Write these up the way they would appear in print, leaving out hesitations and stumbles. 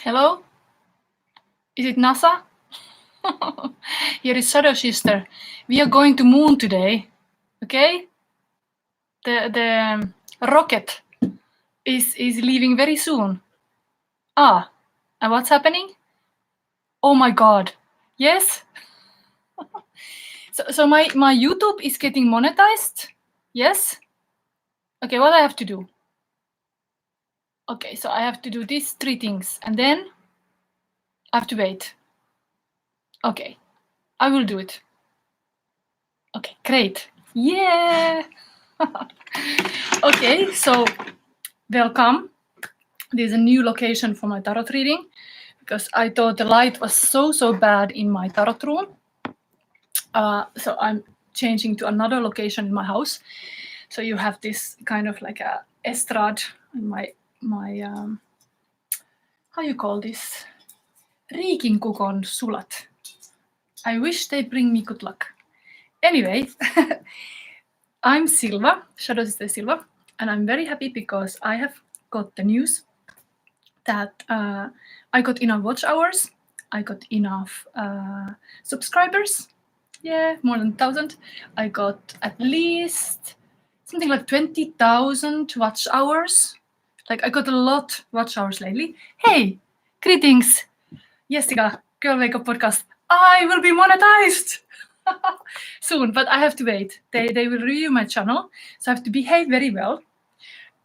Hello? Is it NASA? Here is Shadow Sister. We are going to moon today, okay? The rocket is leaving very soon. And what's happening? Oh my god. Yes? So my YouTube is getting monetized? Yes? Okay, what I have to do? Okay, so I have to do these 3 things and then I have to wait. Okay, I will do it. Okay, great. Yeah! Okay, so welcome. There's a new location for my tarot reading because I thought the light was so bad in my tarot room. So I'm changing to another location in my house. So you have this kind of like a estrade in my how you call this? Riikinkukon sulat. I wish they bring me good luck. Anyway, I'm Silva, Shadow Sister Silva, and I'm very happy because I have got the news that I got enough watch hours, I got enough subscribers, yeah, more than 1,000. I got at least something like 20,000 watch hours. Like I got a lot watch hours lately. Hey, greetings, Jessica, Girl Wake Up Podcast. I will be monetized soon, but I have to wait. They will review my channel, so I have to behave very well.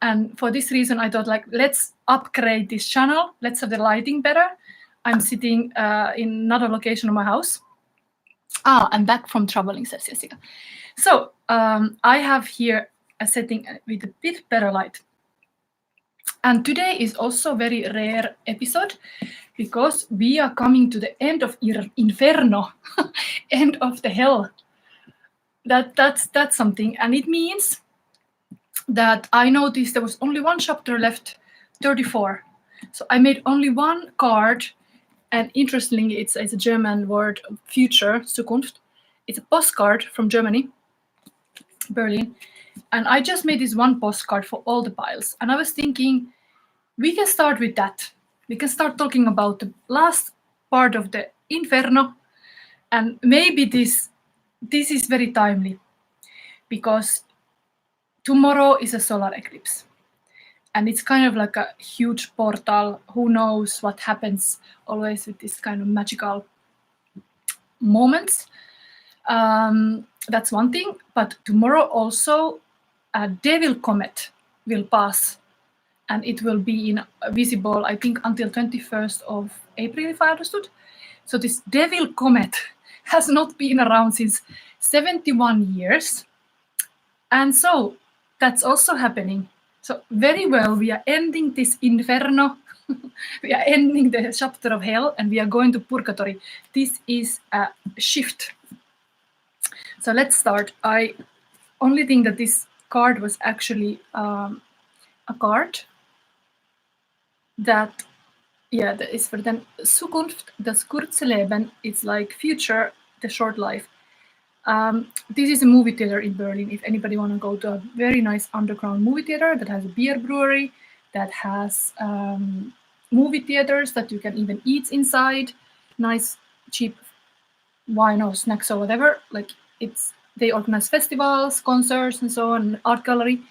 And for this reason, I thought, like, let's upgrade this channel. Let's have the lighting better. I'm sitting in another location of my house. I'm back from traveling, says Jessica. So I have here a setting with a bit better light. And today is also a very rare episode because we are coming to the end of Inferno, end of the hell. That's something. And it means that I noticed there was only one chapter left, 34. So I made only one card, and interestingly, it's a German word, future, Zukunft. It's a postcard from Germany, Berlin. And I just made this one postcard for all the piles. And I was thinking, we can start with that. We can start talking about the last part of the Inferno. And maybe this is very timely because tomorrow is a solar eclipse. And it's kind of like a huge portal. Who knows what happens always with this kind of magical moments. That's one thing. But tomorrow also a devil comet will pass. And it will be visible, I think, until 21st of April, if I understood. So this devil comet has not been around since 71 years. And so that's also happening. So very well, we are ending this Inferno. We are ending the chapter of hell and we are going to purgatory. This is a shift. So let's start. I only think that this card was actually a card that, yeah, that is for them. Zukunft, das kurze Leben, it's like future, the short life. This is a movie theater in Berlin. If anybody want to go to a very nice underground movie theater that has a beer brewery, that has movie theaters that you can even eat inside, nice cheap wine or snacks or whatever. Like they organize festivals, concerts, and so on, art gallery.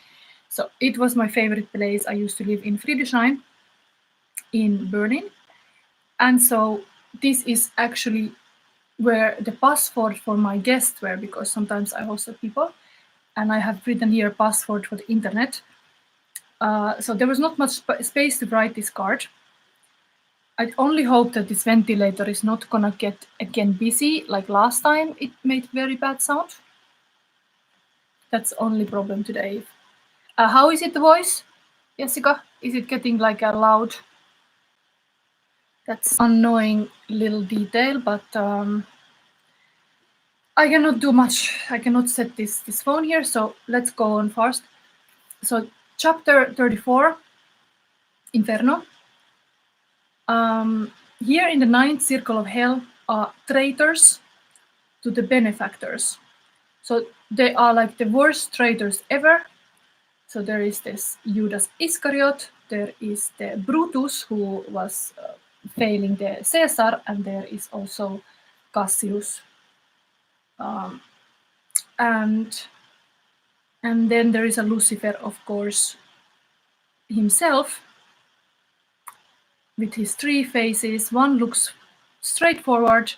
So it was my favorite place. I used to live in Friedrichshain in Berlin, and so this is actually where the password for my guests were, because sometimes I hosted people and I have written here password for the internet. So there was not much space to write this card. I only hope that this ventilator is not gonna get again busy like last time it made very bad sound. That's the only problem today. How is it, the voice, Jessica? Is it getting like a loud? That's annoying little detail, but I cannot do much. I cannot set this phone here, so let's go on first. So chapter 34, Inferno. Here in the 9th circle of hell are traitors to the benefactors. So they are like the worst traitors ever. So there is this Judas Iscariot, there is the Brutus, who was failing the Caesar, and there is also Cassius. And then there is a Lucifer, of course, himself, with his three faces. One looks straight forward,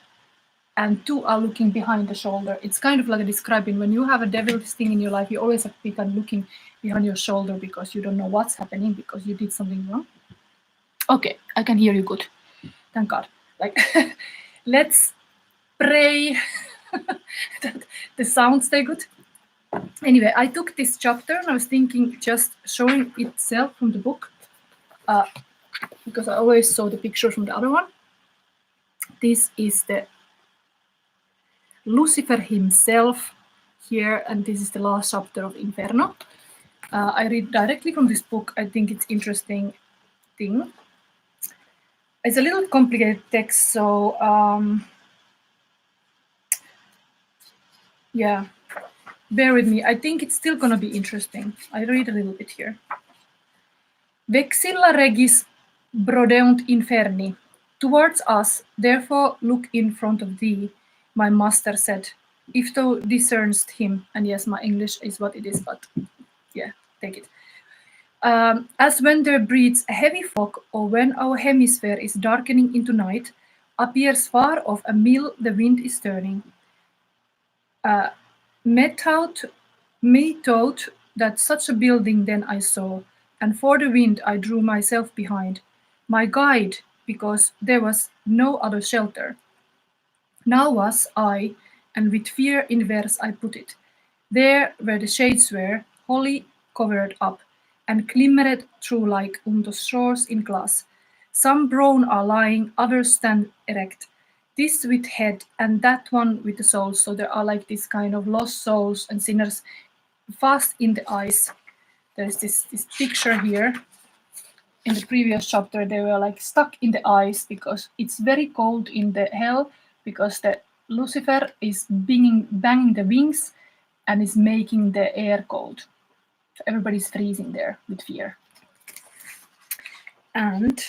and two are looking behind the shoulder. It's kind of like describing when you have a devil's thing in your life, you always have to be kind of looking behind your shoulder because you don't know what's happening because you did something wrong. Okay, I can hear you good. Thank God. Like, let's pray that the sounds stay good. Anyway, I took this chapter and I was thinking just showing itself from the book because I always saw the picture from the other one. This is the Lucifer himself here, and this is the last chapter of Inferno. I read directly from this book. I think it's interesting thing. It's a little complicated text, so yeah, bear with me. I think it's still gonna be interesting. I read a little bit here. Vexilla regis brodeunt inferni. Towards us, therefore look in front of thee, my master said, if thou discernest him. And yes, my English is what it is, but yeah, take it. As when there breeds a heavy fog, or when our hemisphere is darkening into night, appears far off a mill the wind is turning. Methought that such a building then I saw, and for the wind I drew myself behind, my guide, because there was no other shelter. Now was I, and with fear in verse I put it, there where the shades were, wholly covered up, and glimmered through like unto shores in glass. Some brown are lying, others stand erect, this with head and that one with the souls. So there are like this kind of lost souls and sinners fast in the ice. There's this picture here. In the previous chapter, they were like stuck in the ice because it's very cold in the hell because the Lucifer is banging the wings and is making the air cold. So everybody's freezing there with fear. And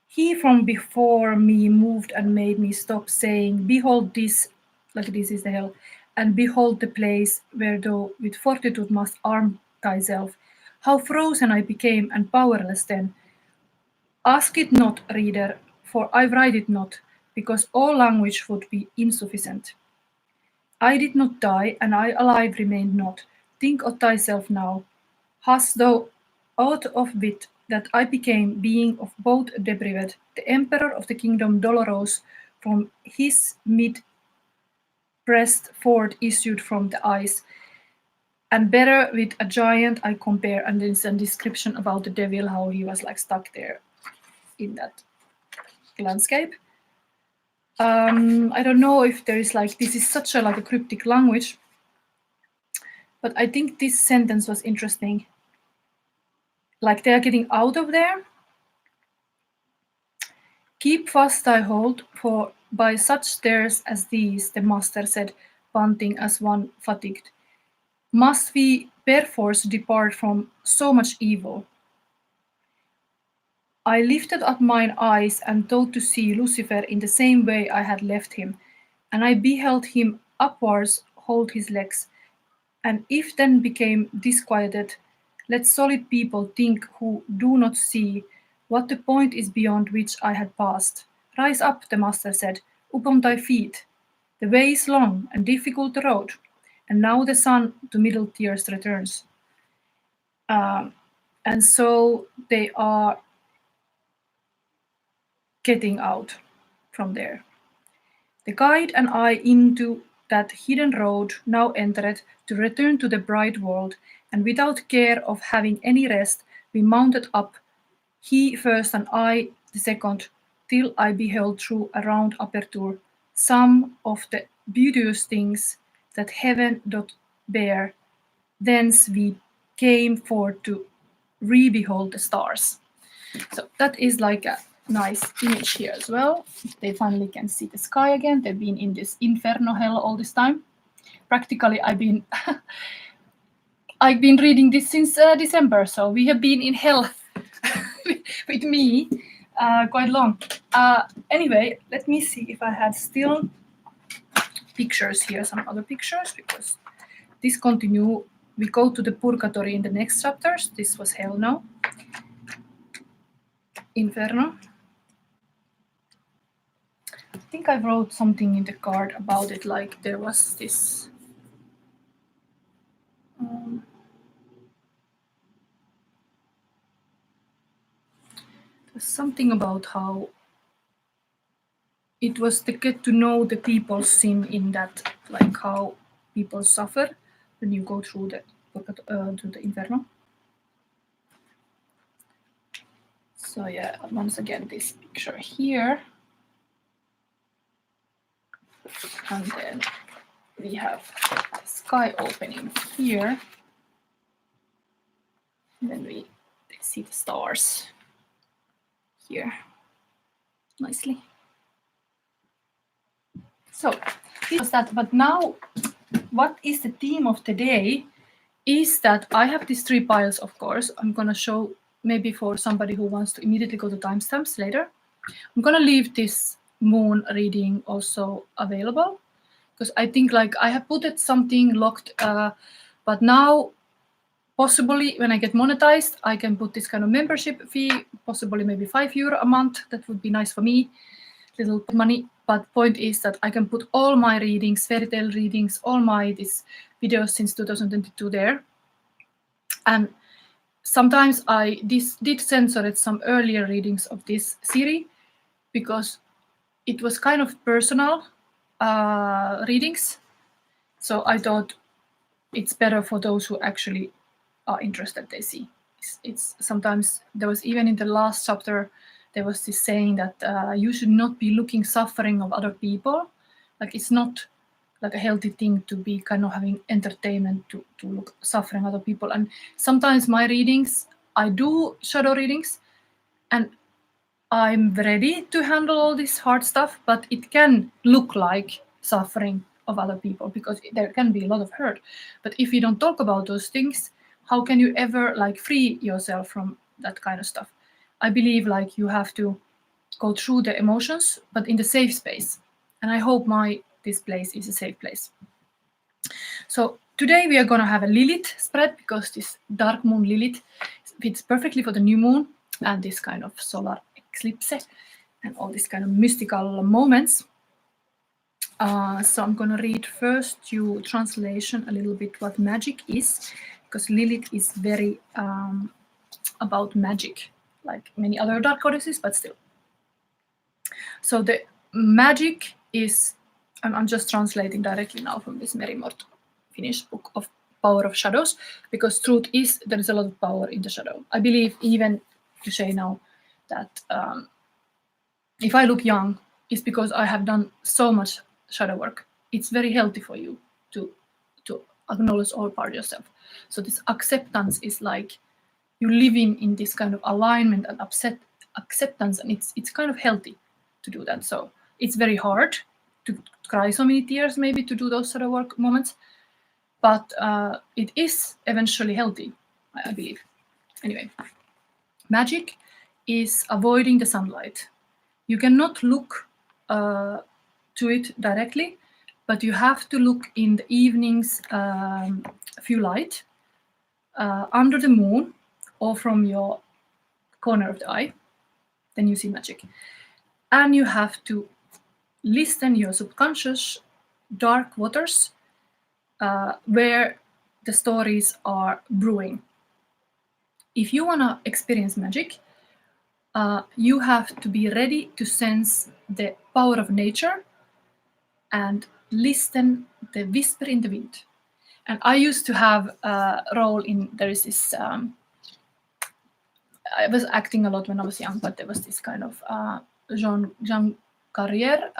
he from before me moved and made me stop, saying, behold this, like this is the hell, and behold the place where thou with fortitude must arm thyself. How frozen I became and powerless then. Ask it not, reader, for I write it not, because all language would be insufficient. I did not die, and I alive remained not. Think of thyself now. Hast thou aught of wit that I became, being of both deprived, the emperor of the kingdom Dolorous, from his mid-breast forth issued from the ice, and better with a giant I compare. And there's a description about the devil, how he was like stuck there in that landscape. I don't know if there is like, this is such a like a cryptic language, but I think this sentence was interesting. Like they are getting out of there. Keep fast thy hold, for by such stairs as these, the master said, panting as one fatigued, must we perforce depart from so much evil. I lifted up mine eyes and thought to see Lucifer in the same way I had left him, and I beheld him upwards hold his legs. And if then became disquieted, let solid people think who do not see what the point is beyond which I had passed. Rise up, the master said, upon thy feet. The way is long and difficult the road, and now the sun to middle tears returns. And so they are getting out from there. The guide and I into that hidden road now entered to return to the bright world, and without care of having any rest, we mounted up, he first and I the second, till I beheld through a round aperture some of the beauteous things that heaven doth bear. Thence we came forth to re-behold the stars. So that is like a nice image here as well. They finally can see the sky again. They've been in this inferno hell all this time. Practically, I've been reading this since December, so we have been in hell with me quite long. Anyway, let me see if I had still pictures here, some other pictures, because this continue. We go to the purgatory in the next chapters. This was hell now. Inferno. I think I wrote something in the card about it, like there was this there's something about how it was to get to know the people's sin in that, like how people suffer when you go through the to the Inferno. So yeah, once again, this picture here. And then we have the sky opening here. And then we see the stars here nicely. So this was that, but now what is the theme of the day is that I have these 3 piles, of course. I'm gonna show maybe for somebody who wants to immediately go to timestamps later. I'm gonna leave this moon reading also available because I think like I have put it something locked, but now possibly when I get monetized, I can put this kind of membership fee, possibly maybe €5 a month. That would be nice for me, little money. But point is that I can put all my readings, fairy tale readings, all my these videos since 2022 there. And sometimes I did censor some earlier readings of this series because it was kind of personal readings. So I thought it's better for those who actually are interested, they see. It's sometimes, there was even in the last chapter, there was this saying that you should not be looking suffering of other people. Like it's not like a healthy thing to be kind of having entertainment to look suffering other people. And sometimes my readings, I do shadow readings and I'm ready to handle all this hard stuff, but it can look like suffering of other people because there can be a lot of hurt. But if you don't talk about those things, how can you ever like free yourself from that kind of stuff? I believe like you have to go through the emotions, but in the safe space. And I hope this place is a safe place. So today we are going to have a Lilith spread because this dark moon Lilith fits perfectly for the new moon and this kind of solar eclipse and all these kind of mystical moments. So I'm going to read first you translation a little bit what magic is, because Lilith is very about magic, like many other dark goddesses, but still. So the magic is, I'm just translating directly now from this Merimort Finnish book of Power of Shadows, because truth is there is a lot of power in the shadow. I believe even to say now that if I look young, it's because I have done so much shadow work. It's very healthy for you to acknowledge all part of yourself. So this acceptance is like you living in this kind of alignment and acceptance, and it's kind of healthy to do that. So it's very hard to cry so many tears maybe to do those shadow work moments, but it is eventually healthy, I believe. Anyway, magic is avoiding the sunlight. You cannot look to it directly, but you have to look in the evenings, few light, under the moon, or from your corner of the eye. Then you see magic. And you have to listen your subconscious dark waters where the stories are brewing. If you want to experience magic, you have to be ready to sense the power of nature and listen the whisper in the wind. And I used to have a role in, there is this, I was acting a lot when I was young, but there was this kind of Jean Carrière,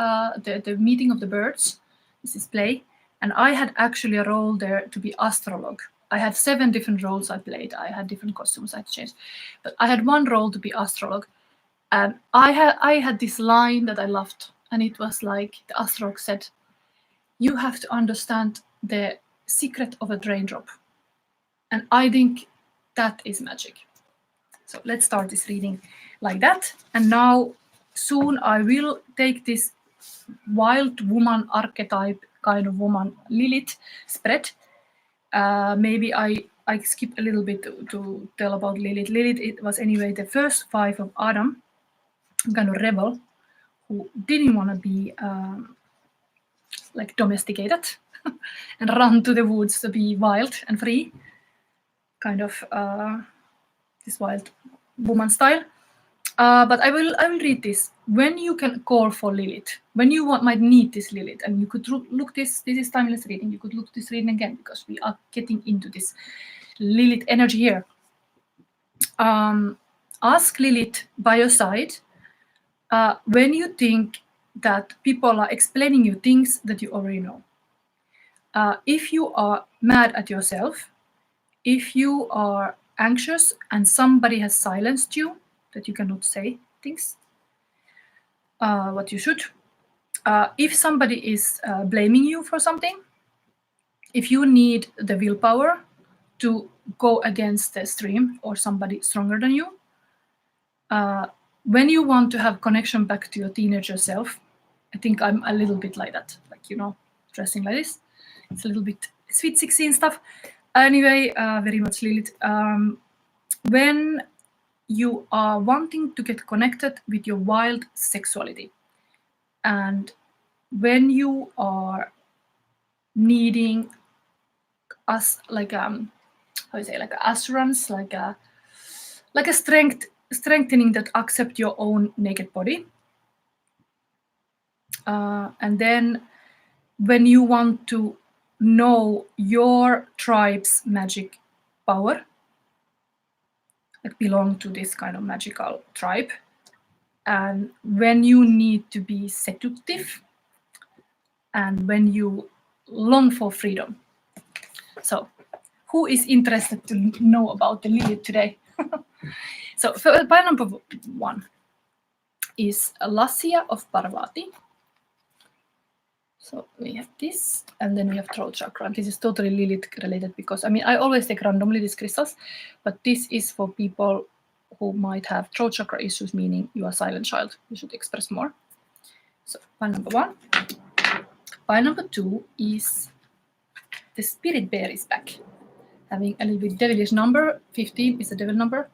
the Meeting of the Birds, this is play. And I had actually a role there to be astrologue. I had 7 different roles I played. I had different costumes I had changed. But I had one role to be astrologue. And I had this line that I loved. And it was like, the astrologue said, you have to understand the secret of a raindrop. And I think that is magic. So let's start this reading like that. And now soon I will take this wild woman archetype kind of woman Lilith spread. Maybe I skip a little bit to tell about Lilith. Lilith, it was anyway the first wife of Adam, kind of rebel who didn't want to be like domesticated and run to the woods to be wild and free, kind of this wild woman style. But I will read this. When you can call for Lilith, when you might need this Lilith, and you could look this is timeless reading. You could look this reading again because we are getting into this Lilith energy here. Ask Lilith by your side when you think that people are explaining you things that you already know. If you are mad at yourself, if you are anxious and somebody has silenced you, that you cannot say things what you should. If somebody is blaming you for something, if you need the willpower to go against the stream or somebody stronger than you, when you want to have connection back to your teenager self, I think I'm a little bit like that, like, dressing like this. It's a little bit sweet 16 stuff. Anyway, very much Lilith. When you are wanting to get connected with your wild sexuality, and when you are needing us like like assurance, like a strengthening that accept your own naked body, and then when you want to know your tribe's magic power, like belong to this kind of magical tribe, and when you need to be seductive, and when you long for freedom. So, who is interested to know about the Lilith today? So, pile number 1 is Lassia of Parvati. So we have this, and then we have throat chakra. And this is totally Lilith related because, I always take randomly these crystals, but this is for people who might have throat chakra issues, meaning you are a silent child. You should express more. So pile number 1. Pile number 2 is the spirit bear is back, having a little bit devilish number. 15 is a devil number.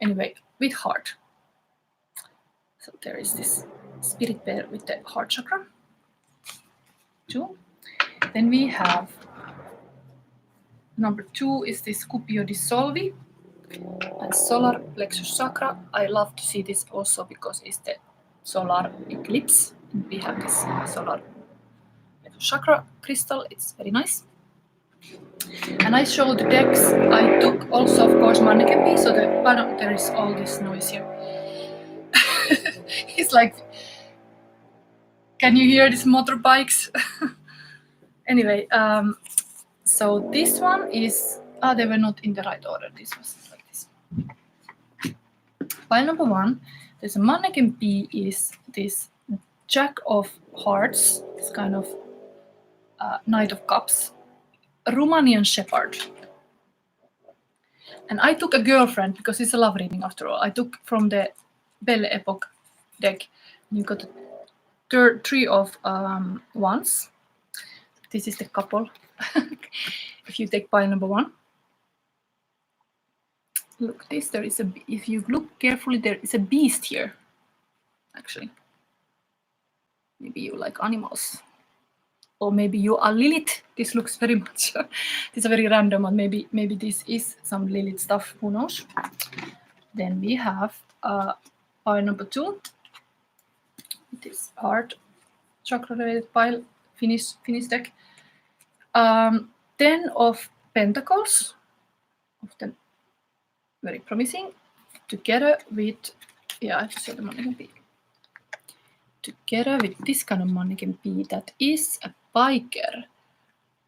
Anyway, with heart. So there is this spirit bear with the heart chakra. 2. Then we have number 2 is this Scupio dissolvi and solar plexus chakra. I love to see this also because it's the solar eclipse. And we have this solar plexus chakra crystal. It's very nice. And I showed the decks. I took also, of course, mannequin piece. So there is all this noise here. It's like, can you hear these motorbikes? Anyway, so this one is, they were not in the right order. This was like this. Pile number 1, there's a mannequin P is this Jack of Hearts, this kind of Knight of Cups, a Romanian Shepherd. And I took a girlfriend because it's a love reading after all. I took from the Belle Epoque deck. You got 3 of Wands. This is the couple. If you take pile number 1, look this. There is if you look carefully, there is a beast here. Actually, maybe you like animals, or maybe you are Lilith. This looks very much. This is very random, and maybe this is some Lilith stuff. Who knows? Then we have pile number 2. This heart chakra related pile. Finish deck. 10 of Pentacles, often very promising, together with, I just saw the mannequin P. Together with this kind of mannequin P that is a biker,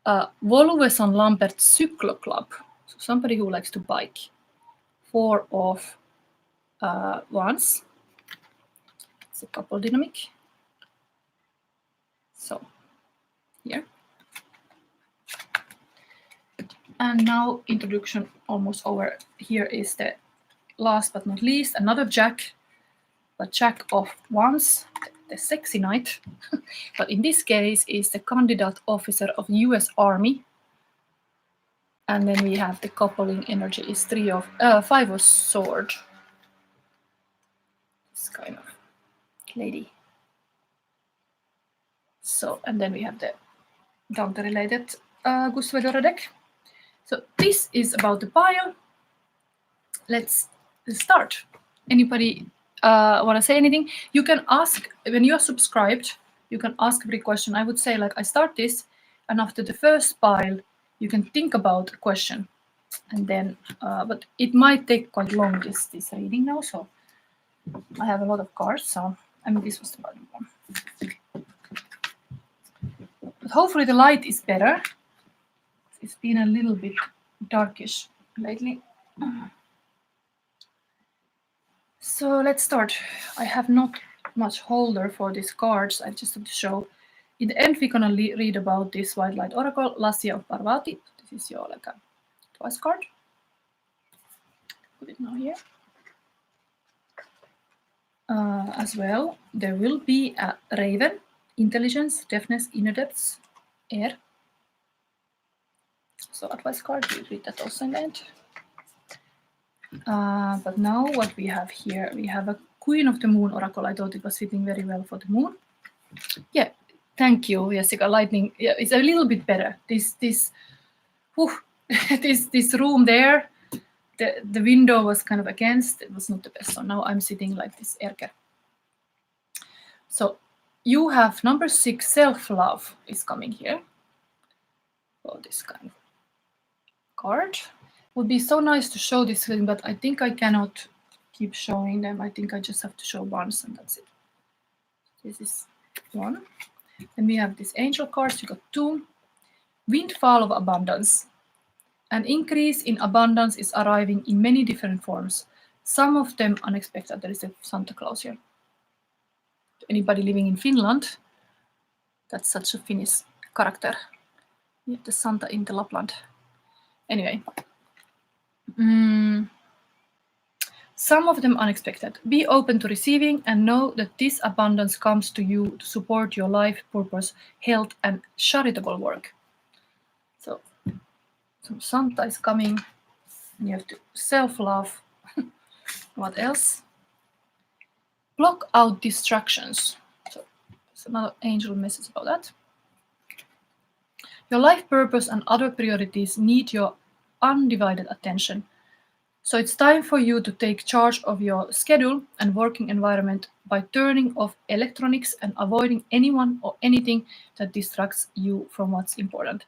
Volveson Lambert Cyclo Club, so somebody who likes to bike. 4 of Wands. It's a couple dynamic. So here. And now introduction almost over. Here is the last but not least, another Jack, but Jack of Wands, the sexy knight. But in this case is the candidate officer of US Army. And then we have the coupling energy is 5 of sword. This kind of lady. So, and then we have the Dante-related Gusvedora deck. So this is about the pile. Let's start. Anybody want to say anything? You can ask, when you are subscribed, you can ask every question. I would say, like, I start this, and after the first pile, you can think about a question. And then, but it might take quite long, this reading now, so I have a lot of cards, so, I mean, this was the bottom one. But hopefully the light is better. It's been a little bit darkish lately. So let's start. I have not much holder for these cards. I just have to show. In the end, we're gonna read about this White Light Oracle, Lassia of Parvati. This is your like a twice card. Put it now here. As well, there will be a Raven, Intelligence, Deafness, Inner Depths, Air. So advice card, we read that also in the end. But now what we have here, we have a Queen of the Moon Oracle. I thought it was fitting very well for the moon. Yeah, thank you, Jessica. Lightning, yeah, it's a little bit better. This room there, the window was kind of against, it was not the best. So now I'm sitting like this, Erker. So you have number 6, self-love is coming here. Oh, this kind of card. Would be so nice to show this thing, but I think I cannot keep showing them. I think I just have to show once and that's it. This is one. Then we have these angel cards. You got 2. Windfall of abundance. An increase in abundance is arriving in many different forms. Some of them unexpected. There is a Santa Claus here. Anybody living in Finland? That's such a Finnish character. You have the Santa in the Lapland. Anyway. Some of them unexpected. Be open to receiving and know that this abundance comes to you to support your life, purpose, health, and charitable work. So Santa is coming, and you have to self-love. What else? Block out distractions. So there's another angel message about that. Your life purpose and other priorities need your undivided attention. So it's time for you to take charge of your schedule and working environment by turning off electronics and avoiding anyone or anything that distracts you from what's important.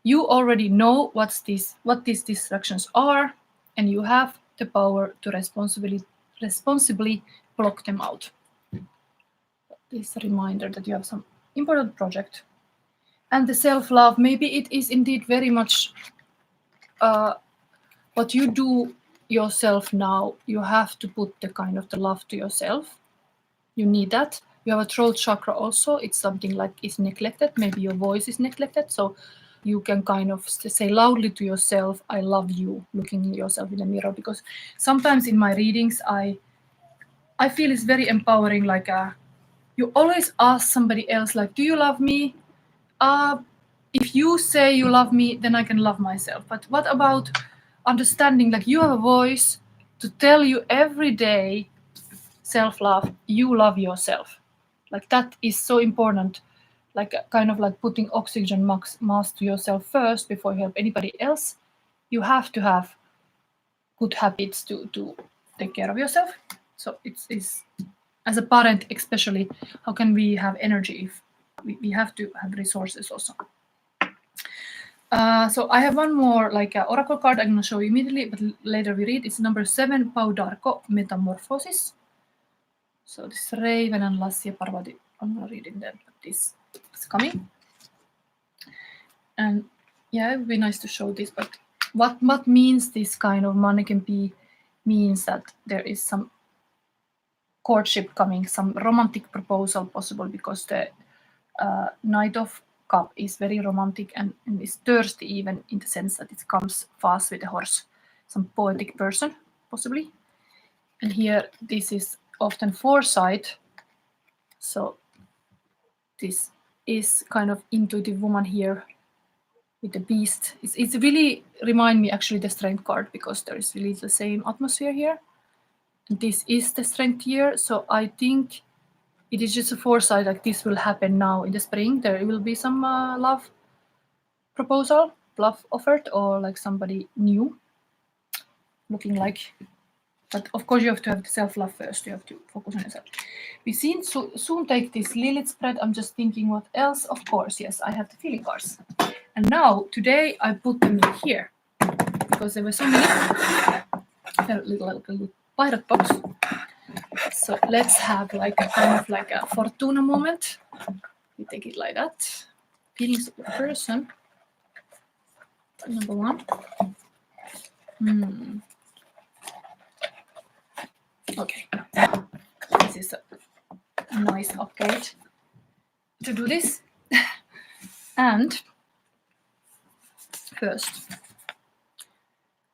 You already know what these distractions are, and you have the power to responsibly block them out. This reminder that you have some important project. And the self-love, maybe it is indeed very much what you do yourself now. You have to put the kind of the love to yourself. You need that. You have a throat chakra also. It's something like is neglected. Maybe your voice is neglected. So you can kind of say loudly to yourself, I love you, looking at yourself in the mirror. Because sometimes in my readings, I feel it's very empowering. Like you always ask somebody else, like, do you love me? If you say you love me, then I can love myself. But what about understanding, like you have a voice to tell you every day, self-love, you love yourself. Like that is so important. Like kind of like putting oxygen mask to yourself first before you help anybody else. You have to have good habits to take care of yourself. So it's as a parent especially, how can we have energy if we have to have resources also. So I have one more like oracle card I'm going to show you immediately, but later we read. It's number 7, Paudarko, Metamorphosis. So this Raven and Lassia Parvati, I'm not reading that, but this is coming. And yeah, it would be nice to show this, but what means this kind of money can be means that there is some courtship coming, some romantic proposal possible, because the Knight of Cup is very romantic and is thirsty, even in the sense that it comes fast with a horse. Some poetic person, possibly. And here, this is often foresight. So this is kind of intuitive woman here with the beast. It's really remind me actually the strength card, because there is really the same atmosphere here. And this is the strength here. So I think it is just a foresight, like this will happen now in the spring. There will be some love proposal, love offered, or like somebody new looking like. But of course you have to have the self-love first. You have to focus on yourself. We soon take this Lilith spread. I'm just thinking what else. Of course, yes, I have the feeling cards. And now, today, I put them here. Because there were so many. A little pirate box. So let's have like a kind of like a Fortuna moment. We take it like that. Feelings of the person. Number one. Okay. This is a nice upgrade to do this. And first.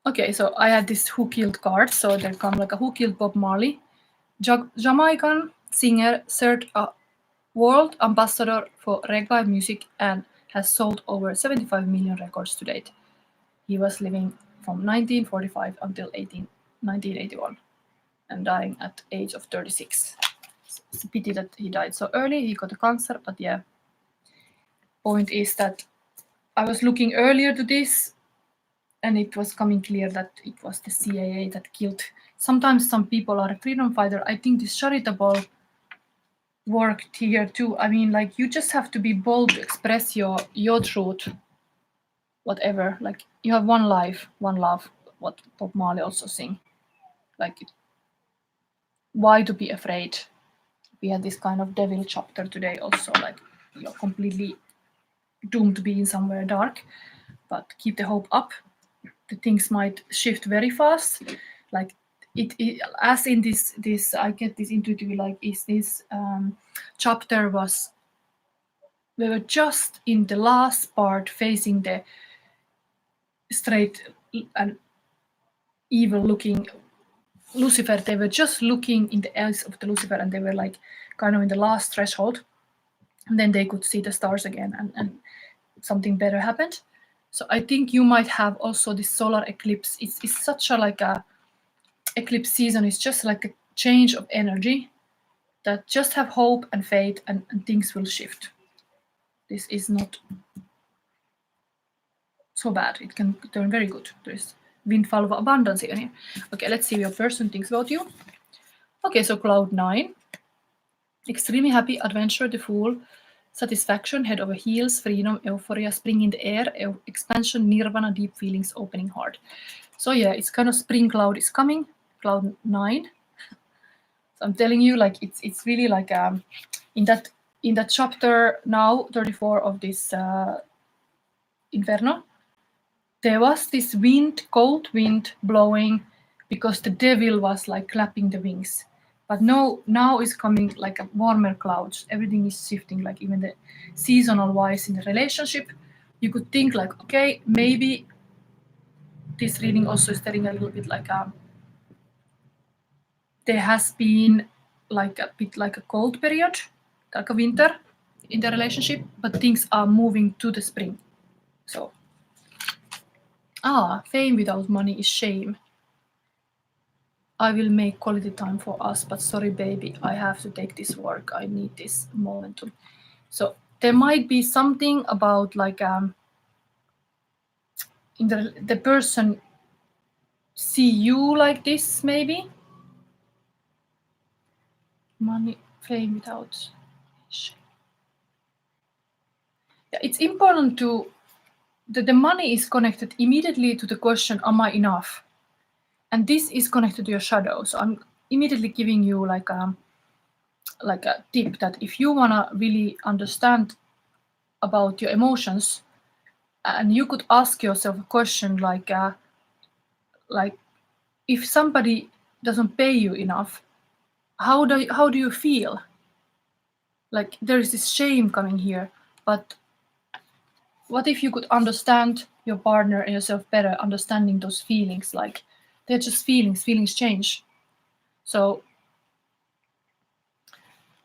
Okay, so I had this Who Killed card. So there come like a Who Killed Bob Marley. Jamaican singer, served a world ambassador for reggae music and has sold over 75 million records to date. He was living from 1945 until 1981 and dying at the age of 36. It's a pity that he died so early. He got a cancer, but yeah. Point is that I was looking earlier to this and it was coming clear that it was the CIA that killed. Sometimes some people are a freedom fighter. I think this charitable worked here too. I mean, like, you just have to be bold to express your truth, whatever. Like, you have one life, one love, what Bob Marley also sing. Like, why to be afraid? We had this kind of devil chapter today also, like, you're completely doomed to be in somewhere dark, but keep the hope up. The things might shift very fast. Like, it as in this I get this intuitively, like, is this chapter was, we were just in the last part facing the straight and evil looking Lucifer. They were just looking in the eyes of the Lucifer and they were like kind of in the last threshold, and then they could see the stars again and something better happened. So I think you might have also this solar eclipse. It's such a like a eclipse season. It's just like a change of energy that just have hope and faith and things will shift. This is not so bad. It can turn very good. There's windfall of abundance here. Okay, let's see what your person thinks about you. Okay, so cloud 9. Extremely happy, adventure, the fool, satisfaction, head over heels, freedom, euphoria, spring in the air, expansion, nirvana, deep feelings, opening heart. So yeah, it's kind of spring cloud is coming, cloud 9. So I'm telling you, like, it's really like in that chapter now 34 of this Inferno, there was this wind, cold wind blowing because the devil was like clapping the wings. But no, now is coming like a warmer clouds. Everything is shifting, like even the seasonal wise in the relationship. You could think like, okay, maybe this reading also is telling a little bit like there has been like a bit like a cold period, like a winter in the relationship, but things are moving to the spring. So, fame without money is shame. I will make quality time for us, but sorry, baby, I have to take this work. I need this momentum. So there might be something about like in the person see you like this, maybe. Money, fame without shame. Yeah, it's important that the money is connected immediately to the question, am I enough? And this is connected to your shadow. So I'm immediately giving you like a tip that if you want to really understand about your emotions, and you could ask yourself a question like if somebody doesn't pay you enough, how do you feel? Like, there is this shame coming here, but what if you could understand your partner and yourself better, understanding those feelings? Like, they're just feelings change. So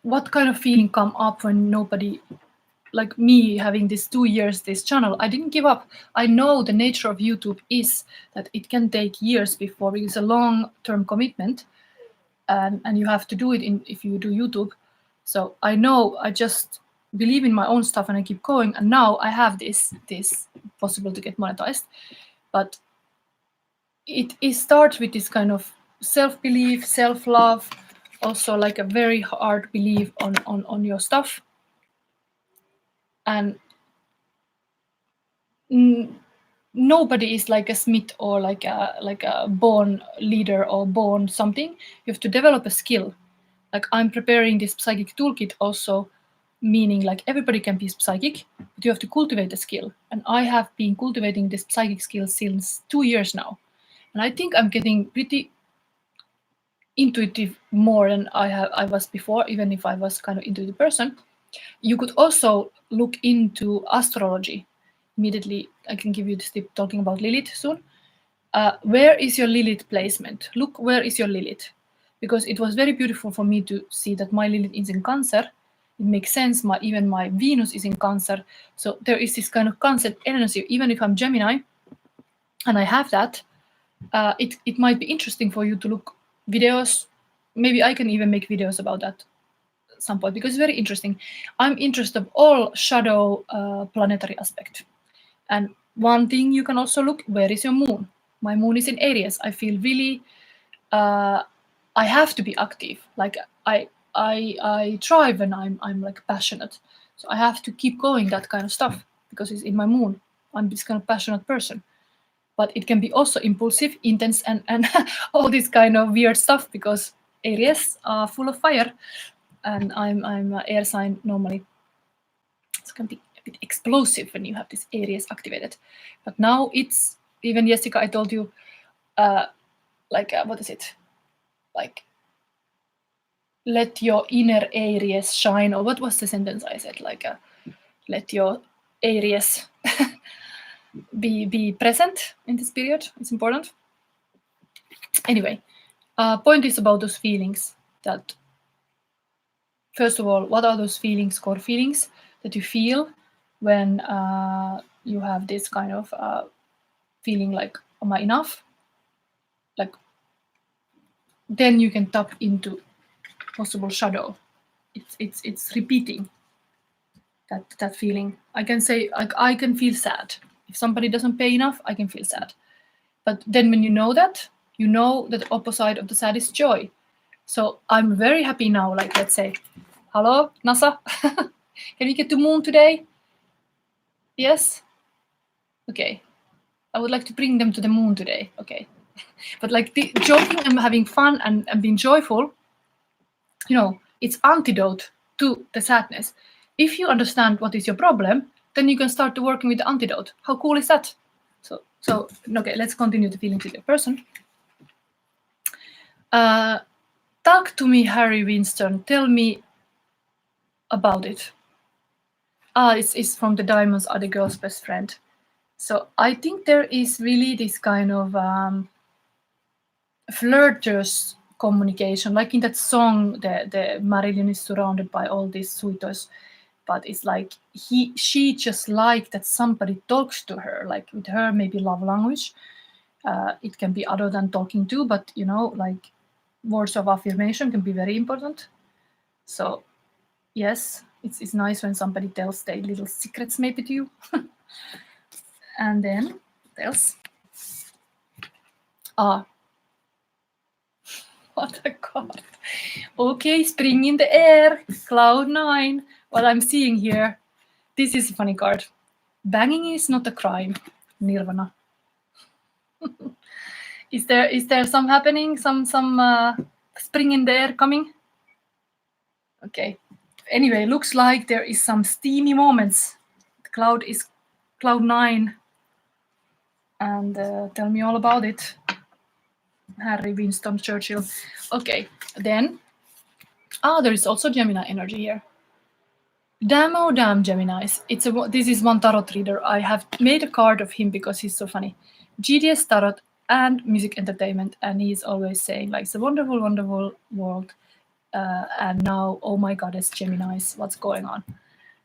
what kind of feeling come up when nobody, like me having this 2 years, this channel, I didn't give up. I know the nature of YouTube is that it can take years before it's a long-term commitment, and you have to do it if you do YouTube. So I know, I just believe in my own stuff and I keep going, and now I have this possible to get monetized. But it starts with this kind of self-belief, self-love, also like a very hard belief on your stuff. And nobody is like a Smith or like a born leader or born something. You have to develop a skill. Like I'm preparing this psychic toolkit also, meaning like everybody can be psychic, but you have to cultivate the skill. And I have been cultivating this psychic skill since 2 years now. And I think I'm getting pretty intuitive more than I was before, even if I was kind of intuitive person. You could also look into astrology. Immediately, I can give you this tip talking about Lilith soon. Where is your Lilith placement? Look, where is your Lilith? Because it was very beautiful for me to see that my Lilith is in Cancer. It makes sense. Even my Venus is in Cancer. So there is this kind of Cancer energy. Even if I'm Gemini, and I have that, it might be interesting for you to look videos. Maybe I can even make videos about that at some point, because it's very interesting. I'm interested of all shadow planetary aspect. And one thing you can also look, where is your moon? My moon is in Aries. I feel really, I have to be active. Like I thrive when I'm like passionate. So I have to keep going, that kind of stuff, because it's in my moon. I'm this kind of passionate person. But it can be also impulsive, intense, and all this kind of weird stuff, because Aries are full of fire, and I'm an air sign normally. So it can be a bit explosive when you have this Aries activated. But now it's, even Jessica, I told you, what is it? Like, let your inner Aries shine, or what was the sentence I said? Like, let your Aries be present in this period. It's important. Anyway, point is about those feelings. That first of all, what are those feelings, core feelings that you feel when you have this kind of feeling like, am I enough? Like, then you can tap into possible shadow. It's repeating that feeling. I can say, like, I can feel sad. If somebody doesn't pay enough, I can feel sad. But then when you know that the opposite of the sad is joy. So I'm very happy now. Like, let's say, hello, NASA, can we get to moon today? Yes? Okay. I would like to bring them to the moon today. Okay. But like the joking and having fun and being joyful, it's antidote to the sadness. If you understand what is your problem, then you can start working with the antidote. How cool is that? So okay, let's continue the feelings with your person. Talk to me, Harry Winston. Tell me about it. It's from The Diamonds Are the Girl's Best Friend. So I think there is really this kind of flirtous communication, like in that song, the Marilyn is surrounded by all these sweetos, but it's like she just like that somebody talks to her, like with her maybe love language. It can be other than talking to, but like words of affirmation can be very important. So yes, it's nice when somebody tells their little secrets maybe to you. And then what else? What a card. Okay, spring in the air, cloud 9. What I'm seeing here, this is a funny card. Banging is not a crime, Nirvana. Is there some happening, some spring in the air coming? Okay. Anyway, looks like there is some steamy moments. The cloud is cloud 9. And tell me all about it, Harry Winston Churchill. Okay, then there is also Gemini energy here. Damn, oh damn, Geminis. This is one tarot reader. I have made a card of him because he's so funny. GDS Tarot and music entertainment. And he's always saying like, it's a wonderful, wonderful world. And now, oh my goddess, Geminis, what's going on?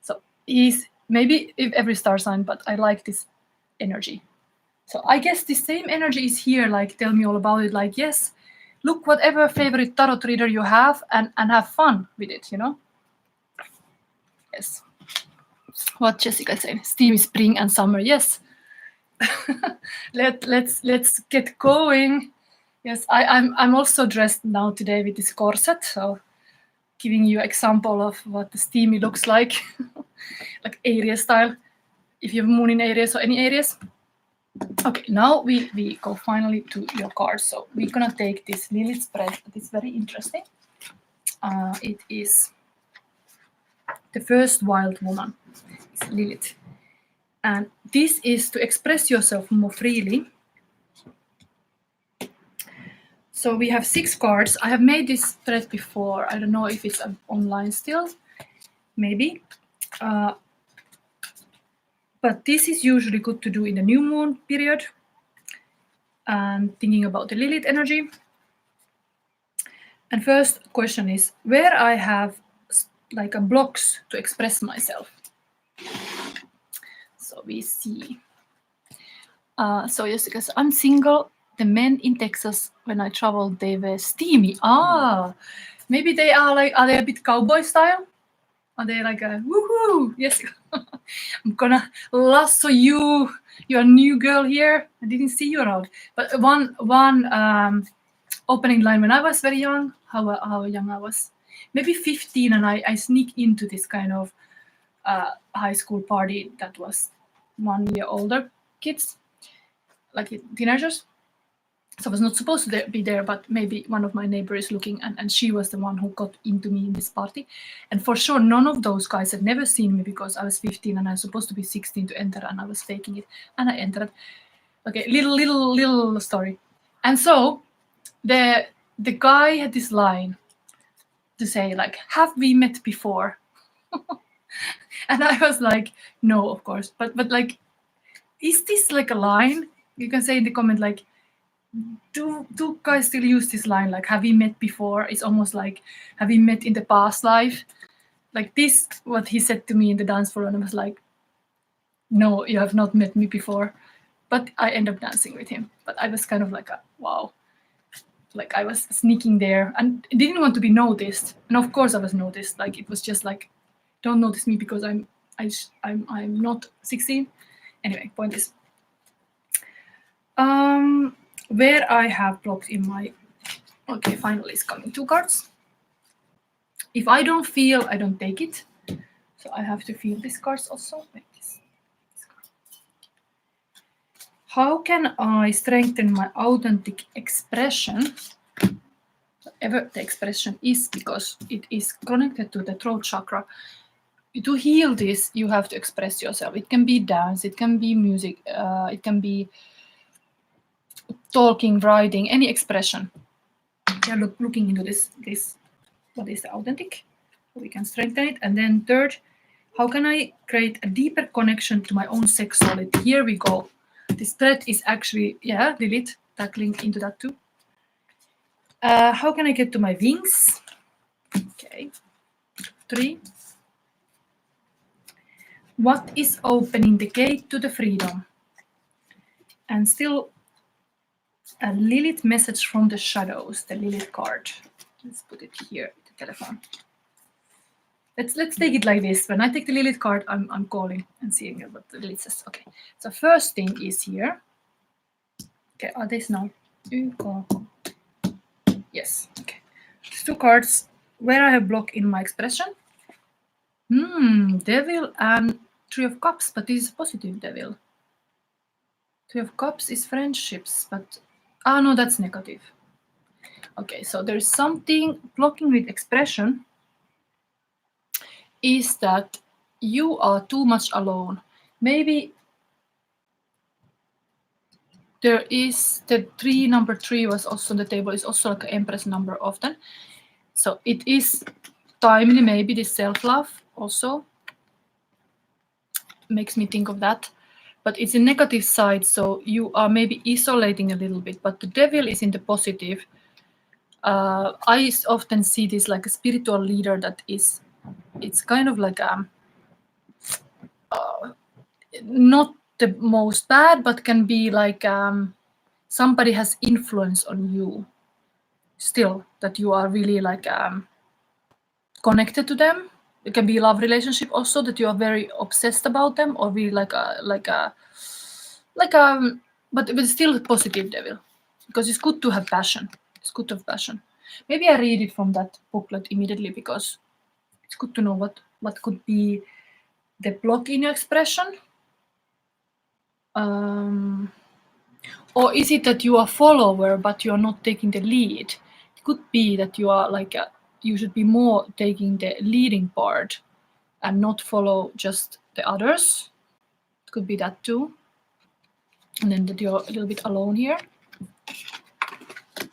So he's maybe if every star sign, but I like this energy. So I guess the same energy is here, like tell me all about it, like yes, look whatever favorite tarot reader you have and have fun with it, you know? Yes. What Jessica is saying, steamy spring and summer, yes. let's get going. Yes, I'm also dressed now today with this corset, so giving you example of what the steamy looks like, like Aries style. If you have moon in Aries or any Aries. Okay, now we go finally to your cards. So we're gonna take this Lilith spread. It's very interesting. It is the first wild woman. It's Lilith, and this is to express yourself more freely. So we have 6 cards. I have made this thread before. I don't know if it's online still, maybe. But this is usually good to do in the new moon period. And thinking about the Lilith energy. And first question is, where I have like a blocks to express myself. So we see. So yes, because I'm single. The men in Texas, when I traveled, they were steamy. Maybe they are like, are they a bit cowboy style? Are they like a woohoo? Yes, I'm gonna lasso you. You're a new girl here. I didn't see you around. But one opening line when I was very young, how young I was, maybe 15, and I sneak into this kind of high school party that was 1 year older kids, like teenagers. So I was not supposed to be there, but maybe one of my neighbors looking, and she was the one who got into me in this party. And for sure, none of those guys had never seen me because I was 15 and I was supposed to be 16 to enter, and I was faking it, and I entered. Okay, little story. And so the guy had this line to say like, have we met before? And I was like, no, of course. But like, is this like a line? You can say in the comment like, do guys still use this line like, have we met before? It's almost like, have we met in the past life? Like this, what he said to me in the dance floor, and I was like, no, you have not met me before. But I end up dancing with him. But I was kind of like, wow. Like I was sneaking there and didn't want to be noticed. And of course I was noticed. Like it was just like, don't notice me because I'm not 16. Anyway, point is, where I have blocked in my, okay, finally it's coming 2 cards. If I don't feel, I don't take it. So I have to feel these cards also, like this card. How can I strengthen my authentic expression? Whatever the expression is, because it is connected to the throat chakra. To heal this, you have to express yourself. It can be dance, it can be music, it can be talking, writing, any expression. We are looking into this, what is the authentic? We can strengthen it. And then third, how can I create a deeper connection to my own sexuality? Here we go. This thread is actually, yeah, Lilith, tackling into that too. How can I get to my wings? Okay. 3. What is opening the gate to the freedom? And still a Lilith message from the shadows, the Lilith card. Let's put it here, the telephone. Let's take it like this. When I take the Lilith card, I'm calling and seeing what the Lilith says. Okay. So first thing is here. Okay, are these now? Yes. Okay. 2 cards where I have block in my expression. Devil and 3 of Cups, but this is a positive devil. 3 of Cups is friendships, but no, that's negative. Okay, so there's something blocking with expression is that you are too much alone. Maybe there is the number 3 was also on the table, is also like an Empress number often. So it is timely, maybe this self-love also makes me think of that. but it's a negative side, so you are maybe isolating a little bit, but the devil is in the positive. I often see this like a spiritual leader that is, it's kind of like not the most bad, but can be like somebody has influence on you still, that you are really like connected to them. It can be a love relationship also, that you are very obsessed about them, or be like but still a positive devil, because it's good to have passion. It's good to have passion. Maybe I read it from that booklet immediately, because it's good to know what could be the block in your expression. Or is it that you are a follower but you are not taking the lead? It could be that you are like you should be more taking the leading part and not follow just the others. It could be that too. And then that you're a little bit alone here.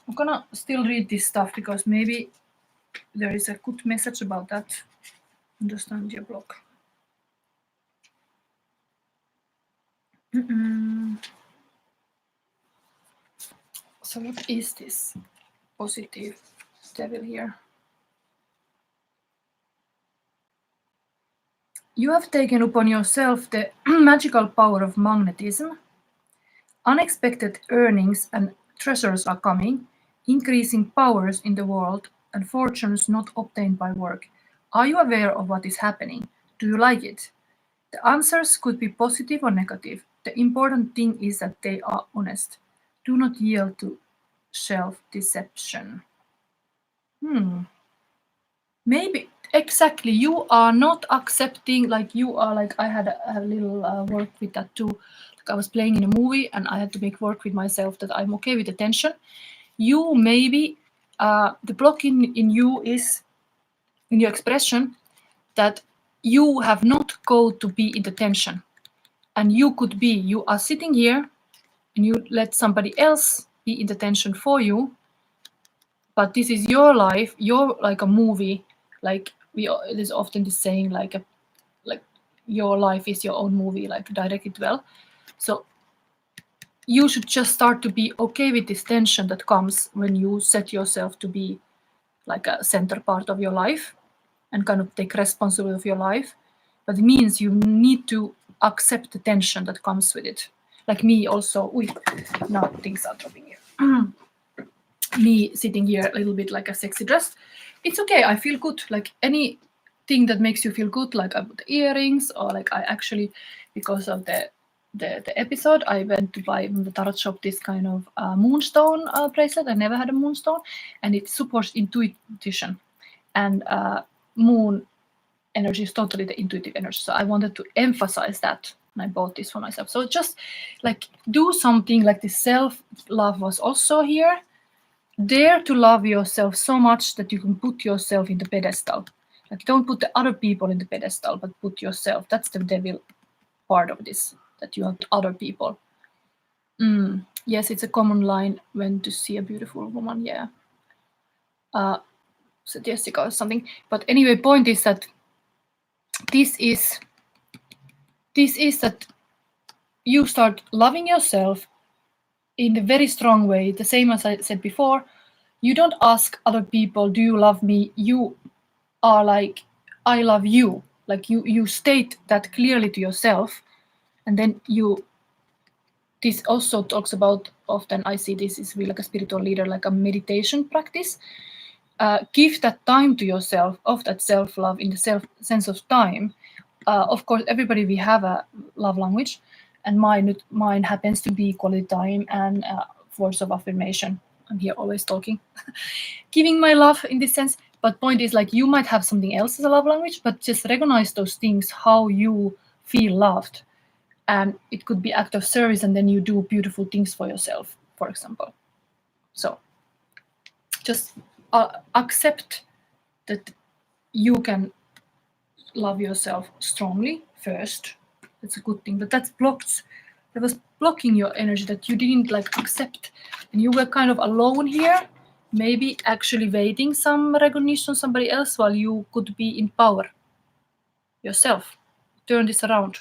I'm gonna still read this stuff, because maybe there is a good message about that. Understand your block. So what is this positive devil here? You have taken upon yourself the magical power of magnetism. Unexpected earnings and treasures are coming, increasing powers in the world and fortunes not obtained by work. Are you aware of what is happening? Do you like it? The answers could be positive or negative. The important thing is that they are honest. Do not yield to self-deception. Maybe exactly, you are not accepting, like you are like, I had a little work with that too. Like I was playing in a movie and I had to make work with myself that I'm okay with the tension. You maybe the block in you is in your expression that you have not got to be in the tension, and you could be, you are sitting here and you let somebody else be in the tension for you, but this is your life. You're like a movie, like there's often this saying like your life is your own movie, like direct it well. So you should just start to be okay with this tension that comes when you set yourself to be like a center part of your life and kind of take responsibility of your life. But it means you need to accept the tension that comes with it. Like me also, now things are dropping here. Me sitting here a little bit like a sexy dress. It's okay, I feel good. Like anything that makes you feel good, like I put earrings, or like I actually, because of the episode, I went to buy from the tarot shop this kind of moonstone bracelet. I never had a moonstone, and it supports intuition, and moon energy is totally the intuitive energy. So I wanted to emphasize that, and I bought this for myself. So just like do something like this. Self-love was also here. Dare to love yourself so much that you can put yourself in the pedestal. Like don't put the other people in the pedestal, but put yourself. That's the devil part of this, that you have other people. Yes, it's a common line when to see a beautiful woman. Yeah. So Jessica or something. But anyway, point is that this is that you start loving yourself in a very strong way. The same as I said before. You don't ask other people, do you love me? You are like, I love you. Like you state that clearly to yourself, and then this also talks about, often I see this is really like a spiritual leader, like a meditation practice. Give that time to yourself, of that self-love in the sense of time. Of course, everybody, we have a love language, and mine happens to be quality time and words of affirmation. I'm here always talking, giving my love in this sense. But point is, like, you might have something else as a love language, but just recognize those things, how you feel loved. And it could be act of service, and then you do beautiful things for yourself, for example. So just accept that you can love yourself strongly first. That's a good thing, but that was blocking your energy, that you didn't like accept, and you were kind of alone here, maybe actually waiting some recognition, somebody else, while you could be in power yourself. Turn this around.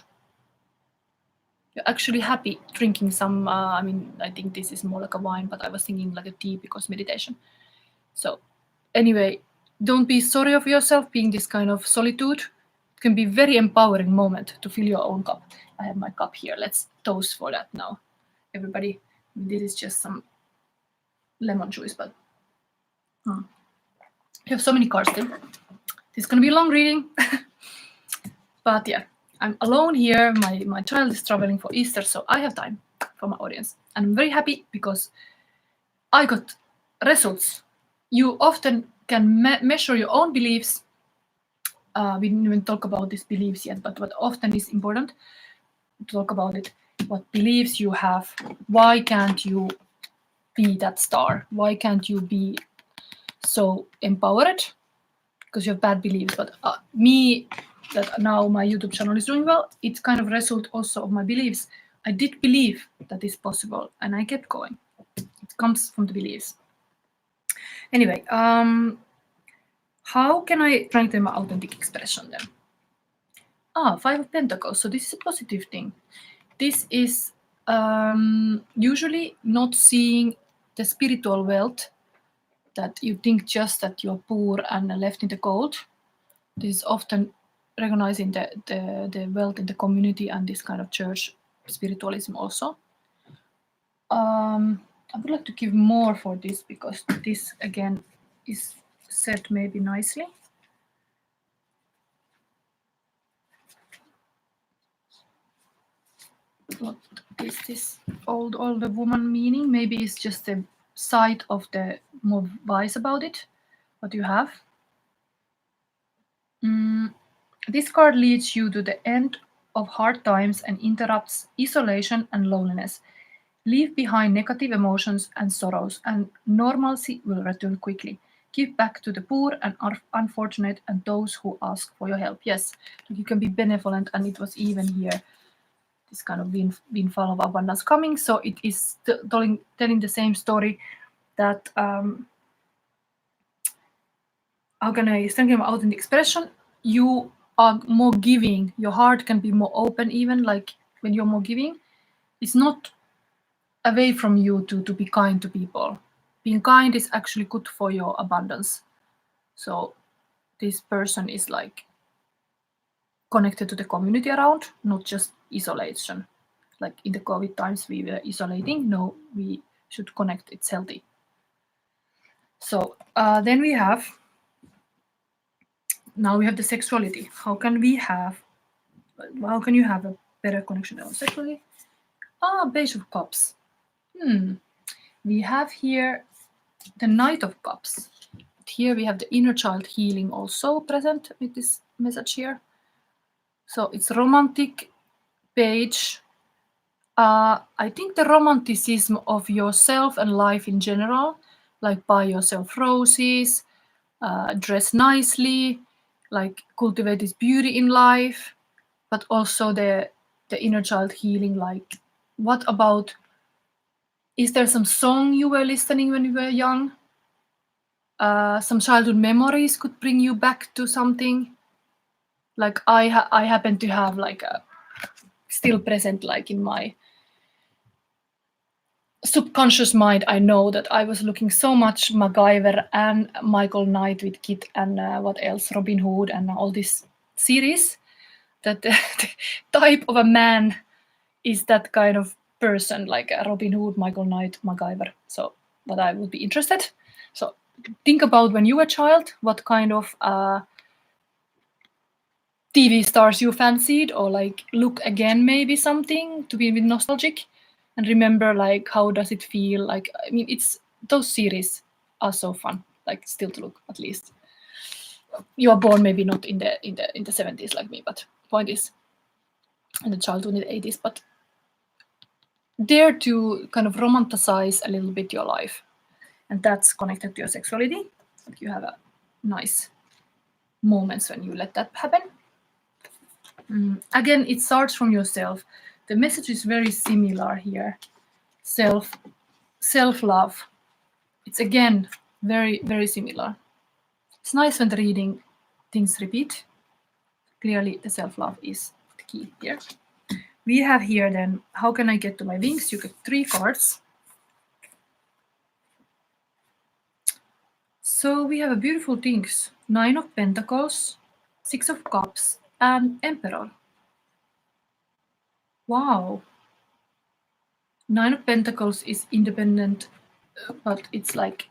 you're actually happy drinking some, I mean, I think this is more like a wine, but I was thinking like a tea because meditation. So anyway, don't be sorry of yourself being this kind of solitude. It can be a very empowering moment to fill your own cup. I have my cup here. Let's toast for that now. Everybody, this is just some lemon juice, but you have so many cards still. This is going to be a long reading. But yeah, I'm alone here. My child is traveling for Easter, so I have time for my audience. And I'm very happy because I got results. You often can measure your own beliefs. We didn't even talk about these beliefs yet, but what often is important to talk about it, what beliefs you have. Why can't you be that star? Why can't you be so empowered? Because you have bad beliefs. But me, that now my YouTube channel is doing well, it's kind of result also of my beliefs. I did believe that it's possible, and I kept going. It comes from the beliefs. Anyway, how can I strengthen my authentic expression then? Five of Pentacles. So this is a positive thing. This is usually not seeing the spiritual wealth that you think just that you're poor and left in the cold. This is often recognizing the wealth in the community and this kind of church spiritualism also. I would like to give more for this because this again is said maybe nicely. What is this older woman meaning? Maybe it's just the side of the more wise about it, what you have. This card leads you to the end of hard times and interrupts isolation and loneliness. Leave behind negative emotions and sorrows, and normalcy will return quickly. Give back to the poor and unfortunate and those who ask for your help. Yes, you can be benevolent, and it was even here this kind of windfall of abundance coming. So it is telling the same story that how can I strengthen my authentic expression? You are more giving. Your heart can be more open, even like when you're more giving. It's not away from you to be kind to people. Being kind is actually good for your abundance. So this person is like connected to the community around, not just isolation. Like in the COVID times, we were isolating. No, we should connect. It's healthy. So then we have, now we have the sexuality. How can you have a better connection to sexuality? Page of Cups. We have here the Knight of Cups. Here we have the inner child healing also present with this message here. So it's romantic page. I think the romanticism of yourself and life in general, like buy yourself roses, dress nicely, like cultivate this beauty in life, but also the inner child healing. Like, what about, is there some song you were listening when you were young? Some childhood memories could bring you back to something. Like I happen to have like a still present, like in my subconscious mind, I know that I was looking so much MacGyver and Michael Knight with Kit and what else, Robin Hood and all this series, that the type of a man is that kind of person, like Robin Hood, Michael Knight, MacGyver. So that I would be interested. So think about when you were a child, what kind of TV stars you fancied, or like look again maybe something to be a bit nostalgic and remember like how does it feel. Like, I mean, it's those series are so fun, like still to look. At least you are born maybe not in the 70s like me, but point is in the childhood in the 80s, but dare to kind of romanticize a little bit your life, and that's connected to your sexuality. Like you have a nice moments when you let that happen. Again, it starts from yourself. The message is very similar here. Self-love. It's again very, very similar. It's nice when the reading things repeat. Clearly, the self-love is the key here. We have here then, how can I get to my wings? You get 3 cards. So we have a beautiful things. 9 of Pentacles, 6 of Cups, and Emperor. Wow. 9 of Pentacles is independent, but it's like,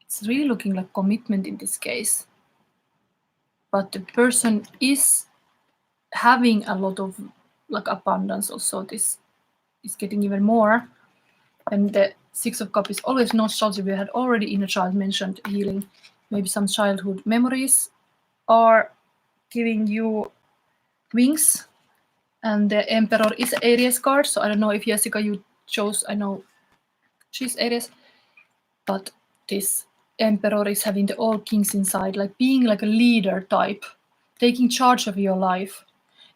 it's really looking like commitment in this case. But the person is having a lot of like abundance also. This is getting even more. And the 6 of Cups is always nostalgia. We had already in a child mentioned healing. Maybe some childhood memories are giving you wings. And the Emperor is Aries card. So I don't know if Jessica, you chose, I know she's Aries. But this Emperor is having the all kings inside, like being like a leader type, taking charge of your life.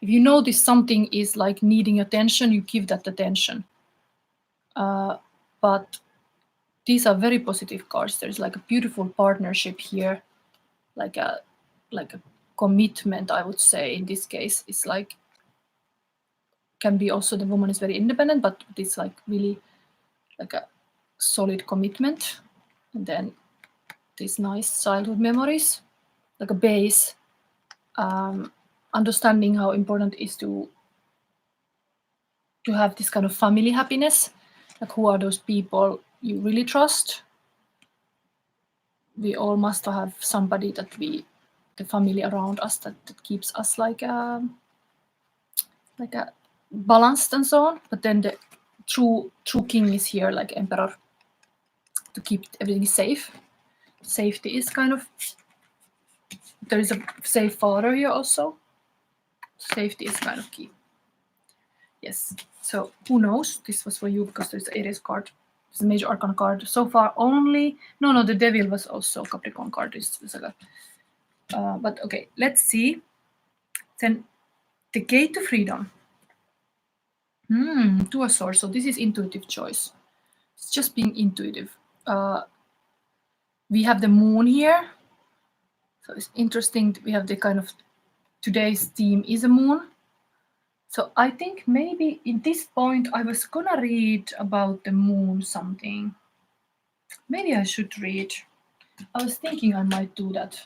If you notice something is like needing attention, you give that attention. But these are very positive cards. There's like a beautiful partnership here, like a commitment, I would say. In this case, it's like, can be also the woman is very independent, but it's like really like a solid commitment. And then these nice childhood memories, like a base, understanding how important it is to have this kind of family happiness. Like, who are those people you really trust? We all must have somebody that the family around us that keeps us like a balanced and so on. But then the true king is here, like Emperor, to keep everything safe. Safety is kind of, there is a safe father here also. Safety is kind of key. Yes. So who knows? This was for you because there's an Aries card. It's a major arcana card. So far only, no, the Devil was also Capricorn card. But okay, let's see. Then the Gate to Freedom. Two of Swords. So this is intuitive choice. It's just being intuitive. We have the Moon here. So it's interesting. We have the kind of, today's theme is a moon. So I think maybe in this point I was gonna read about the moon something. Maybe I should read. I was thinking I might do that.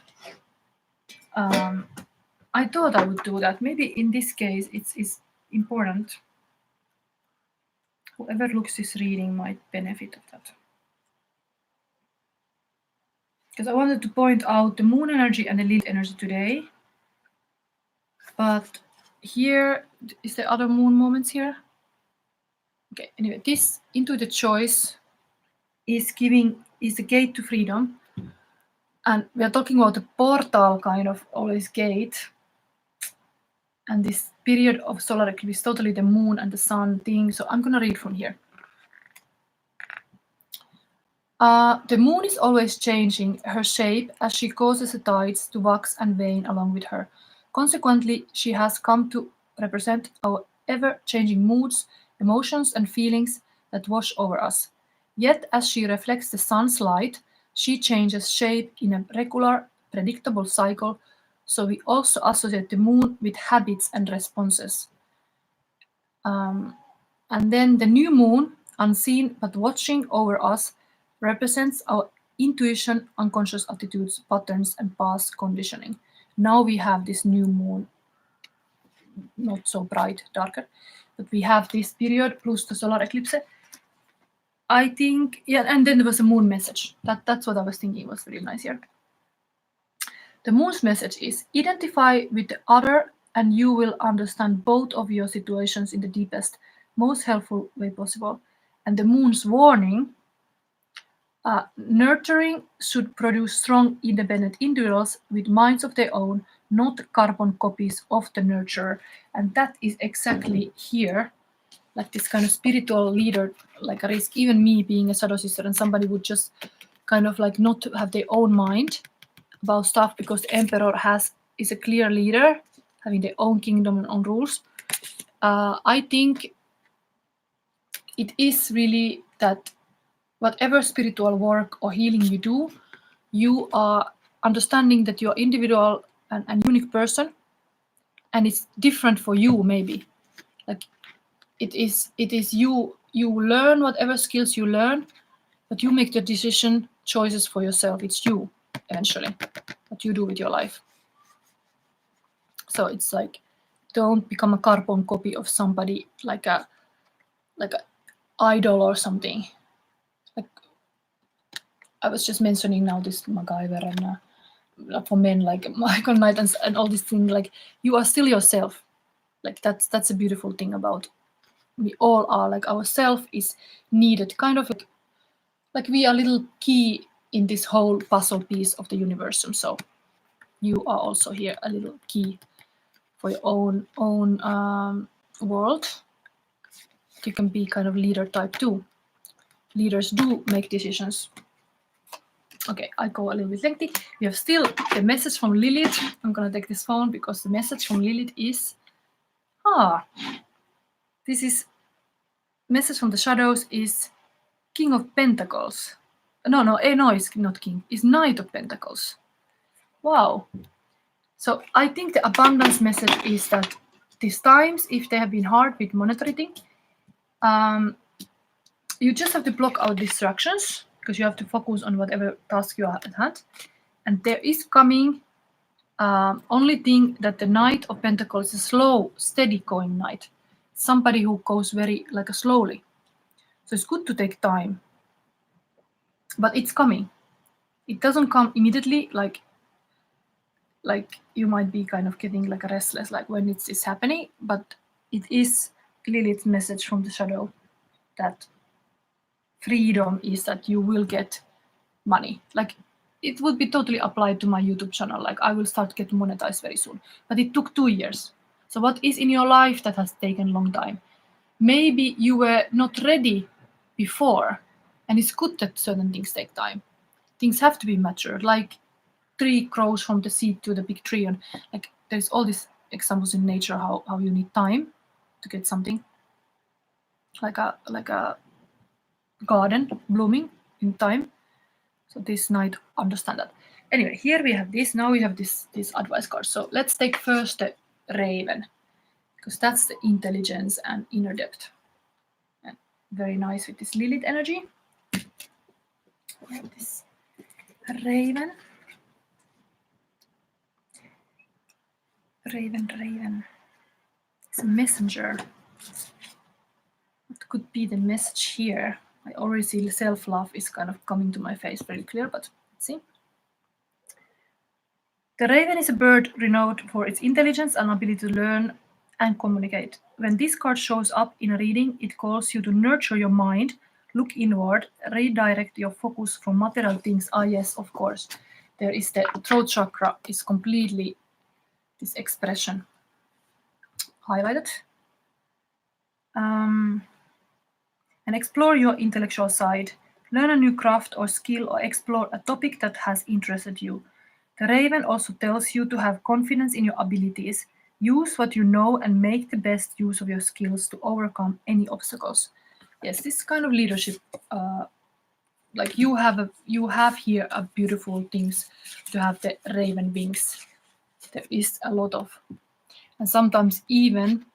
I thought I would do that. Maybe in this case it's important. Whoever looks this reading might benefit of that. Because I wanted to point out the moon energy and the lilith energy today. But here, is there other moon moments here? Okay, anyway, this intuitive choice is the gate to freedom. And we are talking about the portal kind of always gate. And this period of solar eclipse is totally the moon and the sun thing. So I'm gonna read from here. The moon is always changing her shape as she causes the tides to wax and wane along with her. Consequently, she has come to represent our ever-changing moods, emotions, and feelings that wash over us. Yet, as she reflects the sun's light, she changes shape in a regular, predictable cycle, so we also associate the moon with habits and responses. And then the new moon, unseen but watching over us, represents our intuition, unconscious attitudes, patterns, and past conditioning. Now we have this new moon, not so bright, darker, but we have this period plus the solar eclipse. I think, yeah, and then there was a moon message. That's what I was thinking was really nice here. The moon's message is identify with the other and you will understand both of your situations in the deepest, most helpful way possible. And the moon's warning, nurturing should produce strong, independent individuals with minds of their own, not carbon copies of the nurturer. And that is exactly here, like this kind of spiritual leader, like a risk. Even me being a shadow sister, and somebody would just kind of like not have their own mind about stuff, because the emperor is a clear leader, having their own kingdom and own rules. I think it is really that whatever spiritual work or healing you do, you are understanding that you're individual and unique person, and it's different for you maybe. Like it is you learn whatever skills you learn, but you make the decision choices for yourself. It's you eventually what you do with your life. So it's like, don't become a carbon copy of somebody, like a idol or something. Like I was just mentioning now this MacGyver and for men, like Michael Knight and all these things. Like you are still yourself. Like that's a beautiful thing about we all are. Like our self is needed, kind of like we are a little key in this whole puzzle piece of the universum. So you are also here a little key for your own world. You can be kind of leader type too. Leaders do make decisions. Okay, I go a little bit lengthy. We have still the message from Lilith. I'm gonna take this phone because the message from Lilith is this is message from the shadows is King of Pentacles. No, it's not King. It's Knight of Pentacles. Wow. So I think the abundance message is that these times, if they have been hard with monetary thing, you just have to block out distractions because you have to focus on whatever task you are at hand. And there is coming only thing that the Knight of Pentacles is a slow, steady going knight. Somebody who goes very like slowly. So it's good to take time. But it's coming. It doesn't come immediately, like you might be kind of getting like restless, like when it's happening, but it is Lilith's message from the shadow that freedom is that you will get money. Like it would be totally applied to my YouTube channel. Like I will start getting monetized very soon, but it took 2 years. So what is in your life that has taken a long time? Maybe you were not ready before, and it's good that certain things take time. Things have to be matured, like tree grows from the seed to the big tree, and like there's all these examples in nature how you need time to get something like a garden blooming in time. So this knight understand that. Anyway, here we have this. Now we have this advice card. So let's take first the raven, because that's the intelligence and inner depth. And very nice with this Lilith energy. We have this raven. Raven. It's a messenger. What could be the message here? I already see self-love is kind of coming to my face very clear, but let's see. The raven is a bird renowned for its intelligence and ability to learn and communicate. When this card shows up in a reading, it calls you to nurture your mind, look inward, redirect your focus from material things. Yes, of course. There is the throat chakra is completely this expression highlighted. And explore your intellectual side. Learn a new craft or skill or explore a topic that has interested you. The raven also tells you to have confidence in your abilities. Use what you know and make the best use of your skills to overcome any obstacles. Yes, this kind of leadership, like you have here a beautiful things to have the raven wings. There is a lot of, and sometimes even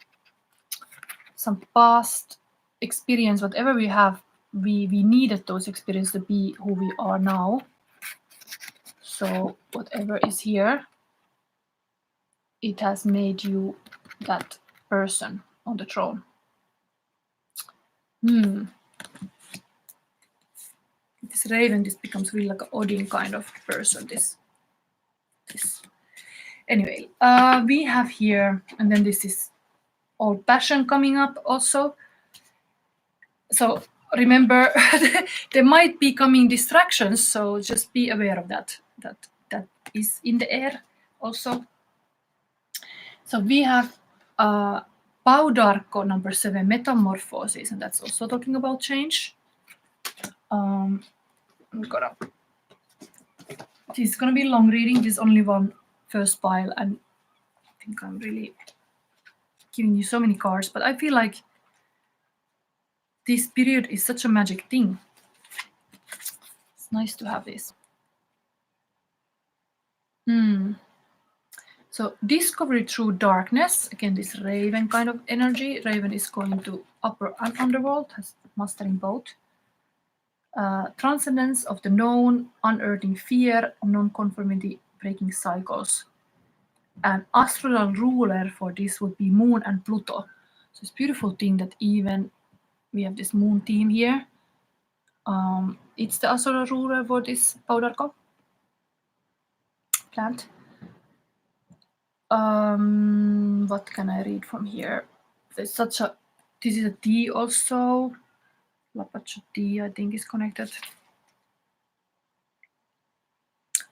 some past experience, whatever we have, we needed those experiences to be who we are now. So whatever is here, it has made you that person on the throne. This raven, this becomes really like an Odin kind of person. This. Anyway, we have here, and then this is old passion coming up also. So remember, there might be coming distractions, so just be aware of that. That is in the air also. So we have Paudarko number 7, metamorphosis, and that's also talking about change. This is gonna be long reading. This is only one first pile, and I think I'm really giving you so many cards, but I feel like this period is such a magic thing. It's nice to have this. So So discovery through darkness, again this raven kind of energy. Raven is going to upper and underworld, has mastering both. Transcendence of the known, unearthing fear, non-conformity, breaking cycles. An astral ruler for this would be Moon and Pluto. So it's a beautiful thing that even we have this Moon theme here. It's the astral ruler for this Paudarko plant. What can I read from here? There's this is a tea also. Lapacho tea, I think, is connected.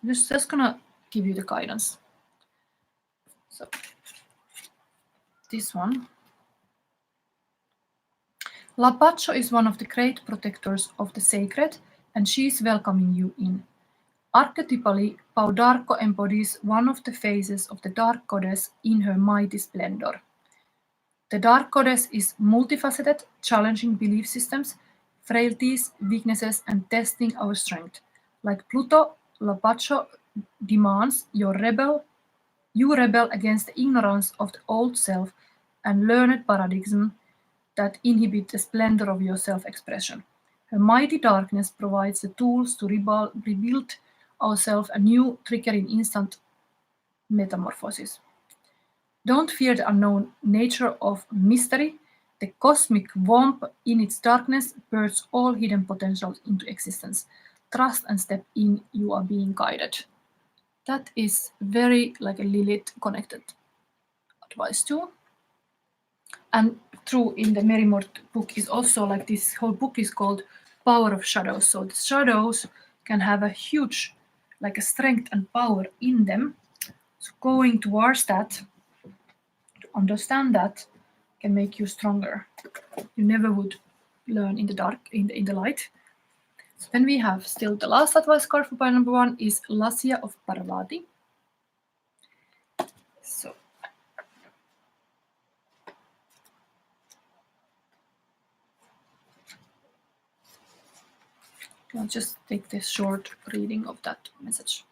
I'm just gonna give you the guidance. So this one. Lapacho is one of the great protectors of the sacred, and she is welcoming you in. Archetypally, Paudarko embodies one of the phases of the Dark Goddess in her mighty splendor. The Dark Goddess is multifaceted, challenging belief systems, frailties, weaknesses, and testing our strength. Like Pluto, Lapacho demands you rebel against the ignorance of the old self and learned paradigm that inhibit the splendor of your self-expression. Her mighty darkness provides the tools to rebuild ourselves anew, triggering instant metamorphosis. Don't fear the unknown nature of mystery. The cosmic womb in its darkness births all hidden potentials into existence. Trust and step in, you are being guided. That is very like a Lilith connected advice too. And through in the Merrimort book is also like this whole book is called Power of Shadows. So the shadows can have a huge like a strength and power in them. So going towards that, to understand that, can make you stronger. You never would learn in the dark, in the light. So then we have still the last advice card for pile number 1 is Lassia of Parvati. So I'll just take this short reading of that message.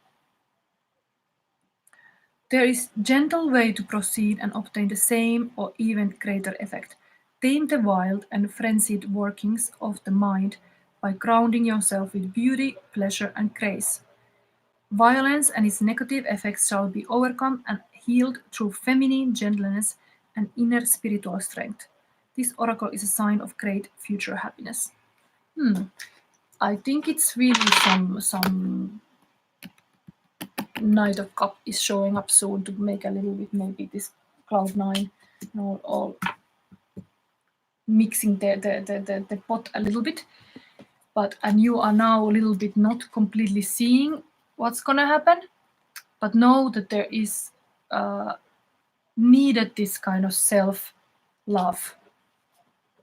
There is gentle way to proceed and obtain the same or even greater effect. Tame the wild and frenzied workings of the mind by grounding yourself with beauty, pleasure, and grace. Violence and its negative effects shall be overcome and healed through feminine gentleness and inner spiritual strength. This oracle is a sign of great future happiness. I think it's really some Knight of Cup is showing up soon to make a little bit maybe this cloud 9 all mixing the pot a little bit. And you are now a little bit not completely seeing what's gonna happen, but know that there is needed this kind of self-love.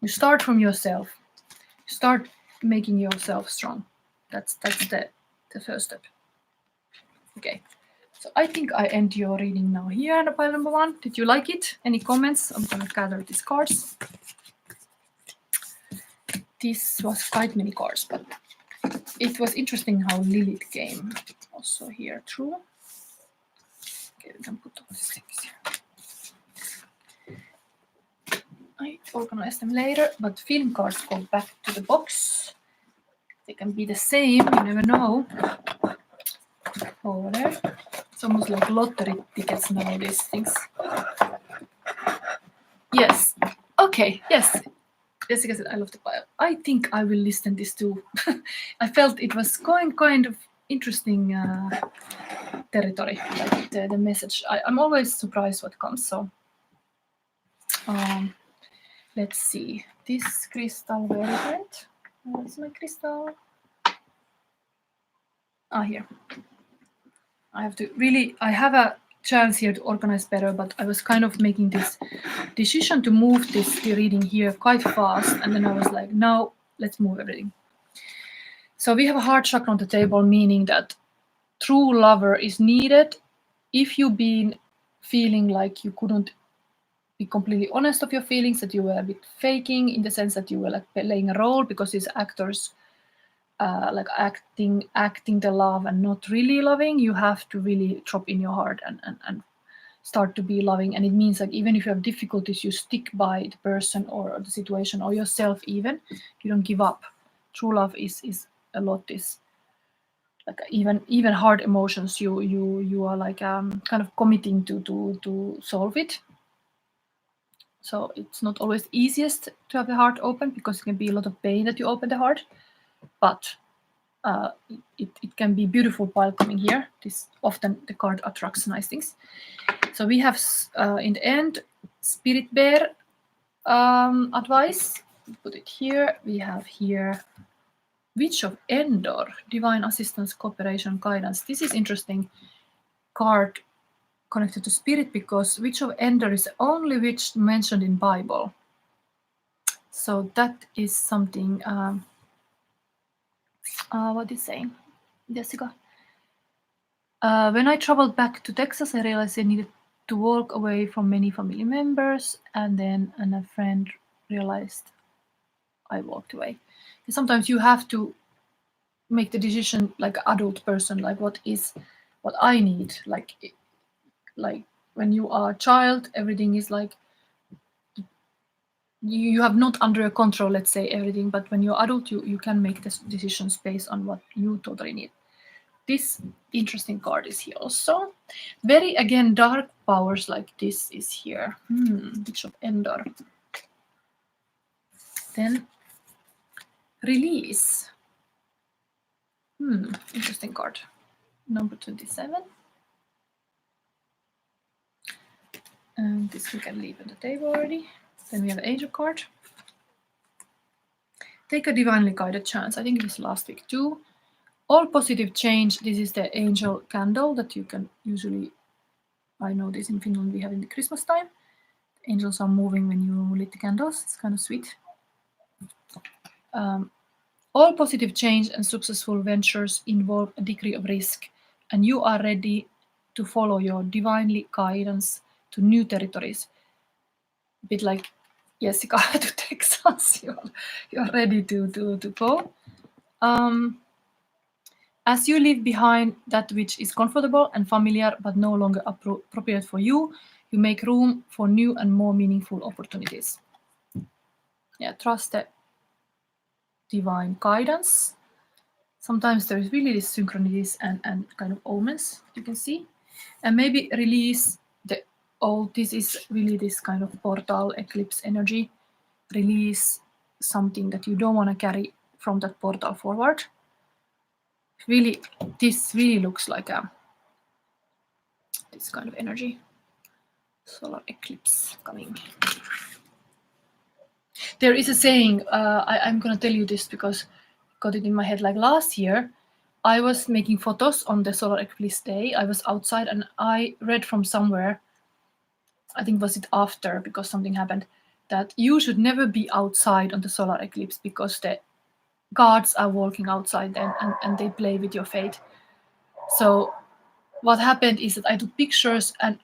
You start from yourself. You start making yourself strong. That's the first step. Okay, so I think I end your reading now here on pile number 1. Did you like it? Any comments? I'm gonna gather these cards. This was quite many cards, but it was interesting how Lilith came also here through. Okay, we can put all these things here. I organize them later, but feeling cards go back to the box. They can be the same, you never know. Over there. It's almost like lottery tickets now, these things. Yes. Okay, yes. Jessica said, I love the pile. I think I will listen this too. I felt it was going kind of interesting territory, like the message. I'm always surprised what comes, so let's see. This crystal, where is it? Where's my crystal? Here. I have a chance here to organize better, but I was kind of making this decision to move the reading here quite fast, and then I was like, now let's move everything. So we have a heart chakra on the table, meaning that true lover is needed. If you've been feeling like you couldn't be completely honest of your feelings, that you were a bit faking in the sense that you were like playing a role because these actors like acting the love and not really loving, you have to really drop in your heart and start to be loving. And it means like even if you have difficulties, you stick by the person or the situation or yourself. Even you don't give up. True love is a lot this like even hard emotions. You are like kind of committing to solve it. So it's not always easiest to have the heart open because it can be a lot of pain that you open the heart, but it can be beautiful while coming here. This often the card attracts nice things. So we have in the end Spirit Bear advice. Put it here. We have here Witch of Endor, Divine Assistance, Cooperation, Guidance. This is interesting card connected to spirit because Witch of Endor is the only witch mentioned in Bible. So that is something. What is saying, Jessica? When I traveled back to Texas, I realized I needed to walk away from many family members, and then a friend realized I walked away. And sometimes you have to make the decision like an adult person, like what I need. Like when you are a child, everything is like you have not under your control, let's say, everything, but when you're adult, you can make the decisions based on what you totally need. This interesting card is here also. Very, again, dark powers like this is here. Witch of Endor. Then Release. Interesting card. Number 27. And this we can leave on the table already. Then we have Angel card. Take a divinely guided chance. I think it was last week too. All positive change. This is the angel candle that you can usually, I know this in Finland we have in the Christmas time. Angels are moving when you lit the candles. It's kind of sweet. All positive change and successful ventures involve a degree of risk, and you are ready to follow your divinely guidance to new territories. A bit like Jessica to Texas. You're ready to go. As you leave behind that which is comfortable and familiar but no longer appropriate for you, you make room for new and more meaningful opportunities. Yeah, trust the divine guidance. Sometimes there is really this synchronicities and kind of omens you can see. And maybe release the old, this is really this kind of portal eclipse energy. Release something that you don't want to carry from that portal forward. Really, this really looks like this kind of energy. Solar eclipse coming. There is a saying, I'm going to tell you this because I got it in my head like last year. I was making photos on the solar eclipse day. I was outside and I read from somewhere, I think was it after because something happened, that you should never be outside on the solar eclipse because the gods are walking outside then and they play with your fate. So what happened is that I took pictures and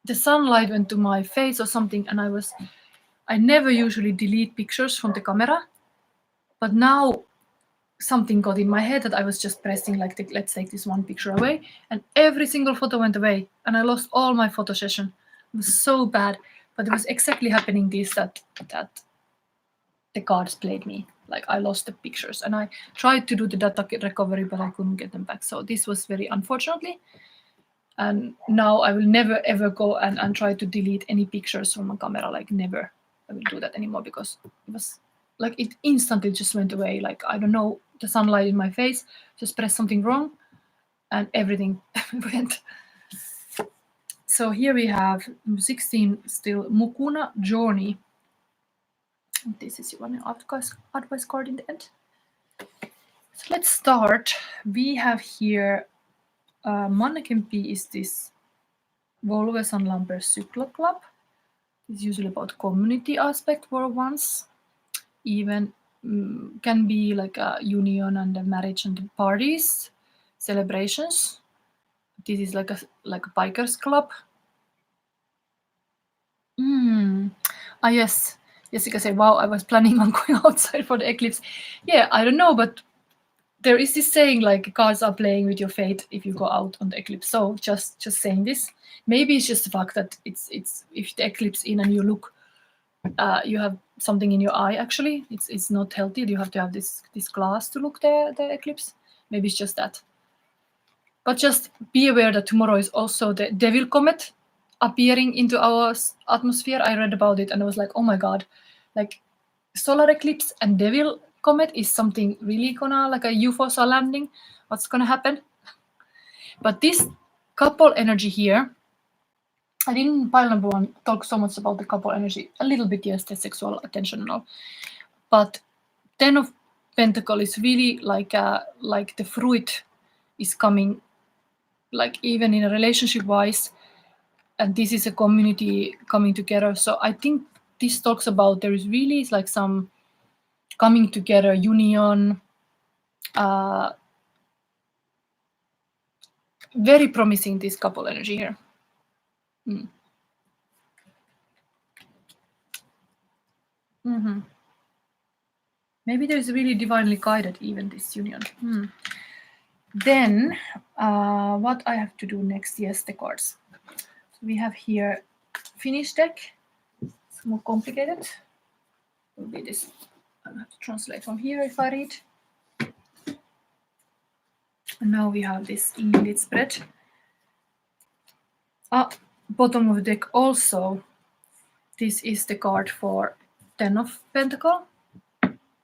the sunlight went to my face or something, and I never usually delete pictures from the camera, but now something got in my head that I was just pressing like let's take this one picture away, and every single photo went away and I lost all my photo session. It was so bad, but it was exactly happening this that the cards played me. Like I lost the pictures and I tried to do the data recovery, but I couldn't get them back. So this was very unfortunately. And now I will never ever go and try to delete any pictures from a camera, like never. I will do that anymore because it was like it instantly just went away. Like I don't know, the sunlight in my face, just pressed something wrong and everything went. So here we have number 16 still, Mukuna Journey. This is one advice card in the end. So let's start. We have here Mannekempi is this Volvesan Lamper Cyklo Club. It's usually about community aspect for once. Even can be like a union and a marriage and the parties, celebrations. This is like a bikers club. Yes, Jessica said, wow, I was planning on going outside for the eclipse. Yeah, I don't know, but there is this saying like cards are playing with your fate if you go out on the eclipse. So just saying this. Maybe it's just the fact that it's if the eclipse in and you look, you have something in your eye. Actually, it's not healthy. You have to have this glass to look the eclipse. Maybe it's just that. But just be aware that tomorrow is also the Devil Comet appearing into our atmosphere. I read about it and I was like, oh my god, like solar eclipse and Devil Comet is something really gonna, like a UFOs are landing. What's gonna happen? But this couple energy here, I didn't pile number one talk so much about the couple energy. A little bit, yes, the sexual attention and all. But 10 of Pentacle is really like the fruit is coming, like even in a relationship wise, and this is a community coming together. So I think this talks about there is really like some coming together, union, very promising, this couple energy here. Maybe there's really divinely guided even this union. Then what I have to do next? Yes, the cards. So we have here Finnish deck. It's more complicated. It will be this. I have to translate from here if I read. And now we have this English spread. Bottom of the deck also. This is the card for 10 of Pentacle.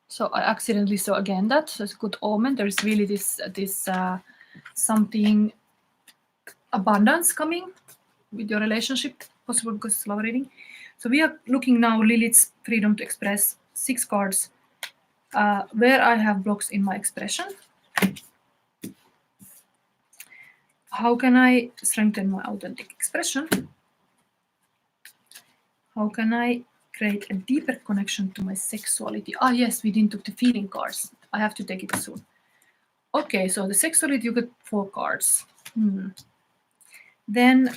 So I accidentally saw again that. So it's a good omen. There's really this something abundance coming with your relationship, possible because it's love reading. So we are looking now Lilith's freedom to express, 6 cards, where I have blocks in my expression. How can I strengthen my authentic expression? How can I create a deeper connection to my sexuality? Yes, we didn't take the feeling cards. I have to take it soon. Okay, so the sexuality, you get 4 cards. Then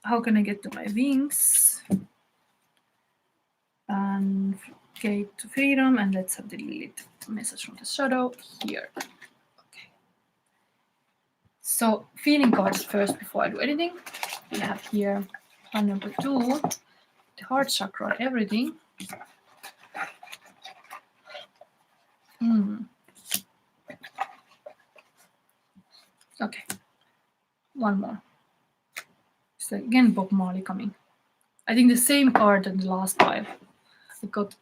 how can I get to my wings? And gate to freedom, and let's have the Lilith message from the shadow here. Okay. So feeling cards first before I do anything. We have here one number 2, the heart chakra, everything. Okay, one more. So again, Bob Marley coming. I think the same card than the last pile. I got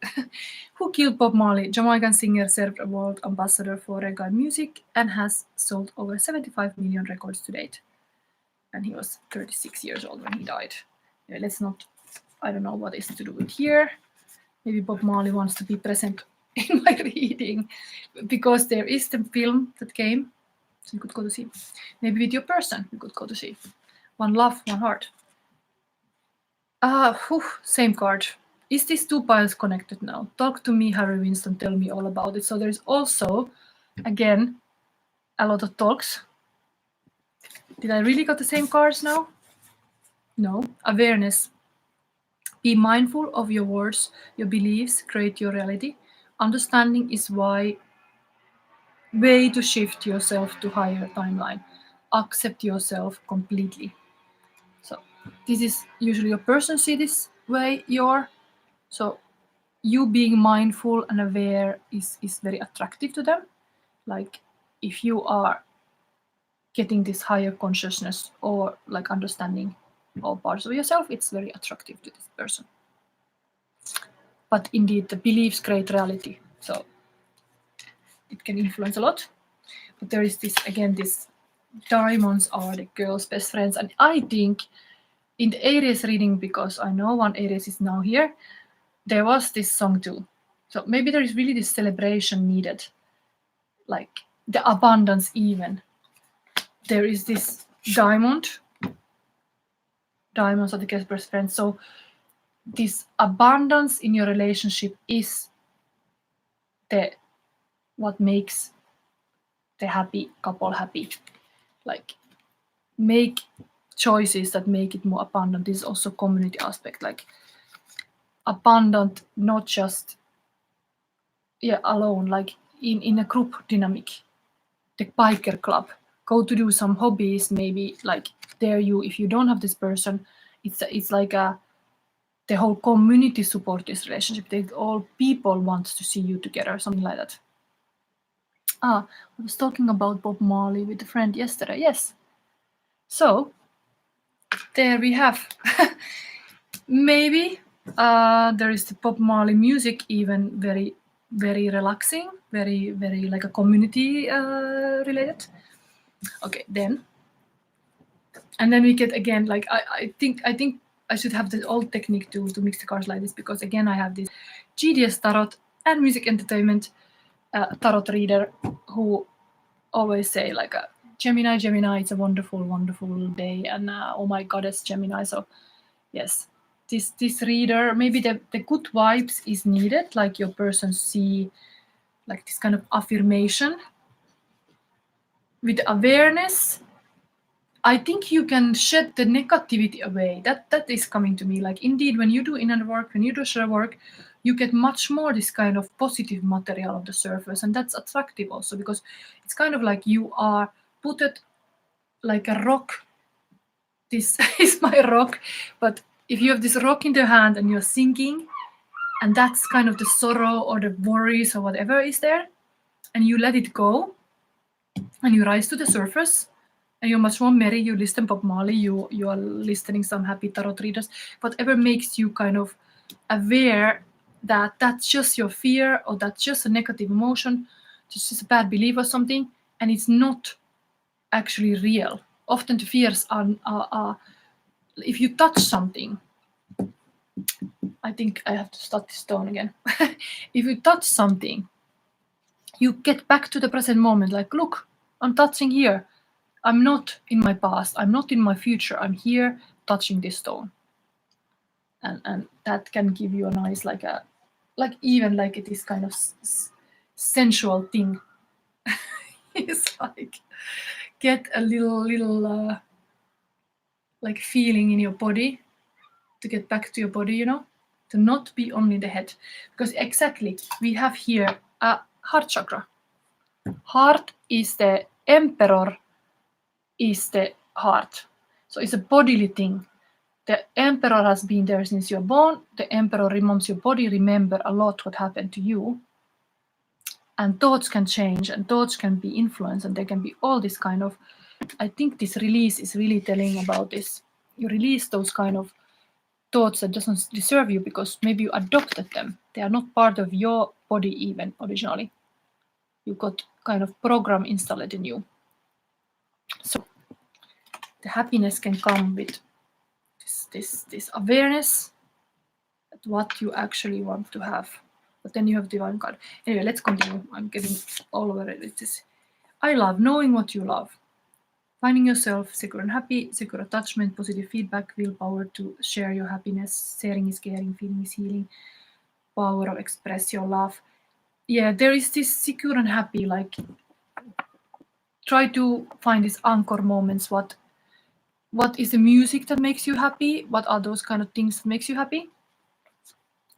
Who Killed Bob Marley? Jamaican singer served a world ambassador for reggae music and has sold over 75 million records to date. And he was 36 years old when he died. Yeah, let's not, I don't know what is to do with here. Maybe Bob Marley wants to be present in my reading because there is the film that came, so you could go to see. Maybe with your person, you could go to see. One love, one heart. Same card. Is these 2 piles connected now? Talk to me, Harry Winston, tell me all about it. So there's also, again, a lot of talks. Did I really got the same cards now? No. Awareness. Be mindful of your words, your beliefs, create your reality. Understanding is way to shift yourself to higher timeline. Accept yourself completely. So this is usually your person see this way you're. So you being mindful and aware is very attractive to them. Like if you are getting this higher consciousness or like understanding all parts of yourself, it's very attractive to this person. But indeed, the beliefs create reality. So it can influence a lot. But there is this, again, this diamonds are the girl's best friends. And I think in the Aries reading, because I know one Aries is now here, there was this song too. So maybe there is really this celebration needed. Like the abundance even. There is this diamonds are the girl's best friends. So this abundance in your relationship is what makes the happy couple happy. Like make choices that make it more abundant. This is also community aspect, like abundant, not just alone, like in a group dynamic. the biker club, go to do some hobbies, maybe like there you, if you don't have this person, it's like the whole community support this relationship. All people want to see you together, something like that. I was talking about Bob Marley with a friend yesterday. Yes. So there we have. Maybe there is the Bob Marley music, even very, very relaxing, very, very like a community related. Okay, then. And then we get again, like I think I should have the old technique to mix the cards like this, because again I have this GDS tarot and music entertainment tarot reader who always say like Gemini, it's a wonderful, wonderful day, and oh my goddess, Gemini. So yes, this reader, maybe the good vibes is needed, like your person see like this kind of affirmation with awareness. I think you can shed the negativity away. That is coming to me. Like indeed, when you do inner work, when you do shadow work, you get much more this kind of positive material on the surface, and that's attractive also, because it's kind of like you are put it like a rock. This is my rock, but if you have this rock in the hand and you're sinking, and that's kind of the sorrow or the worries or whatever is there, and you let it go, and you rise to the surface, and you're much more merry, you listen Bob Marley, you are listening some happy tarot readers, whatever makes you kind of aware that that's just your fear, or that's just a negative emotion, just a bad belief or something, and it's not actually real. Often the fears are if you touch something, I think I have to start this tone again. If you touch something, you get back to the present moment, like, look, I'm touching here. I'm not in my past, I'm not in my future, I'm here touching this stone. And that can give you a nice, like even like it is kind of sensual thing. It's like, get a little like feeling in your body, to get back to your body, to not be only the head. Because exactly, we have here a heart chakra. Heart is the emperor, is the heart. So it's a bodily thing. The emperor has been there since you're born. The emperor reminds your body remember a lot what happened to you. And thoughts can change, and thoughts can be influenced, and there can be all this kind of, I think this release is really telling about this. You release those kind of thoughts that doesn't deserve you, because maybe you adopted them. They are not part of your body even originally. You got kind of program installed in you. So the happiness can come with this awareness at what you actually want to have. But then you have divine card. Anyway, let's continue. I'm getting all over it with this. I love knowing what you love. Finding yourself secure and happy, secure attachment, positive feedback, willpower to share your happiness. Sharing is caring, feeling is healing. Power of express your love. Yeah, there is this secure and happy, like try to find these anchor moments. What is the music that makes you happy? What are those kind of things that makes you happy?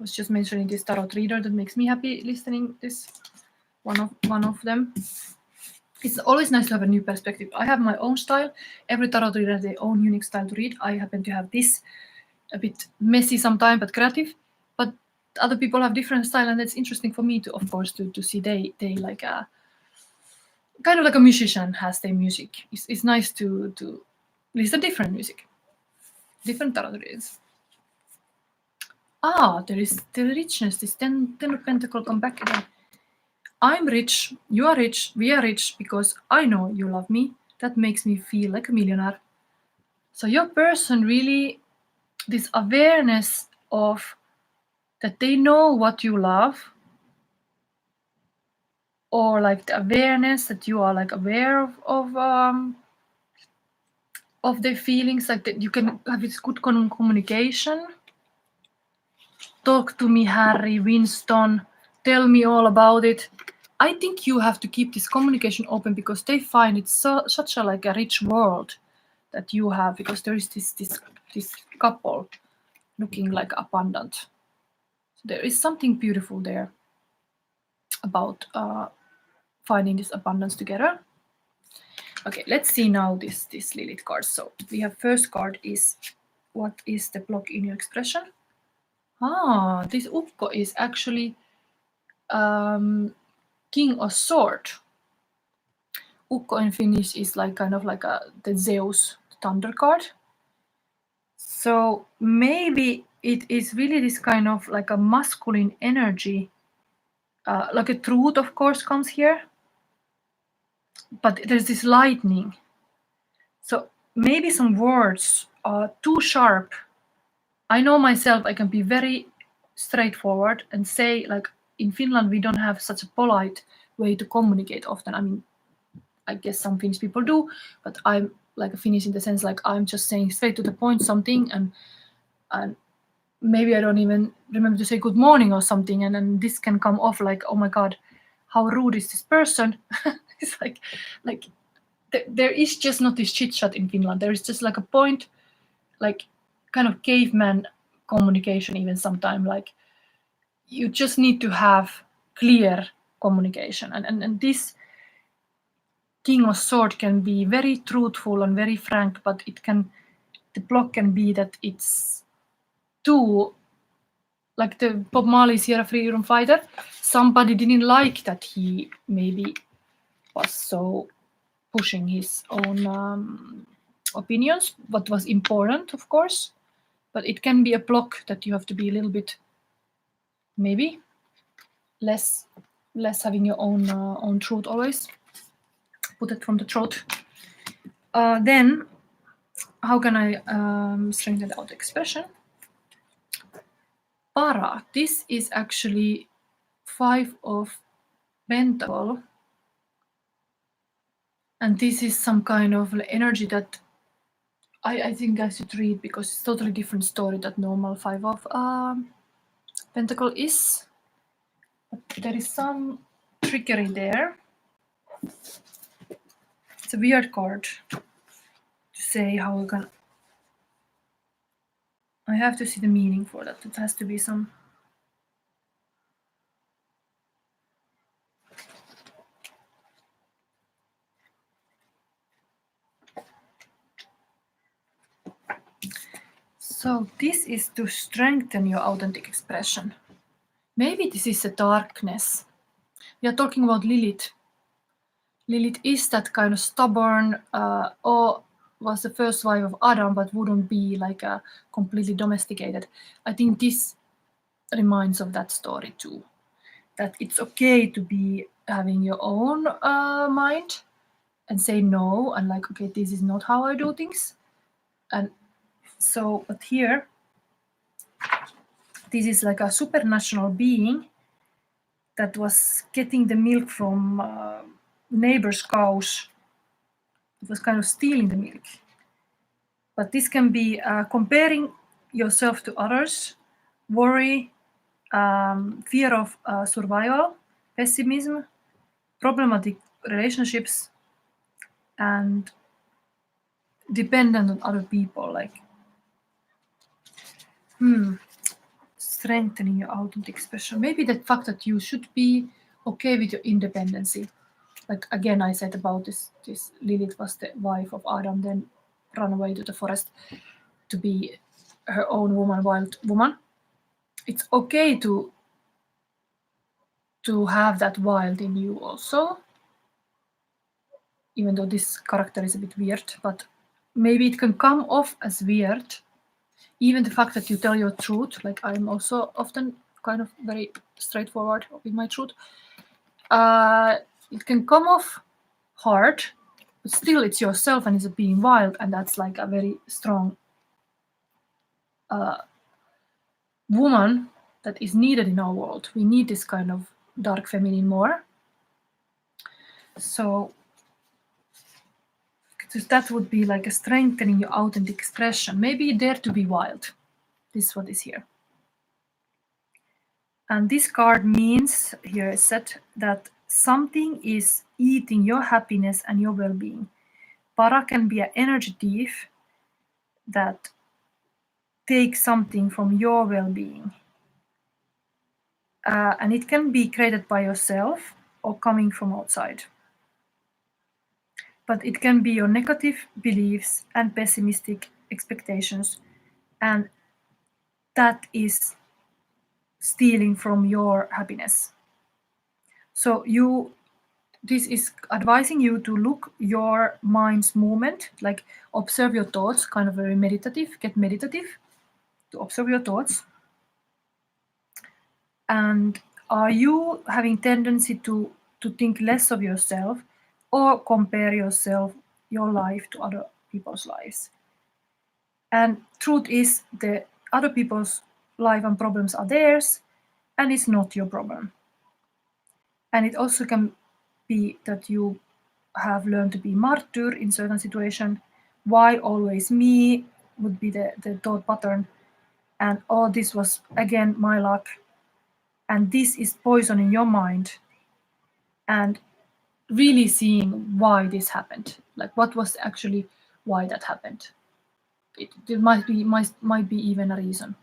I was just mentioning this tarot reader that makes me happy listening this. One of them. It's always nice to have a new perspective. I have my own style. Every tarot reader has their own unique style to read. I happen to have this, a bit messy sometimes, but creative. But other people have different style, and it's interesting for me to, of course, to see they like a kind of like a musician has their music. It's nice to listen to different music, different tarot readers. There is the richness. This 10 of Pentacles come back again. I'm rich, you are rich, we are rich because I know you love me. That makes me feel like a millionaire. So your person really, this awareness of that they know what you love, or like the awareness that you are like aware of their feelings, like that you can have this good communication. Talk to me, Harry, Winston, tell me all about it. I think you have to keep this communication open, because they find it such a like a rich world that you have, because there is this couple looking like abundant. So there is something beautiful there about finding this abundance together. Okay, let's see now this Lilith card. So we have first card is, what is the block in your expression? Ah, this Ukko is actually King of Sword. Ukko in Finnish is like kind of like the Zeus thunder card. So maybe it is really this kind of like a masculine energy, like a truth, of course, comes here, but there's this lightning. So maybe some words are too sharp. I know myself, I can be very straightforward and say, like, in Finland, we don't have such a polite way to communicate often. I mean, I guess some Finnish people do, but I'm like a Finnish in the sense, like, I'm just saying straight to the point something, and maybe I don't even remember to say good morning or something, and then this can come off like, oh my God, how rude is this person? It's like there is just not this chit chat in Finland. There is just like a point, like kind of caveman communication even sometimes. Like you just need to have clear communication, and this King of Sword can be very truthful and very frank, but the block can be that it's too, like the Bob Marley's Here a Freedom Fighter. Somebody didn't like that he maybe was so pushing his own opinions, what was important, of course, but it can be a block that you have to be a little bit, maybe less having your own truth always. Put it from the throat. Then, how can I strengthen the auto-expression? Para. This is actually 5 of Pentacle, and this is some kind of energy that I think I should read, because it's totally different story that normal 5 of Pentacle is. But there is some trickery there. It's a weird card to say how we can. I have to see the meaning for that. It has to be some. So this is to strengthen your authentic expression. Maybe this is a darkness. We are talking about Lilith. Lilith is that kind of stubborn, or was the first wife of Adam, but wouldn't be like a completely domesticated. I think this reminds of that story too. That it's okay to be having your own mind and say no, and like, okay, this is not how I do things. And so, but here, this is like a supernatural being that was getting the milk from neighbors' cows. It was kind of stealing the milk. But this can be comparing yourself to others, worry, fear of survival, pessimism, problematic relationships, and dependent on other people. Like, strengthening your authentic expression. Maybe the fact that you should be okay with your independency. Like again, I said about this Lilith was the wife of Adam, then run away to the forest to be her own woman, wild woman. It's okay to have that wild in you also, even though this character is a bit weird, but maybe it can come off as weird. Even the fact that you tell your truth, like I'm also often kind of very straightforward with my truth, it can come off hard, but still it's yourself and it's being wild, and that's like a very strong woman that is needed in our world. We need this kind of dark feminine more. So that would be like a strengthening your authentic expression. Maybe dare to be wild. This is what is here. And this card means, here is said, that something is eating your happiness and your well-being. Para can be an energy thief that takes something from your well-being. And it can be created by yourself or coming from outside. but it can be your negative beliefs and pessimistic expectations, and that is stealing from your happiness. So this is advising you to look your mind's movement, like observe your thoughts, kind of very meditative, get meditative to observe your thoughts. And are you having tendency to think less of yourself or compare your life to other people's lives? And truth is, the other people's life and problems are theirs, and it's not your problem. And it also can be that you have learned to be martyr in certain situation. Why always me would be the thought pattern. And oh, this was again my luck. And this is poison in your mind. And really seeing why this happened. Like what was actually why that happened. There might be even a reason.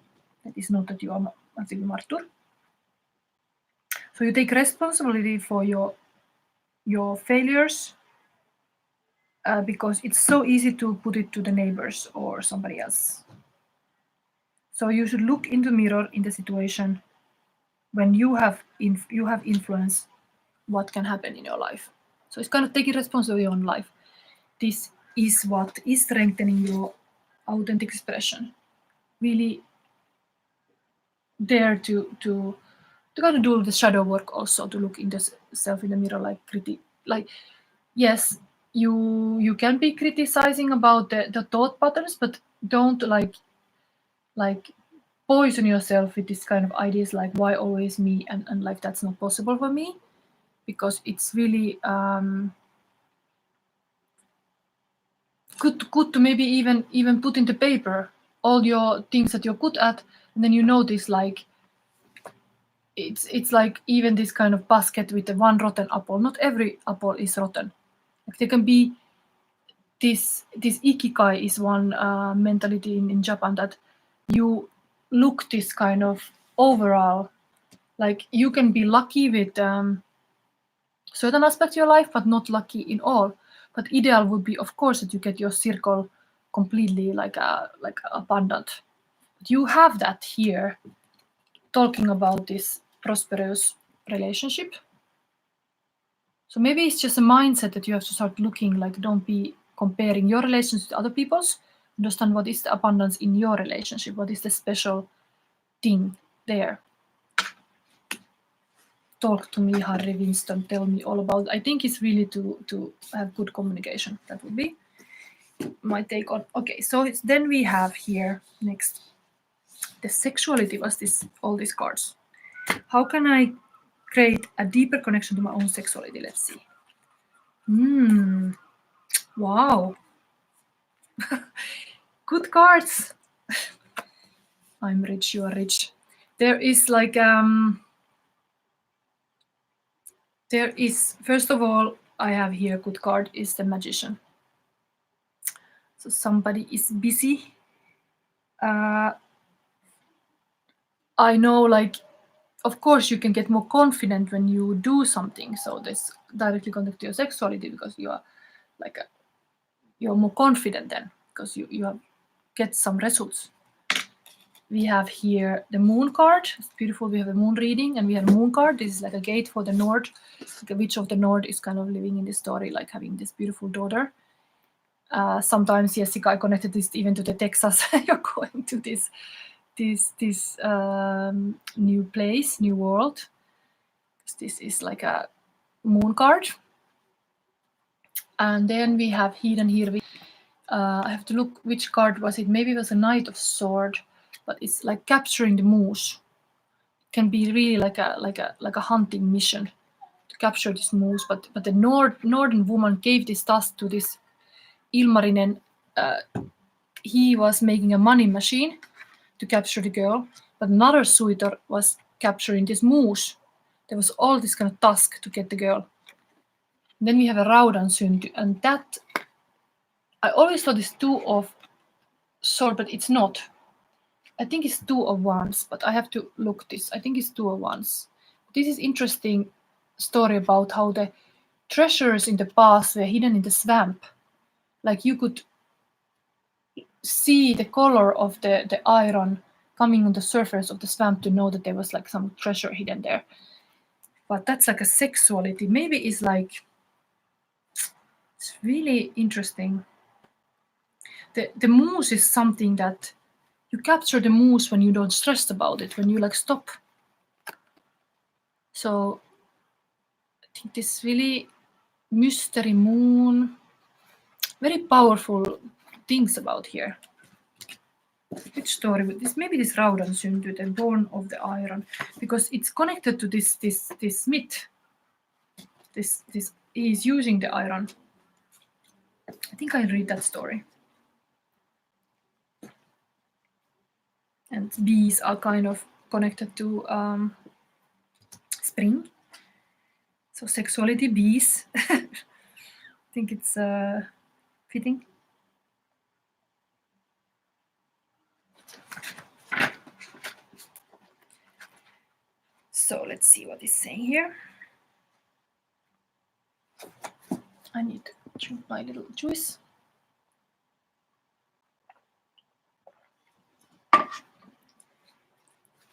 That is not that you are a martyr. So you take responsibility for your failures, because it's so easy to put it to the neighbors or somebody else. So you should look in the mirror in the situation when you have influence what can happen in your life. So it's kind of taking responsibility on life. This is what is strengthening your authentic expression. Really dare to kind of do the shadow work also, to look in the self in the mirror, like yes, you can be criticizing about the thought patterns, but don't like poison yourself with this kind of ideas like why always me, and like that's not possible for me, because it's really good to maybe even put into paper all your things that you're good at, and then you notice like it's like even this kind of basket with the one rotten apple. Not every apple is rotten. Like there can be this ikigai is one mentality in Japan, that you look this kind of overall, like you can be lucky with certain aspects of your life, but not lucky in all. But ideal would be, of course, that you get your circle completely like abundant. But you have that here, talking about this prosperous relationship. So maybe it's just a mindset that you have to start looking, like don't be comparing your relationship to other people's. Understand what is the abundance in your relationship, what is the special thing there. Talk to me, Harry Winston, tell me all about it. I think it's really to have good communication. That would be my take on. Okay, so then we have here next the sexuality was all these cards. How can I create a deeper connection to my own sexuality? Let's see. Wow. Good cards. I'm rich, you are rich. There is like there is, first of all, I have here good card is the Magician. So somebody is busy. I know, like, of course you can get more confident when you do something. So this directly connected to your sexuality, because you are like you're more confident then, because you have get some results. We have here the Moon card. It's beautiful. We have a moon reading, and we have a Moon card. This is like a gate for the Nord. The witch of the Nord is kind of living in this story, like having this beautiful daughter. Sometimes Jessica, I connected this even to the Texas. You're going to this new place, new world. This is like a moon card. And then we have hidden here. I have to look which card was it. Maybe it was a Knight of Sword, but it's like capturing the moose. It can be really like a hunting mission to capture this moose. But the northern woman gave this task to this Ilmarinen. He was making a money machine to capture the girl, but another suitor was capturing this moose. There was all this kind of task to get the girl. Then we have a Raudan synty, and that I always thought is 2 of Sword, but it's not. I think it's 2 of Wands, but I have to look this. I think it's 2 of Wands. This is interesting story about how the treasures in the past were hidden in the swamp. Like you could see the color of the iron coming on the surface of the swamp to know that there was like some treasure hidden there. But that's like a sexuality. Maybe it's like, it's really interesting. The moose is something that you capture the moose when you don't stress about it, when you like stop. So I think this really mystery moon, very powerful things about here. Which story with this? Maybe this Raudan synty, the born of the iron, because it's connected to this myth. This is using the iron. I think I read that story. And bees are kind of connected to spring. So sexuality, bees. I think it's fitting. So let's see what it's saying here. I need to drink my little juice.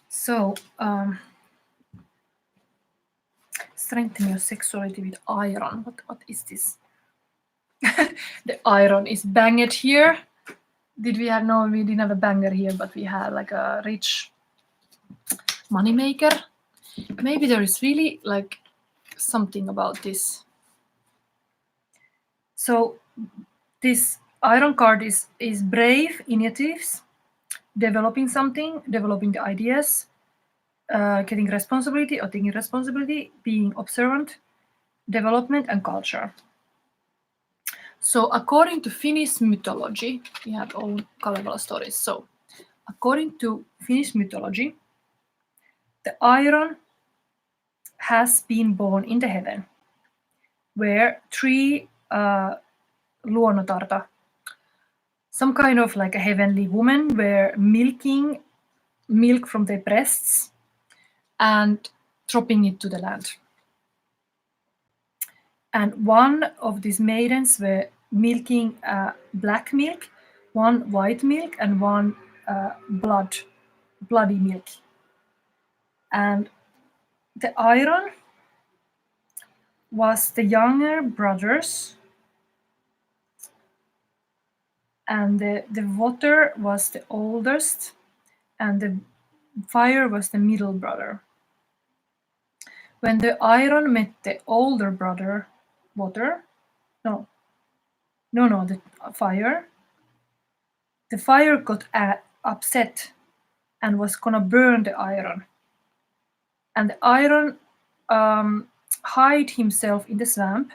So strengthen your sexuality with iron. What is this? The iron is banged here. Did we have, no, we didn't have a banger here, but we had like a rich money maker. Maybe there is really like something about this. So this iron card is brave, initiatives, developing something, developing the ideas, getting responsibility or taking responsibility, being observant, development, and culture. So according to Finnish mythology, we have all Kalevala stories. So according to Finnish mythology, the iron has been born in the heaven, where three luonnotarta, some kind of like a heavenly woman, were milking milk from their breasts and dropping it to the land. And one of these maidens were milking black milk, one white milk, and one bloody milk. And the iron was the younger brothers, and the water was the oldest, and the fire was the middle brother. When the iron met the older brother, the fire, the fire got upset and was gonna burn the iron. And the iron hid himself in the swamp,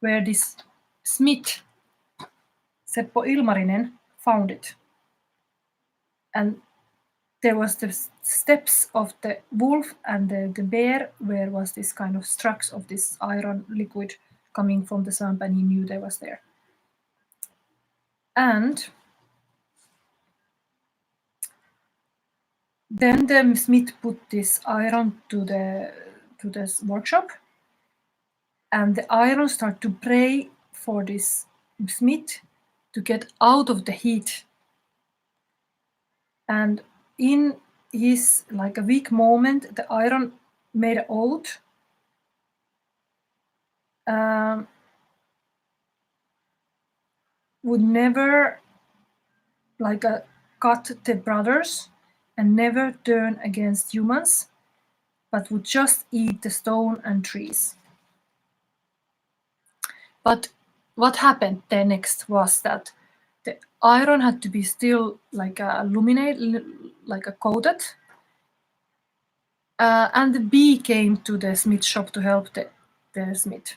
where this smith, Seppo Ilmarinen, found it. And there was the steps of the wolf and the bear, where was this kind of tracks of this iron liquid coming from the swamp, and he knew they was there. And then the smith put this iron to this workshop, and the iron started to pray for this smith to get out of the heat. And in his like a weak moment, the iron made an oath would never like cut the brothers and never turn against humans, but would just eat the stone and trees. But what happened then next was that the iron had to be still like illuminated, like a coated, and the bee came to the smith shop to help the smith.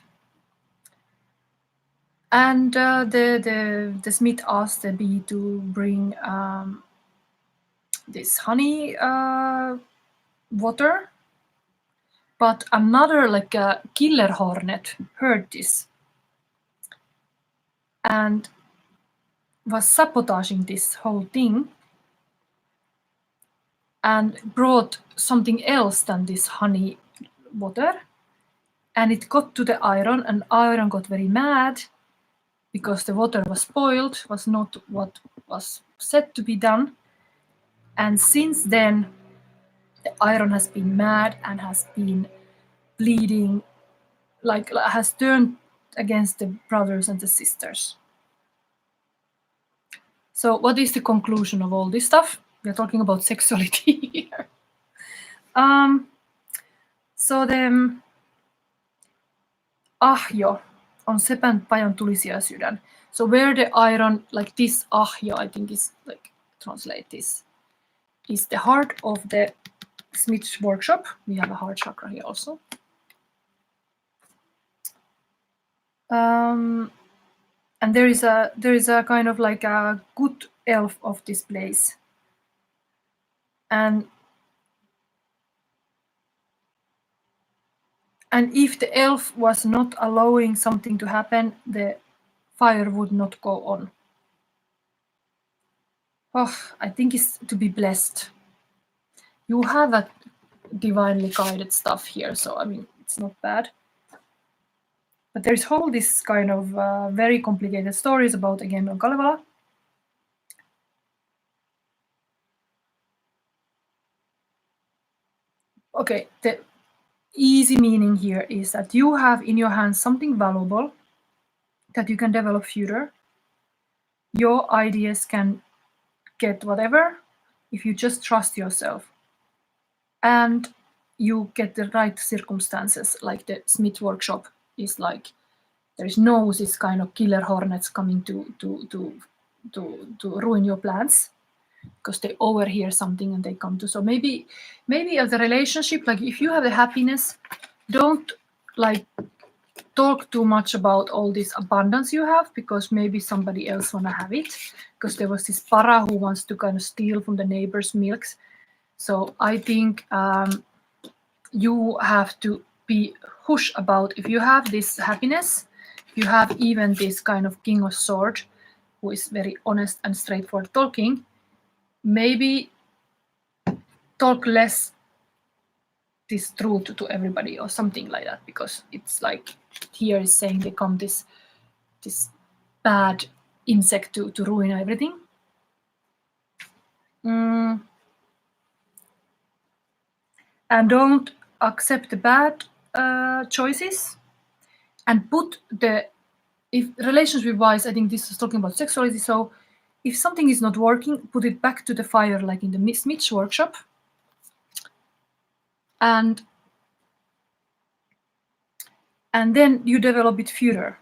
And the smith asked the bee to bring this honey water, but another like a killer hornet heard this and was sabotaging this whole thing and brought something else than this honey water, and it got to the iron, and iron got very mad because the water was spoiled, was not what was said to be done. And since then, the iron has been mad and has been bleeding, like has turned against the brothers and the sisters. So what is the conclusion of all this stuff? We're talking about sexuality here. So the ahjo on sepän pajan tulisia sydän. So where the iron, like this ahjo, I think is like translate this, is the heart of the Smith's workshop. We have a heart chakra here also. And there is a kind of like a good elf of this place. And if the elf was not allowing something to happen, the fire would not go on. Oh, I think it's to be blessed. You have a divinely guided stuff here, so I mean, it's not bad. But there's whole this kind of very complicated stories about, again, on Kalevala. Okay, the easy meaning here is that you have in your hands something valuable that you can develop further. Your ideas can get whatever if you just trust yourself. And you get the right circumstances, like the Smith workshop is like, there is no this kind of killer hornets coming to ruin your plans, because they overhear something and they come to. So maybe as a relationship, like if you have the happiness, don't like talk too much about all this abundance you have, because maybe somebody else wanna have it. Because there was this para who wants to kind of steal from the neighbor's milks. So I think you have to be hush about, if you have this happiness, you have even this kind of king of sword who is very honest and straightforward talking, maybe talk less this truth to everybody or something like that, because it's like here is saying they come this bad insect to ruin everything. And don't accept the bad choices, and put the, if relationship wise, I think this is talking about sexuality. So if something is not working, put it back to the fire, like in the Smith's workshop, and then you develop it further.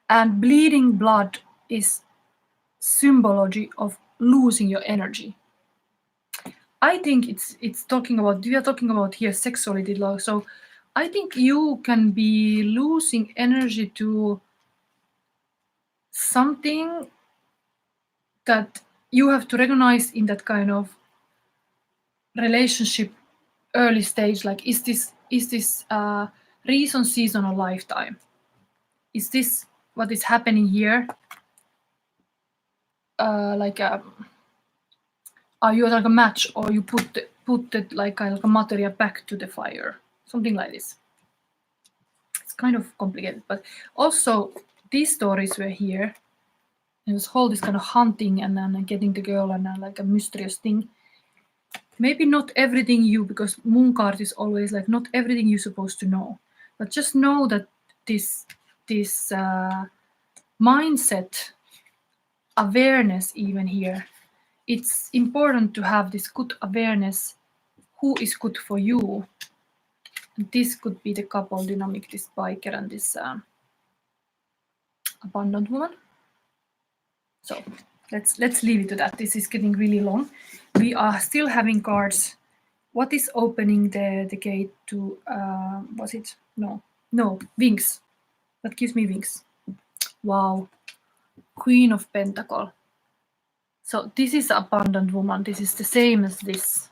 And bleeding blood is symbology of losing your energy. I think it's talking about, we are talking about here sexuality. So I think you can be losing energy to something that you have to recognize in that kind of relationship early stage. Like, is this reason, season, or lifetime? Is this what is happening here? Are you like a match, or you put the like a material back to the fire, something like this. It's kind of complicated, but also these stories were here. It was whole this kind of hunting and then getting the girl and like a mysterious thing. Maybe not everything you, because moon card is always like not everything you're supposed to know, but just know that this mindset, awareness, even here, it's important to have this good awareness, who is good for you. And this could be the couple dynamic, this biker and this abundant woman. So let's leave it to that. This is getting really long. We are still having cards. What is opening the gate to, was it? No, wings. That gives me wings. Wow. Queen of Pentacle. So this is abundant woman. This is the same as this.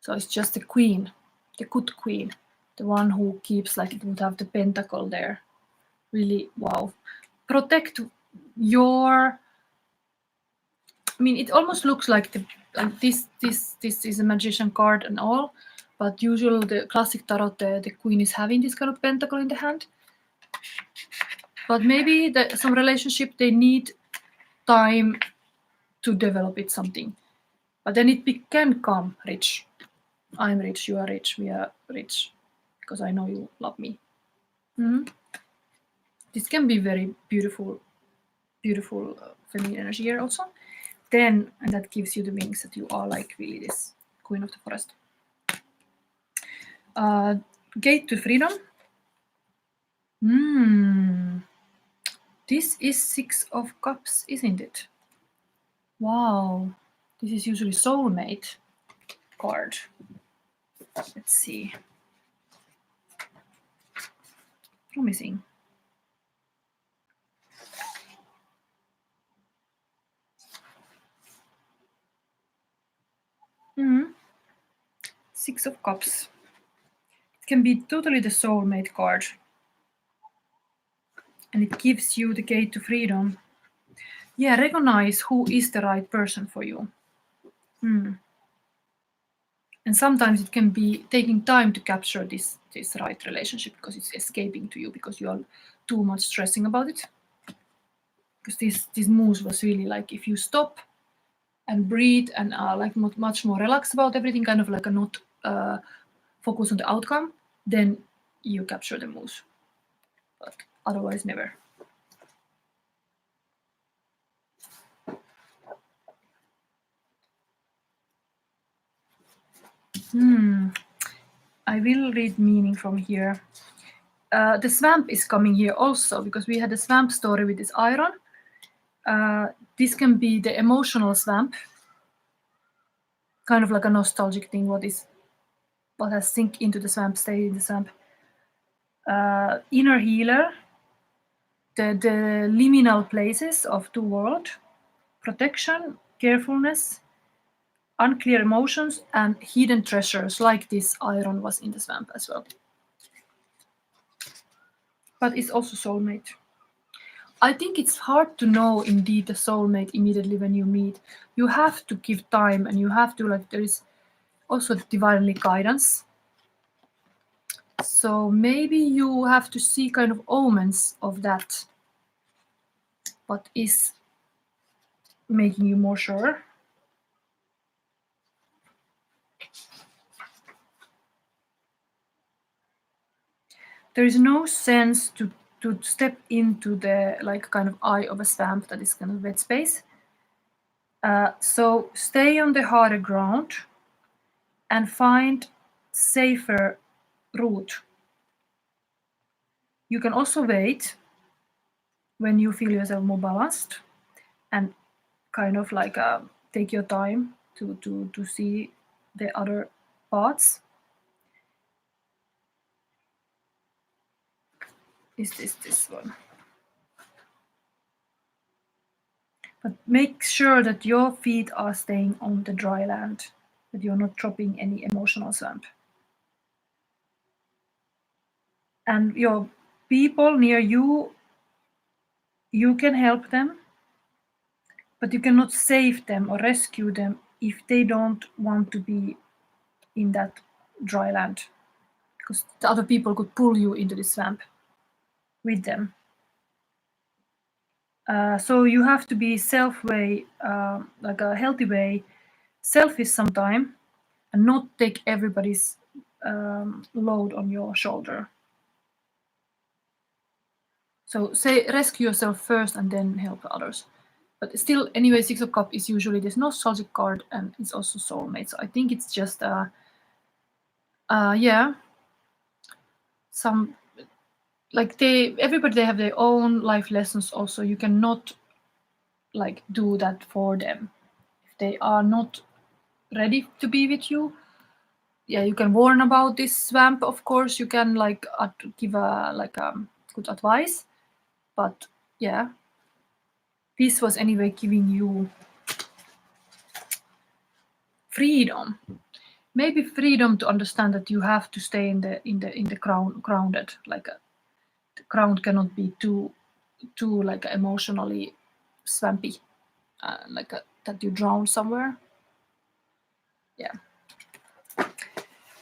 So it's just the queen, the good queen, the one who keeps, like it would have the pentacle there. Really, wow. Protect your, I mean, it almost looks like this is a magician card and all, but usually the classic tarot, the queen is having this kind of pentacle in the hand. But maybe some relationship, they need time to develop it something. But then it can come rich. I'm rich, you are rich, we are rich, because I know you love me. This can be very beautiful, beautiful feminine energy here also. Then, and that gives you the wings that you are like really this queen of the forest. Gate to freedom. This is 6 of Cups, isn't it? Wow, this is usually soulmate card. Let's see. Promising. Mm-hmm. 6 of Cups. It can be totally the soulmate card. And it gives you the gate to freedom. Yeah, recognize who is the right person for you. And sometimes it can be taking time to capture this right relationship because it's escaping to you because you are too much stressing about it. Because this moves was really like if you stop and breathe and are like much more relaxed about everything, kind of like a not focus on the outcome, then you capture the moves. But otherwise, never. I will read meaning from here. The swamp is coming here also because we had a swamp story with this iron. This can be the emotional swamp, kind of like a nostalgic thing. What has sink into the swamp, stay in the swamp. Inner healer, the liminal places of the world, protection, carefulness, unclear emotions, and hidden treasures, like this iron was in the swamp as well. But it's also soulmate. I think it's hard to know indeed the soulmate immediately when you meet. You have to give time and you have to there is also divinely guidance. So maybe you have to see kind of omens of that. What is making you more sure? There is no sense to step into the kind of eye of a swamp that is kind of wet space. So stay on the harder ground and find safer route. You can also wait when you feel yourself more balanced and kind of take your time to see the other parts. Is this one? But make sure that your feet are staying on the dry land, that you're not dropping any emotional swamp. And your people near you, you can help them, but you cannot save them or rescue them if they don't want to be in that dry land, because the other people could pull you into the swamp with them. So you have to be self-way, like a healthy way, selfish sometime, and not take everybody's load on your shoulder. So say rescue yourself first and then help others. But still, anyway, 6 of Cups is usually this nostalgic card and it's also soulmate. So I think it's just some everybody, they have their own life lessons also. You cannot do that for them. If they are not ready to be with you, yeah, you can warn about this swamp, of course. You can give a good advice, but yeah, this was anyway giving you freedom. Maybe freedom to understand that you have to stay in the grounded. The ground cannot be too emotionally swampy, that you drown somewhere. Yeah.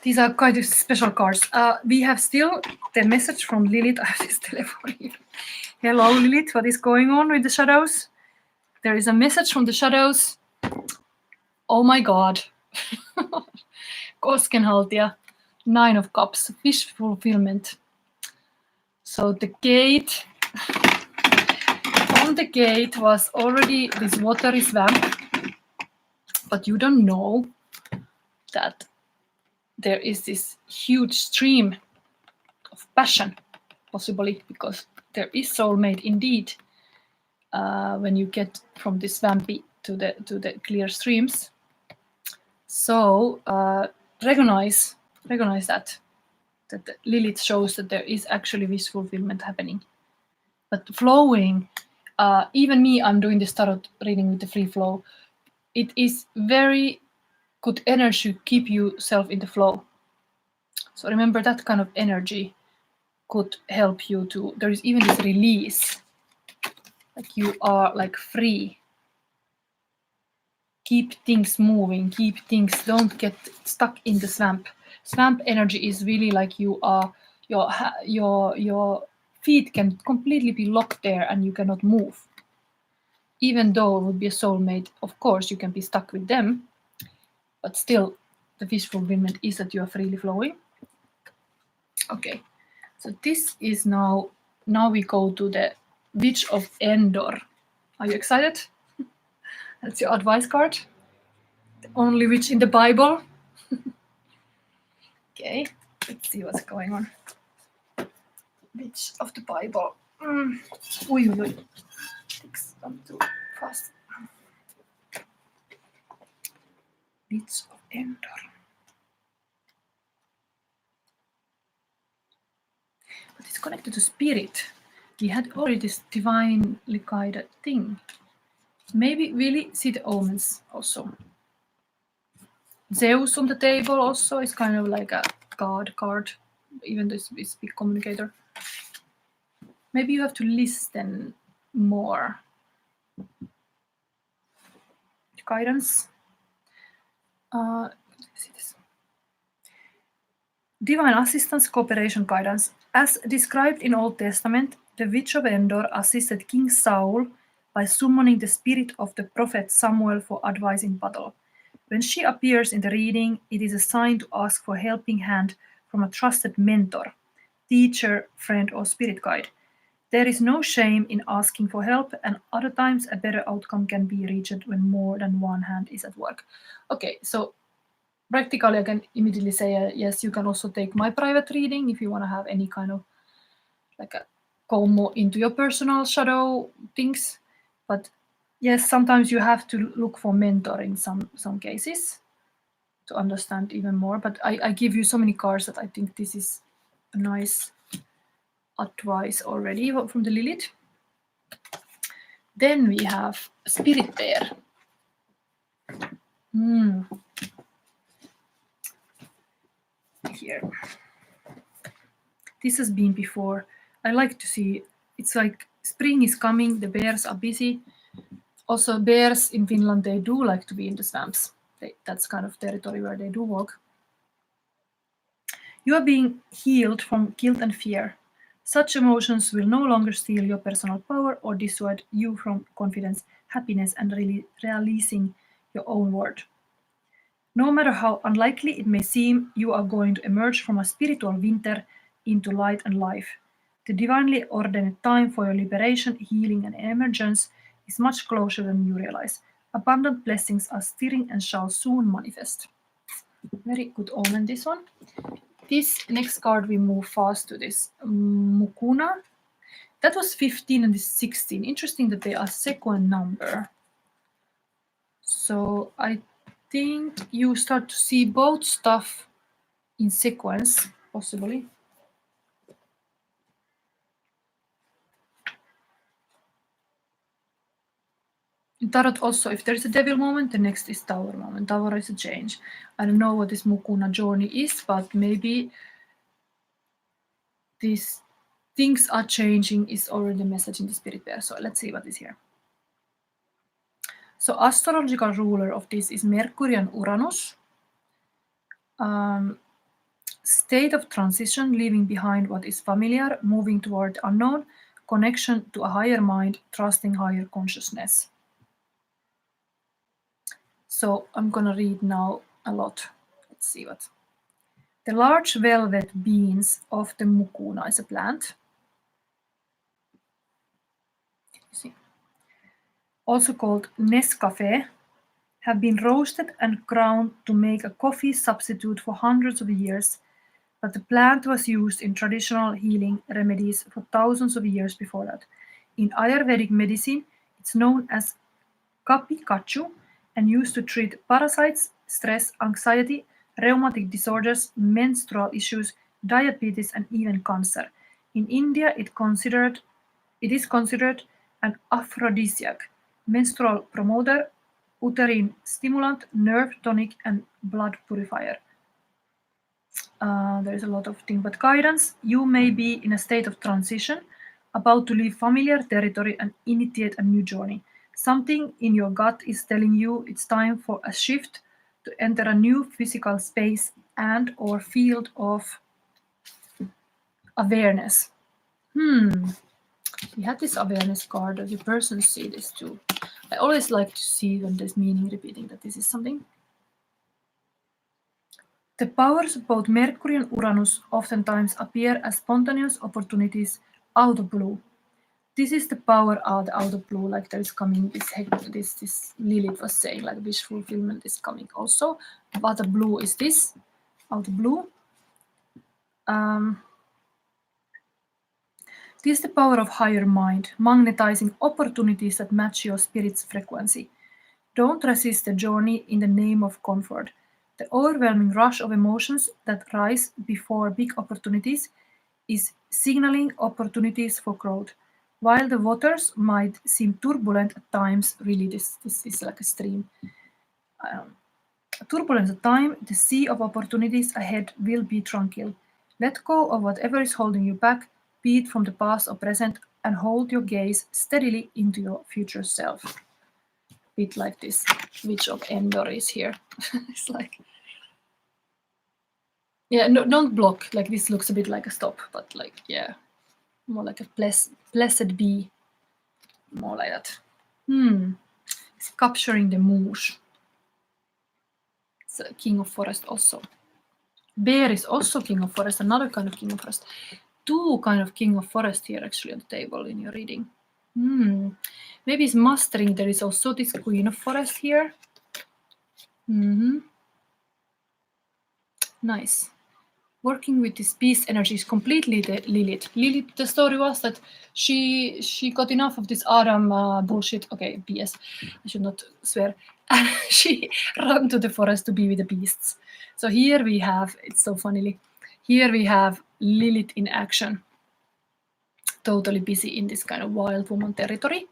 These are quite special cards. We have still the message from Lilith. I have this telephone here. Hello, Lilith. What is going on with the shadows? There is a message from the shadows. Oh my God. Koskenhaltija. 9 of Cups. Wish fulfillment. So the gate. On the gate was already this watery swamp. But you don't know that there is this huge stream of passion, possibly, because there is soulmate indeed when you get from the swampy to the clear streams. So recognize that the Lilith shows that there is actually wish fulfillment happening. But flowing, even me, I'm doing this tarot reading with the free flow. It is very good energy to keep yourself in the flow. So remember that kind of energy could help you to, there is even this release, like you are like free. Keep things moving, keep things, don't get stuck in the swamp. Swamp energy is really like you are, your feet can completely be locked there and you cannot move. Even though it would be a soulmate, of course you can be stuck with them, but still the wish fulfillment is that you are freely flowing. Okay, so this is now we go to the Witch of Endor. Are you excited? That's your advice card. The only witch in the Bible. Okay, let's see what's going on. Witch of the Bible. Things come too fast. Witch of Endor. But it's connected to spirit. We had already this divinely guided thing. Maybe really see the omens also. Zeus on the table also is kind of like a god card, even though it's big communicator. Maybe you have to listen more. Guidance. See this. Divine assistance, cooperation, guidance. As described in Old Testament, the Witch of Endor assisted King Saul by summoning the spirit of the prophet Samuel for advice in battle. When she appears in the reading, it is a sign to ask for a helping hand from a trusted mentor, teacher, friend, or spirit guide. There is no shame in asking for help, and other times a better outcome can be reached when more than one hand is at work. Okay, so practically I can immediately say, yes, you can also take my private reading if you want to have any kind of like a go more into your personal shadow things. But yes, sometimes you have to look for mentor in some cases to understand even more. But I give you so many cards that I think this is a nice advice already from the Lilith. Then we have Spirit Bear. Here. This has been before. I like to see, it's like spring is coming, the bears are busy. Also bears in Finland, they do like to be in the swamps. That's kind of territory where they do walk. You are being healed from guilt and fear. Such emotions will no longer steal your personal power or dissuade you from confidence, happiness, and releasing your own word. No matter how unlikely it may seem, you are going to emerge from a spiritual winter into light and life. The divinely ordained time for your liberation, healing, and emergence is much closer than you realize. Abundant blessings are stirring and shall soon manifest. Very good omen, this one. This next card, we move fast to this Mukuna. That was 15 and this 16. Interesting that they are sequence number. So I think you start to see both stuff in sequence, possibly. In Tarot also, if there's a devil moment, the next is Tower moment. Tower is a change. I don't know what this Mukuna journey is, but maybe these things are changing is already a message in the Spirit Bear. So let's see what is here. So astrological ruler of this is Mercury and Uranus. state of transition, leaving behind what is familiar, moving toward unknown, connection to a higher mind, trusting higher consciousness. So I'm gonna read now a lot. Let's see what. The large velvet beans of the mucuna is a plant. See. Also called Nescafé, have been roasted and ground to make a coffee substitute for hundreds of years, but the plant was used in traditional healing remedies for thousands of years before that. In Ayurvedic medicine, it's known as kapikachu and used to treat parasites, stress, anxiety, rheumatic disorders, menstrual issues, diabetes, and even cancer. In India, it is considered an aphrodisiac, menstrual promoter, uterine stimulant, nerve tonic, and blood purifier. There is a lot of things, but guidance. You may be in a state of transition, about to leave familiar territory and initiate a new journey. Something in your gut is telling you it's time for a shift, to enter a new physical space and or field of awareness. We had this awareness card. The person see this too. I always like to see when there's meaning repeating that this is something. The powers of both Mercury and Uranus oftentimes appear as spontaneous opportunities out of blue. This is the power out of blue, like there is coming this Lilith was saying, like wish fulfillment is coming also. Out of blue is this, out of blue. This is the power of higher mind, magnetizing opportunities that match your spirit's frequency. Don't resist the journey in the name of comfort. The overwhelming rush of emotions that rise before big opportunities is signaling opportunities for growth. While the waters might seem turbulent at times, really this is like a stream. Turbulent at time, the sea of opportunities ahead will be tranquil. Let go of whatever is holding you back, be it from the past or present, and hold your gaze steadily into your future self. Bit like this Witch of Endor is here. It's like, yeah, no, don't block. Like this looks a bit like a stop, but like, yeah, more like a blessed be, more like that. It's capturing the moosh. It's a king of forest also. Bear is also king of forest, another kind of king of forest. Two kind of king of forest here actually on the table in your reading. Maybe it's mastering. There is also this queen of forest here. Nice. Working with this peace energy is completely the Lilith. Lilith, the story was that she got enough of this Adam bullshit. Okay, BS. I should not swear. And she ran to the forest to be with the beasts. So here we have, it's so funnily, here we have Lilith in action. Totally busy in this kind of wild woman territory.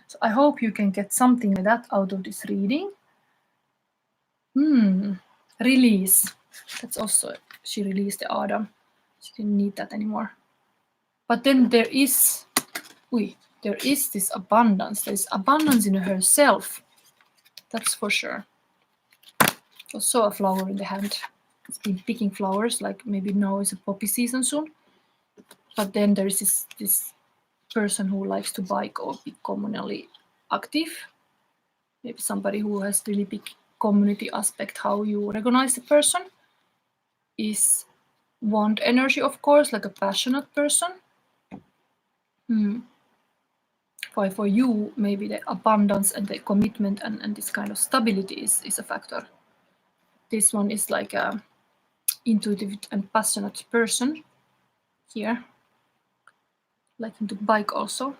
So I hope you can get something like that out of this reading. Release. That's also, she released the Adam. She didn't need that anymore. But then there is this abundance. There's abundance in herself. That's for sure. Also a flower in the hand. It's been picking flowers, like maybe now is a poppy season soon. But then there is this person who likes to bike or be communally active. Maybe somebody who has really big community aspect, how you recognize the person is want energy, of course, like a passionate person. For you, maybe the abundance and the commitment and this kind of stability is a factor. This one is like a intuitive and passionate person here, like into bike also.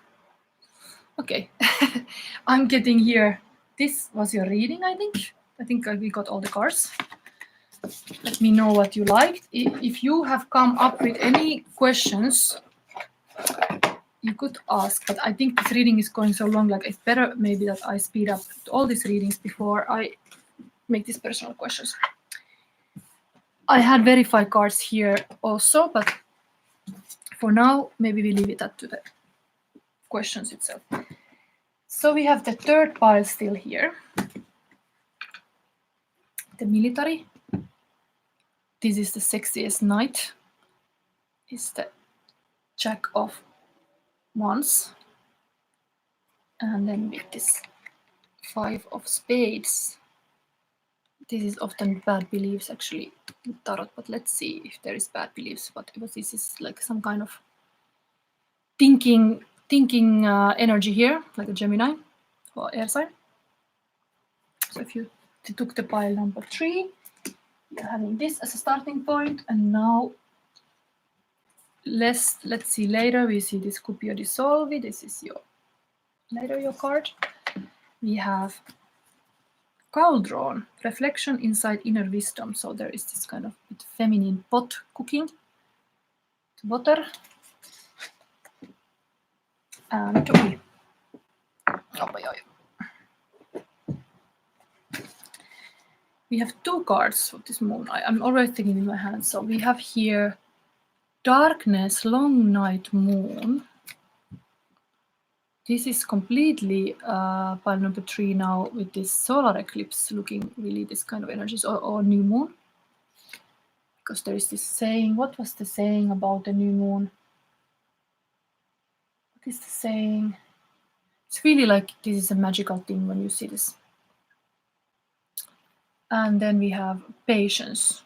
Okay, I'm getting here. This was your reading, I think. I think we got all the cards. Let me know what you liked. If you have come up with any questions, you could ask, but I think this reading is going so long, like it's better maybe that I speed up all these readings before I make these personal questions. I had verified cards here also, but for now, maybe we leave it up to the questions itself. So we have the third pile still here. The military, this is the sexiest knight. It's the Jack of Wands. And then with this 5 of Spades. This is often bad beliefs actually with tarot, but let's see if there is bad beliefs. But this is like some kind of thinking energy here, like a Gemini or air sign. So if you took the pile number 3, you're having this as a starting point, and now let's see later. We see this Cupio Dissolvi. This is your card. We have Cauldron, reflection inside inner wisdom. So there is this kind of bit feminine pot cooking, water, and we have 2 cards of this moon. I'm already taking in my hand. So we have here Darkness, Long Night, Moon. This is completely pile number 3 now with this solar eclipse looking really this kind of energies, or new moon. Because there is this saying, what was the saying about the new moon? What is the saying? It's really like this is a magical thing when you see this. And then we have Patience.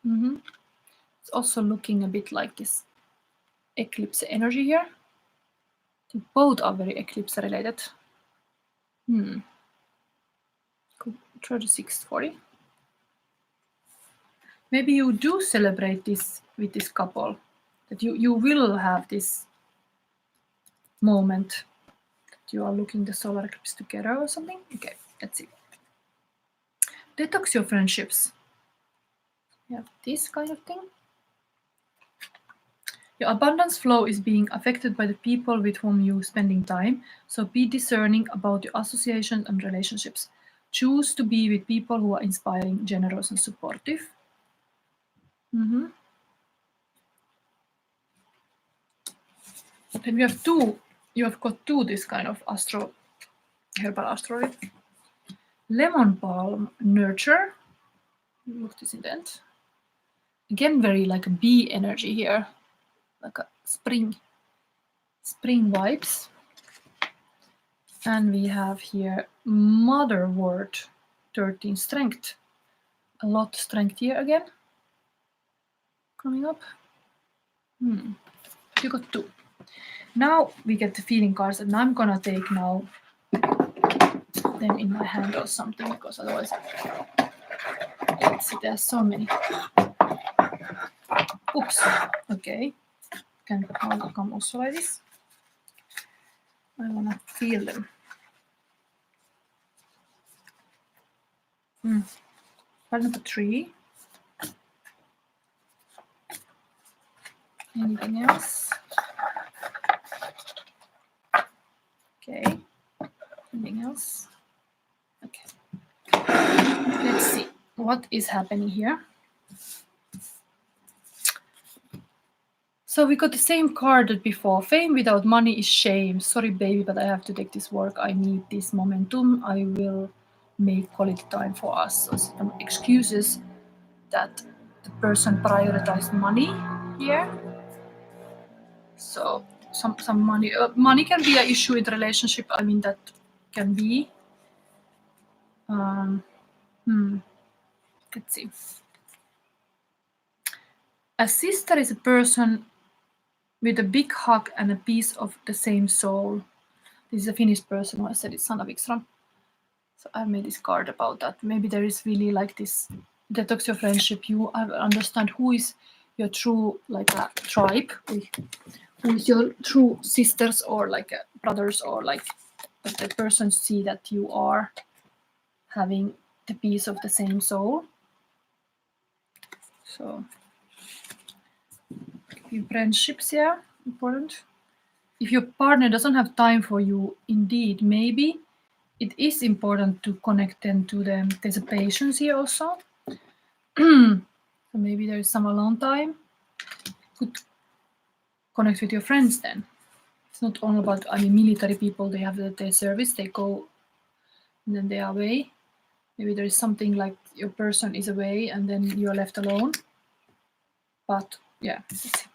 It's also looking a bit like this eclipse energy here. Both are very eclipse related. 3640. Maybe you do celebrate this with this couple, that you will have this moment that you are looking the solar eclipse together or something. Okay, let's see. Detox your friendships. You have this kind of thing. Your abundance flow is being affected by the people with whom you're spending time, so be discerning about your associations and relationships. Choose to be with people who are inspiring, generous, and supportive. Then we have 2. You have got 2 this kind of herbal astrology. Lemon Balm, Nurture. Look this indent. Again, very like a bee energy here. Like a spring vibes. And we have here Mother Word, 13 Strength. A lot of strength here again. Coming up. You got 2. Now we get the feeling cards, and I'm gonna take now them in my hand or something, because otherwise, let's see, there's so many. Oops. Okay. Can come also like this. I wanna feel them. Pile number 3. Anything else? Okay. Anything else? Okay. Let's see what is happening here. So we got the same card as before. Fame without money is shame. Sorry, baby, but I have to take this work. I need this momentum. I will make quality time for us. So some excuses that the person prioritized money here. So some money. Money can be an issue in the relationship. I mean, that can be. Let's see. A sister is a person with a big heart and a piece of the same soul. This is a Finnish person who I said it's Sanna Wikström. So I made this card about that. Maybe there is really like this detox your friendship. You understand who is your true like a tribe, who is your true sisters or like brothers, or like that the person see that you are having the piece of the same soul. So your friendships, yeah, important. If your partner doesn't have time for you, indeed, maybe it is important to connect them to them. There's a patience here also. So maybe there is some alone time. Could connect with your friends then. It's not all about, military people, they have their service, they go and then they are away. Maybe there is something like your person is away and then you're left alone. But yeah, let's see.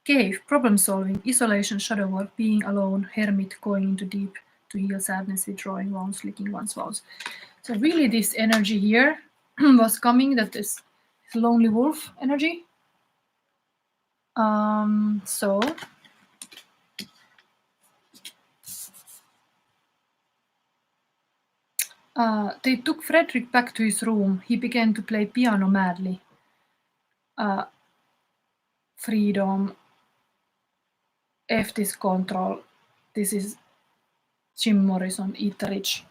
Cave, problem solving, isolation, shadow work, being alone, hermit, going into deep to heal sadness, withdrawing wounds, licking one's wounds. So really this energy here was coming, that is lonely wolf energy. So they took Frederick back to his room. He began to play piano madly. Freedom, F this control. This is Jim Morrison, Eat the Rich.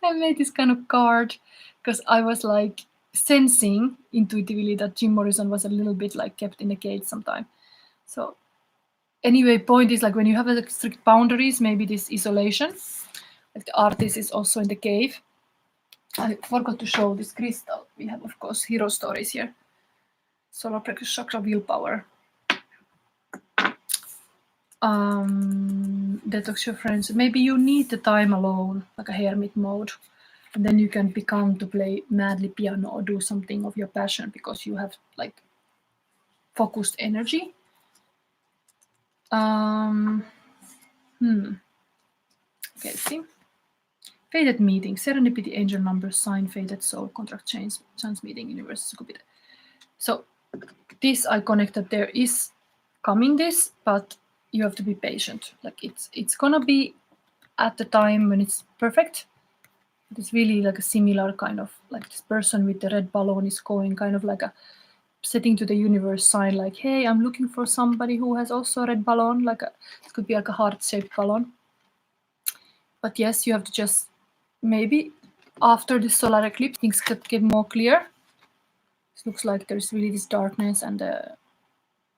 I made this kind of card because I was like sensing intuitively that Jim Morrison was a little bit like kept in a cage sometime. So anyway, point is like when you have like strict boundaries, maybe this isolation, like the artist is also in the cave. I forgot to show this crystal. We have, of course, hero stories here. Solar plexus chakra, willpower. Detox your friends. Maybe you need the time alone, like a hermit mode. And then you can become to play madly piano or do something of your passion because you have like focused energy. Okay, let's see. Fated meeting, serendipity, angel numbers, sign, fated soul, contract, chance meeting, universe, Jupiter. So this I connect that there is coming this, but you have to be patient. Like it's gonna be at the time when it's perfect. It's really like a similar kind of like this person with the red balloon is going kind of like a setting to the universe sign like, hey, I'm looking for somebody who has also a red balloon, like it could be like a heart-shaped balloon. But yes, you have to just maybe after the solar eclipse things could get more clear. It looks like there's really this darkness and the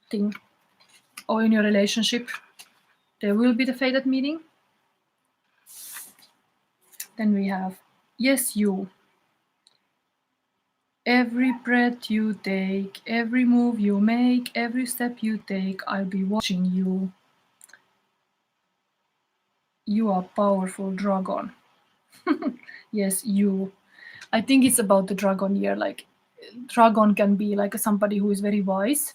thing. Or in your relationship, there will be the fated meeting. Then we have, yes, you. Every breath you take, every move you make, every step you take, I'll be watching you. You are powerful dragon. Yes, you. I think it's about the dragon year. Like, dragon can be like somebody who is very wise.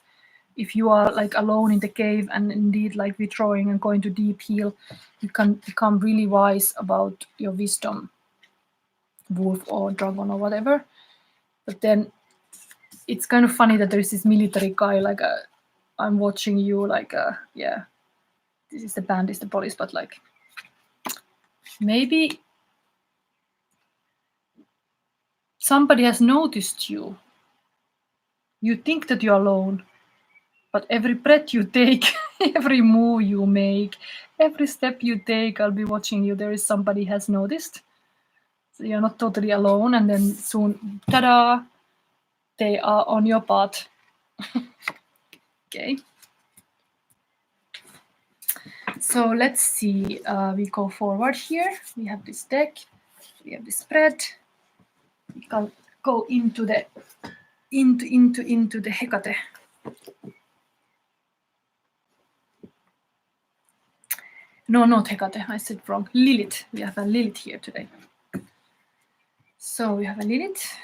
If you are like alone in the cave and indeed like withdrawing and going to deep heal, you can become really wise about your wisdom, wolf or dragon or whatever. But then it's kind of funny that there's this military guy like I'm watching you like yeah, this is the band, is the police, but like maybe somebody has noticed you. You think that you're alone, but every breath you take, every move you make, every step you take, I'll be watching you. There is somebody has noticed. So you're not totally alone, and then soon, ta-da, they are on your path. Okay. So let's see, we go forward here. We have this deck, we have this spread. We can go into the Hecate. No, not Hecate, I said wrong. Lilith. We have a Lilith here today. So we have a Lilith.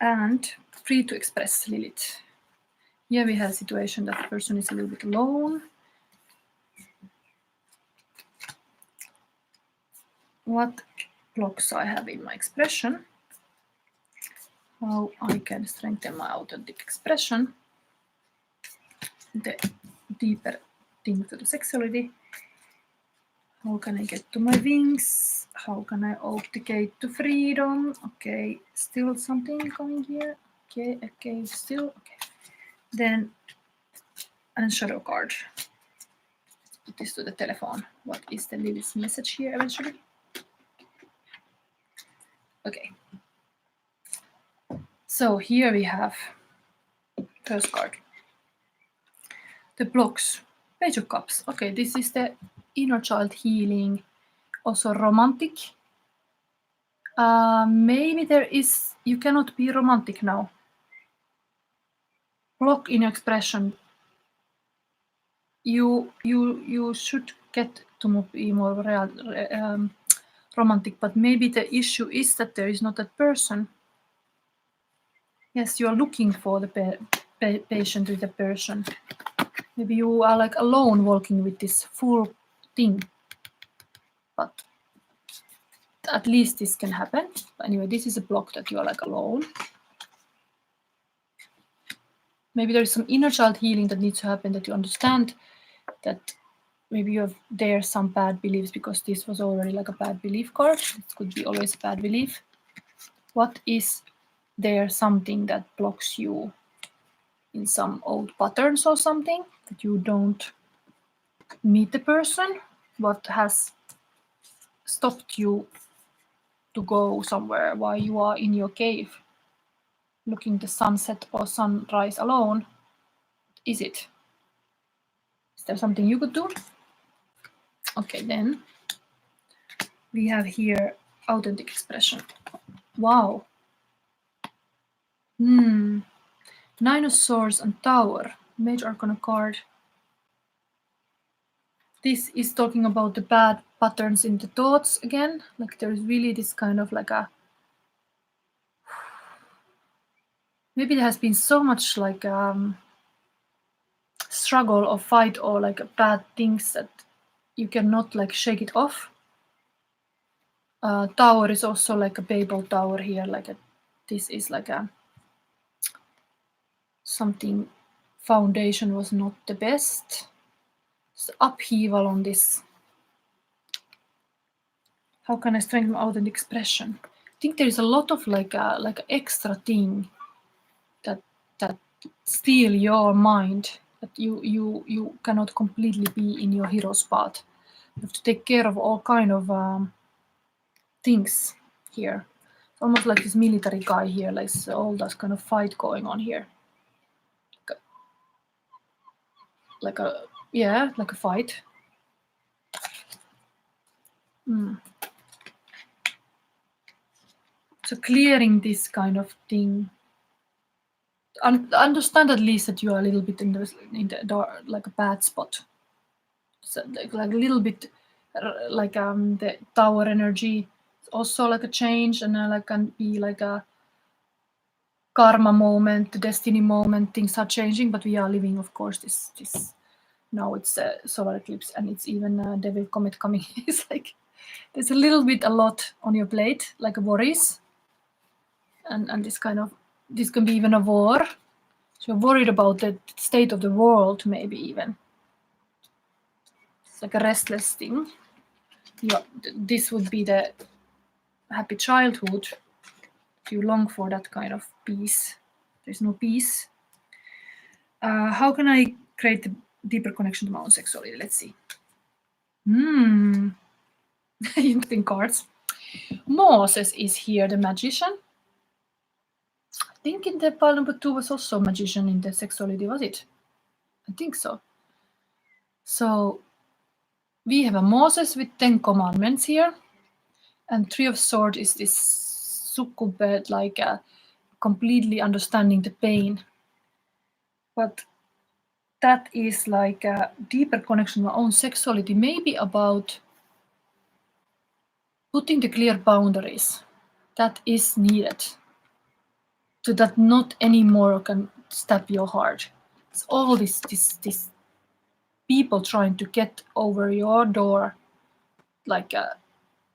And free to express Lilith. Here we have a situation that the person is a little bit alone. What blocks I have in my expression? How I can strengthen my authentic expression. The deeper thing to the sexuality. How can I get to my wings? How can I abdicate to freedom? Okay, still something coming here. Okay, still, okay. Then, and shadow card. Put this to the telephone. What is the Lilith's message here eventually? Okay. So here we have first card. The blocks. Page of Cups. Okay, this is the inner child healing. Also romantic. Maybe there is, you cannot be romantic now. Block in expression. You should get to be more romantic, but maybe the issue is that there is not that person. Yes, you are looking for the patient with the person. Maybe you are like alone walking with this full thing, but at least this can happen. But anyway, this is a block that you are like alone. Maybe there is some inner child healing that needs to happen, that you understand that maybe you have there some bad beliefs, because this was already like a bad belief card. It could be always a bad belief. What is there something that blocks you in some old patterns or something, that you don't meet the person? What has stopped you to go somewhere while you are in your cave looking the sunset or sunrise alone? Is it? Is there something you could do? Okay, then we have here authentic expression. Wow. Nine of Swords and Tower, Major Arcana card. This is talking about the bad patterns in the thoughts again. Like there's really this kind of like a, maybe there has been so much like struggle or fight or like bad things that you cannot like shake it off. Tower is also like a Babel tower here, like a, this is like a something foundation was not the best. It's upheaval on this. How can I strengthen authentic expression? I think there is a lot of like a extra thing that steal your mind, that you cannot completely be in your hero's path. You have to take care of all kind of things here. It's almost like this military guy here, like all that kind of fight going on here. Like a fight. So clearing this kind of thing. Understand at least that you are a little bit in the dark, like a bad spot. So like a little bit like the tower energy is also like a change, and like can be like a karma moment, destiny moment. Things are changing, but we are living, of course, this now it's a solar eclipse, and it's even a devil comet coming. It's like there's a little bit a lot on your plate, like worries, and this kind of, this can be even a war. So you're worried about the state of the world, maybe even. It's like a restless thing. This would be the happy childhood. You long for that kind of peace. There's no peace. How can I create a deeper connection to my own sexuality? Let's see. Interesting cards. Moses is here, the magician. I think in the pile number 2 was also a magician in the sexuality, was it? I think so. So we have a Moses with 10 commandments here, and 3 of Swords is this succubate, like completely understanding the pain. But that is like a deeper connection to my own sexuality, maybe about putting the clear boundaries that is needed, so that not anymore can stab your heart. It's all this people trying to get over your door, like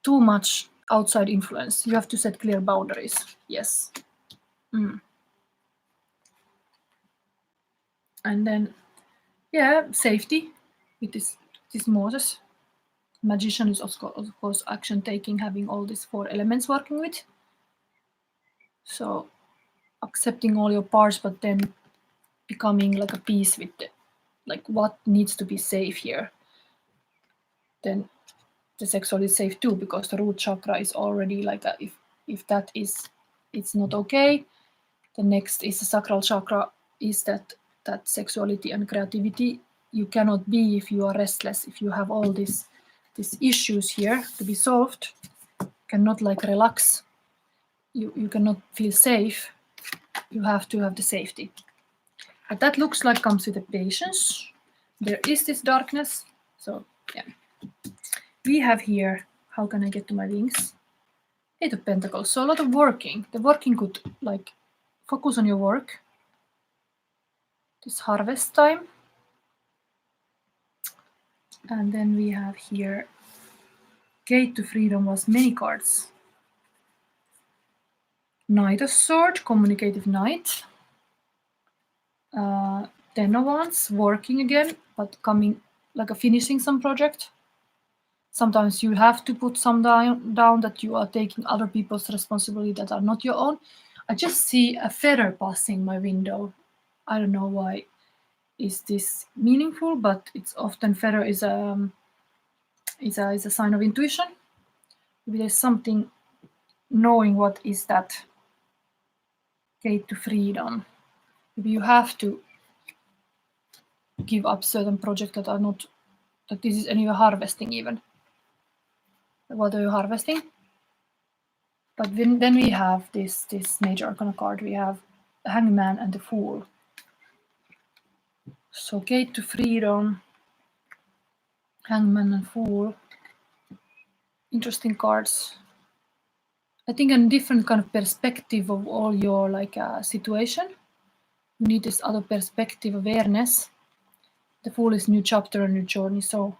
too much outside influence. You have to set clear boundaries. Yes. And then, yeah, safety with this Moses. Magician is of course action taking, having all these 4 elements working with. So accepting all your parts, but then becoming like a piece with the, like what needs to be safe here. Then the sexual is safe too, because the root chakra is already like a, if that is, it's not okay. The next is the sacral chakra, is that sexuality and creativity you cannot be if you are restless, if you have all these issues here to be solved. You cannot like relax. You cannot feel safe. You have to have the safety. But that looks like comes with the patience. There is this darkness. So yeah. we have here, how can I get to my wings? 8 of Pentacles. So a lot of working. The working could like focus on your work. This harvest time. And then we have here Gate to Freedom was many cards. Knight of Swords, communicative knight. 10 of Wands, working again, but coming like a finishing some project. Sometimes you have to put some down that you are taking other people's responsibility that are not your own. I just see a feather passing my window. I don't know why is this meaningful, but it's often feather is a sign of intuition. Maybe there's something knowing what is that gate to freedom. Maybe you have to give up certain projects that are not, that this is anyway harvesting even. What are you harvesting? But then we have this major arcana card. We have the Hangman and the Fool. So Gate to Freedom, Hangman and Fool. Interesting cards. I think a different kind of perspective of all your like situation. You need this other perspective, awareness. The Fool is new chapter, a new journey. So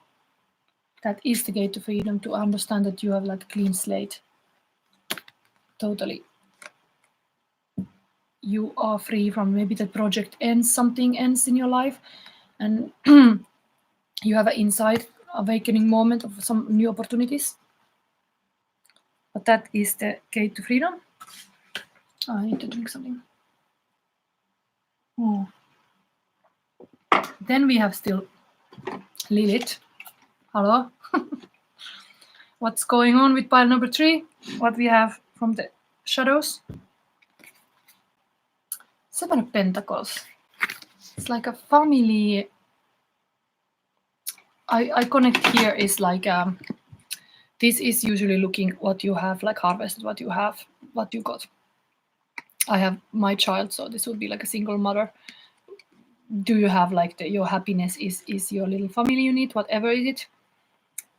that is the Gate to Freedom, to understand that you have like a clean slate. Totally. You are free from maybe the project ends, something ends in your life, and you have an insight, awakening moment of some new opportunities. But that is the Gate to Freedom. I need to drink something. Oh. Then we have still Lilith. Hello. What's going on with pile number 3? What we have from the shadows? 7 of Pentacles. It's like a family. I connect here is like this is usually looking what you have like harvested, what you have, what you got. I have my child, so this would be like a single mother. Do you have like your happiness is your little family unit, whatever is it?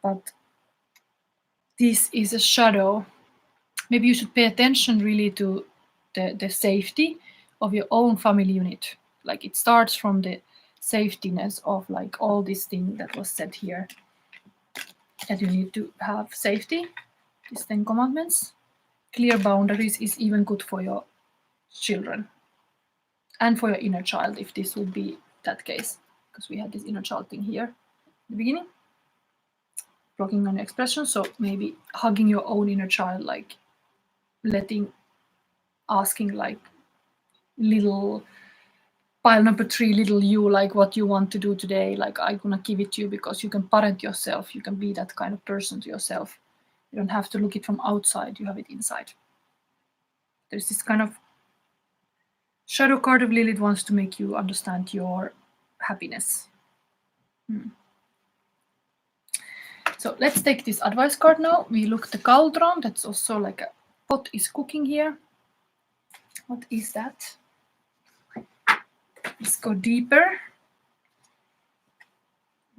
But this is a shadow. Maybe you should pay attention really to the safety of your own family unit. Like it starts from the safetyness of like all this thing that was said here, that you need to have safety. These 10 commandments. Clear boundaries is even good for your children and for your inner child, if this would be that case, because we had this inner child thing here at the beginning, blocking on expression. So maybe hugging your own inner child, like asking like little pile number 3, little you, like what you want to do today, like I'm gonna give it to you, because you can parent yourself, you can be that kind of person to yourself. You don't have to look it from outside, you have it inside. There's this kind of shadow card of Lilith wants to make you understand your happiness. So let's take this advice card now. We look the cauldron. That's also like a pot is cooking here. What is that? Let's go deeper.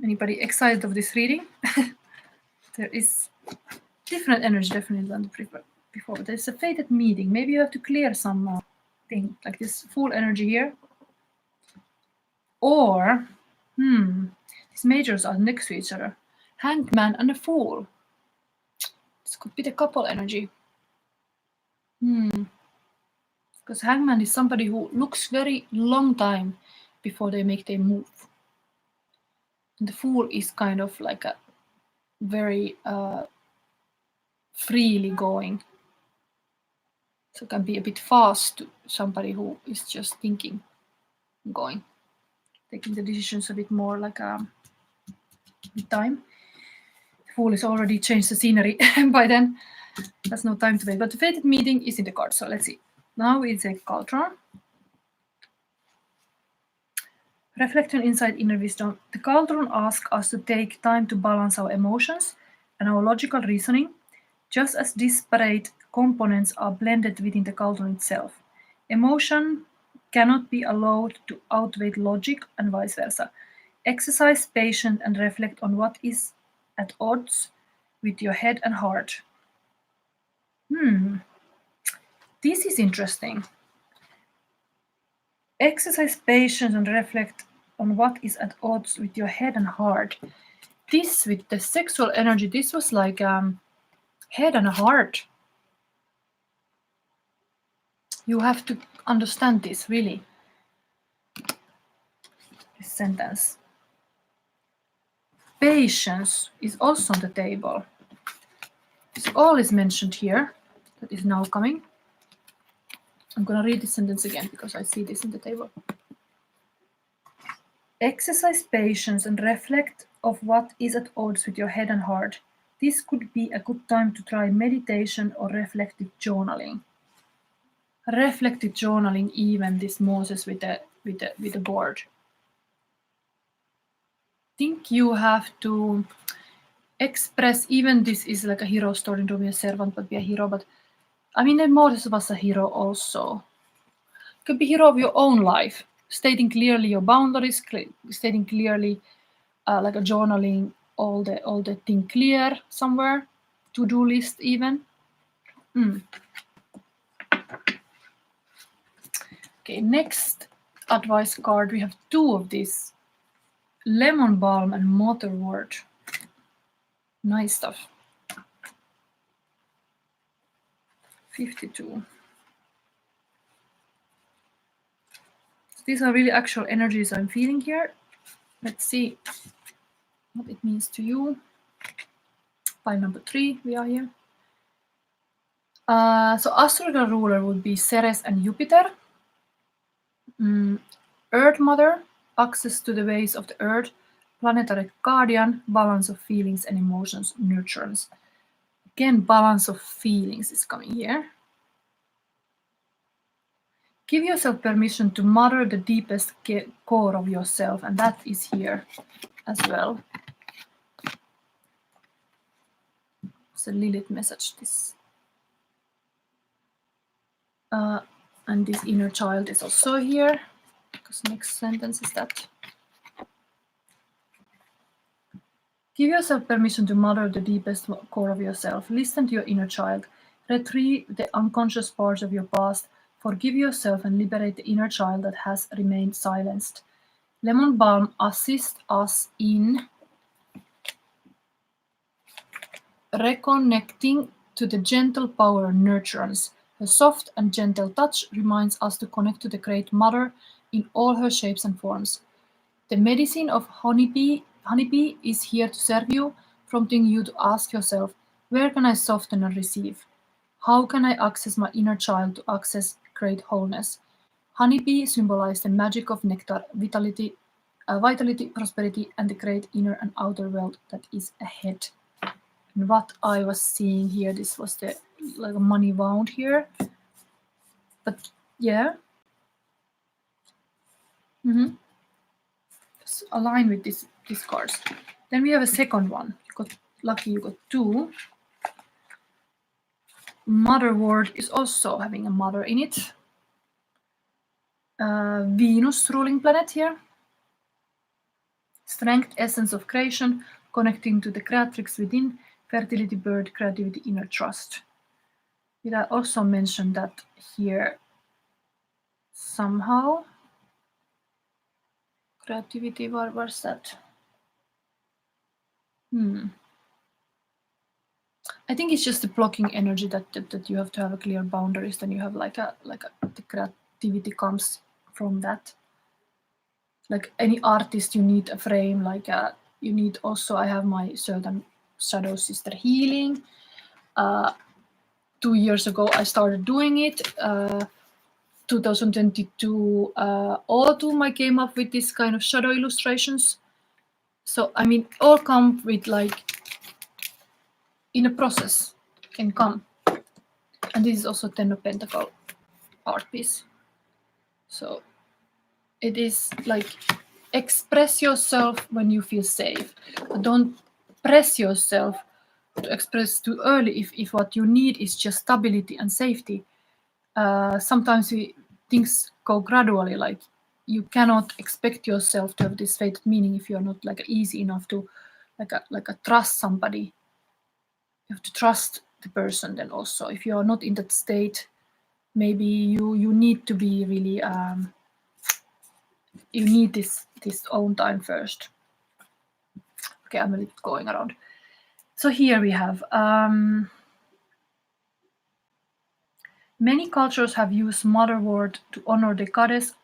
Anybody excited of this reading? There is different energy definitely than before. But there's a fated meeting. Maybe you have to clear some thing, like this full energy here. Or, these majors are next to each other. Hangman and a Fool. This could be the couple energy. Because Hangman is somebody who looks very long time before they make their move. And the Fool is kind of like a very freely going. So it can be a bit fast to somebody who is just thinking, going, taking the decisions a bit more like with time. The Fool is already changed the scenery by then. There's no time to wait. But the fated meeting is in the card. So let's see. Now it's a cauldron. Reflect on insight, inner wisdom. The cauldron asks us to take time to balance our emotions and our logical reasoning, just as disparate components are blended within the cauldron itself. Emotion cannot be allowed to outweigh logic and vice versa. Exercise patience and reflect on what is at odds with your head and heart. This is interesting. Exercise patience and reflect on what is at odds with your head and heart. This, with the sexual energy, this was like head and heart. You have to understand this, really. This sentence. Patience is also on the table. This all is mentioned here. That is now coming. I'm going to read this sentence again because I see this in the table. Exercise patience and reflect of what is at odds with your head and heart. This could be a good time to try meditation or reflective journaling. Reflective journaling, even this Moses with the board. Think you have to express, even this is like a hero story, don't be a servant but be a hero, but I mean Moses was a hero also. You could be hero of your own life, stating clearly your boundaries, stating clearly like a journaling, all the thing clear somewhere, to-do list even. Okay, next advice card, we have two of these. Lemon balm and motherwort. Nice stuff. 52. These are really actual energies I'm feeling here. Let's see what it means to you. Pile number 3, we are here. So astrological ruler would be Ceres and Jupiter. Earth Mother, access to the ways of the earth. Planetary guardian, balance of feelings and emotions, nurturance. Again, balance of feelings is coming here. Give yourself permission to mother the deepest core of yourself, and that is here as well. It's a Lilith message, this. And this inner child is also here, because next sentence is that. Give yourself permission to mother the deepest core of yourself. Listen to your inner child. Retrieve the unconscious parts of your past. Forgive yourself and liberate the inner child that has remained silenced. Lemon balm assists us in reconnecting to the gentle power of nurturance. A soft and gentle touch reminds us to connect to the Great Mother in all her shapes and forms. The medicine of honeybee is here to serve you, prompting you to ask yourself, where can I soften and receive? How can I access my inner child to access great wholeness? Honeybee symbolizes the magic of nectar, vitality, prosperity, and the great inner and outer world that is ahead. And what I was seeing here, this was the like a money wound here. But yeah. Align with these cards. Then we have a second one. You got lucky, you got 2. Motherwort is also having a mother in it. Venus ruling planet here. Strength, essence of creation, connecting to the creatrix within, fertility, birth, creativity, inner trust. Did I also mention that here somehow? Creativity, where was that? I think it's just the blocking energy that you have to have a clear boundaries. Then you have the creativity comes from that. Like any artist, you need a frame. You need also. I have my certain shadow sister healing. 2 years ago, I started doing it. 2022 autumn, I came up with this kind of shadow illustrations. So I mean, all come with in a process can come. And this is also 10 of Pentacle art piece. So it is like express yourself when you feel safe. But don't press yourself to express too early if what you need is just stability and safety. Sometimes things go gradually, like you cannot expect yourself to have this fated meaning if you're not like easy enough to like a trust somebody. you have to trust the person then also. If you are not in that state, maybe you need to be really you need this own time first. Okay, I'm a little going around. So here we have many cultures have used motherwort to honor the goddess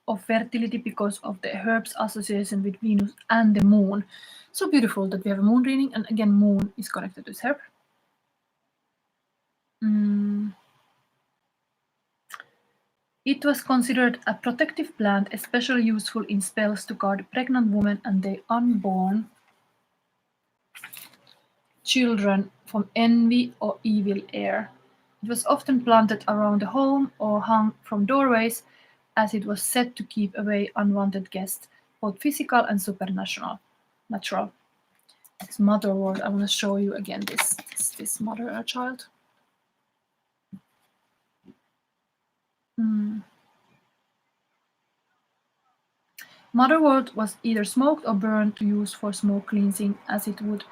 of fertility because of the herb's association with Venus and the moon. So beautiful that we have a moon reading, and again, moon is connected to this herb. It was considered a protective plant, especially useful in spells to guard pregnant women and their unborn children from envy or evil air. It was often planted around the home or hung from doorways, as it was said to keep away unwanted guests, both physical and supernatural. This motherwort, I want to show you again this mother child. Motherwort was either smoked or burned to use for smoke cleansing, as it would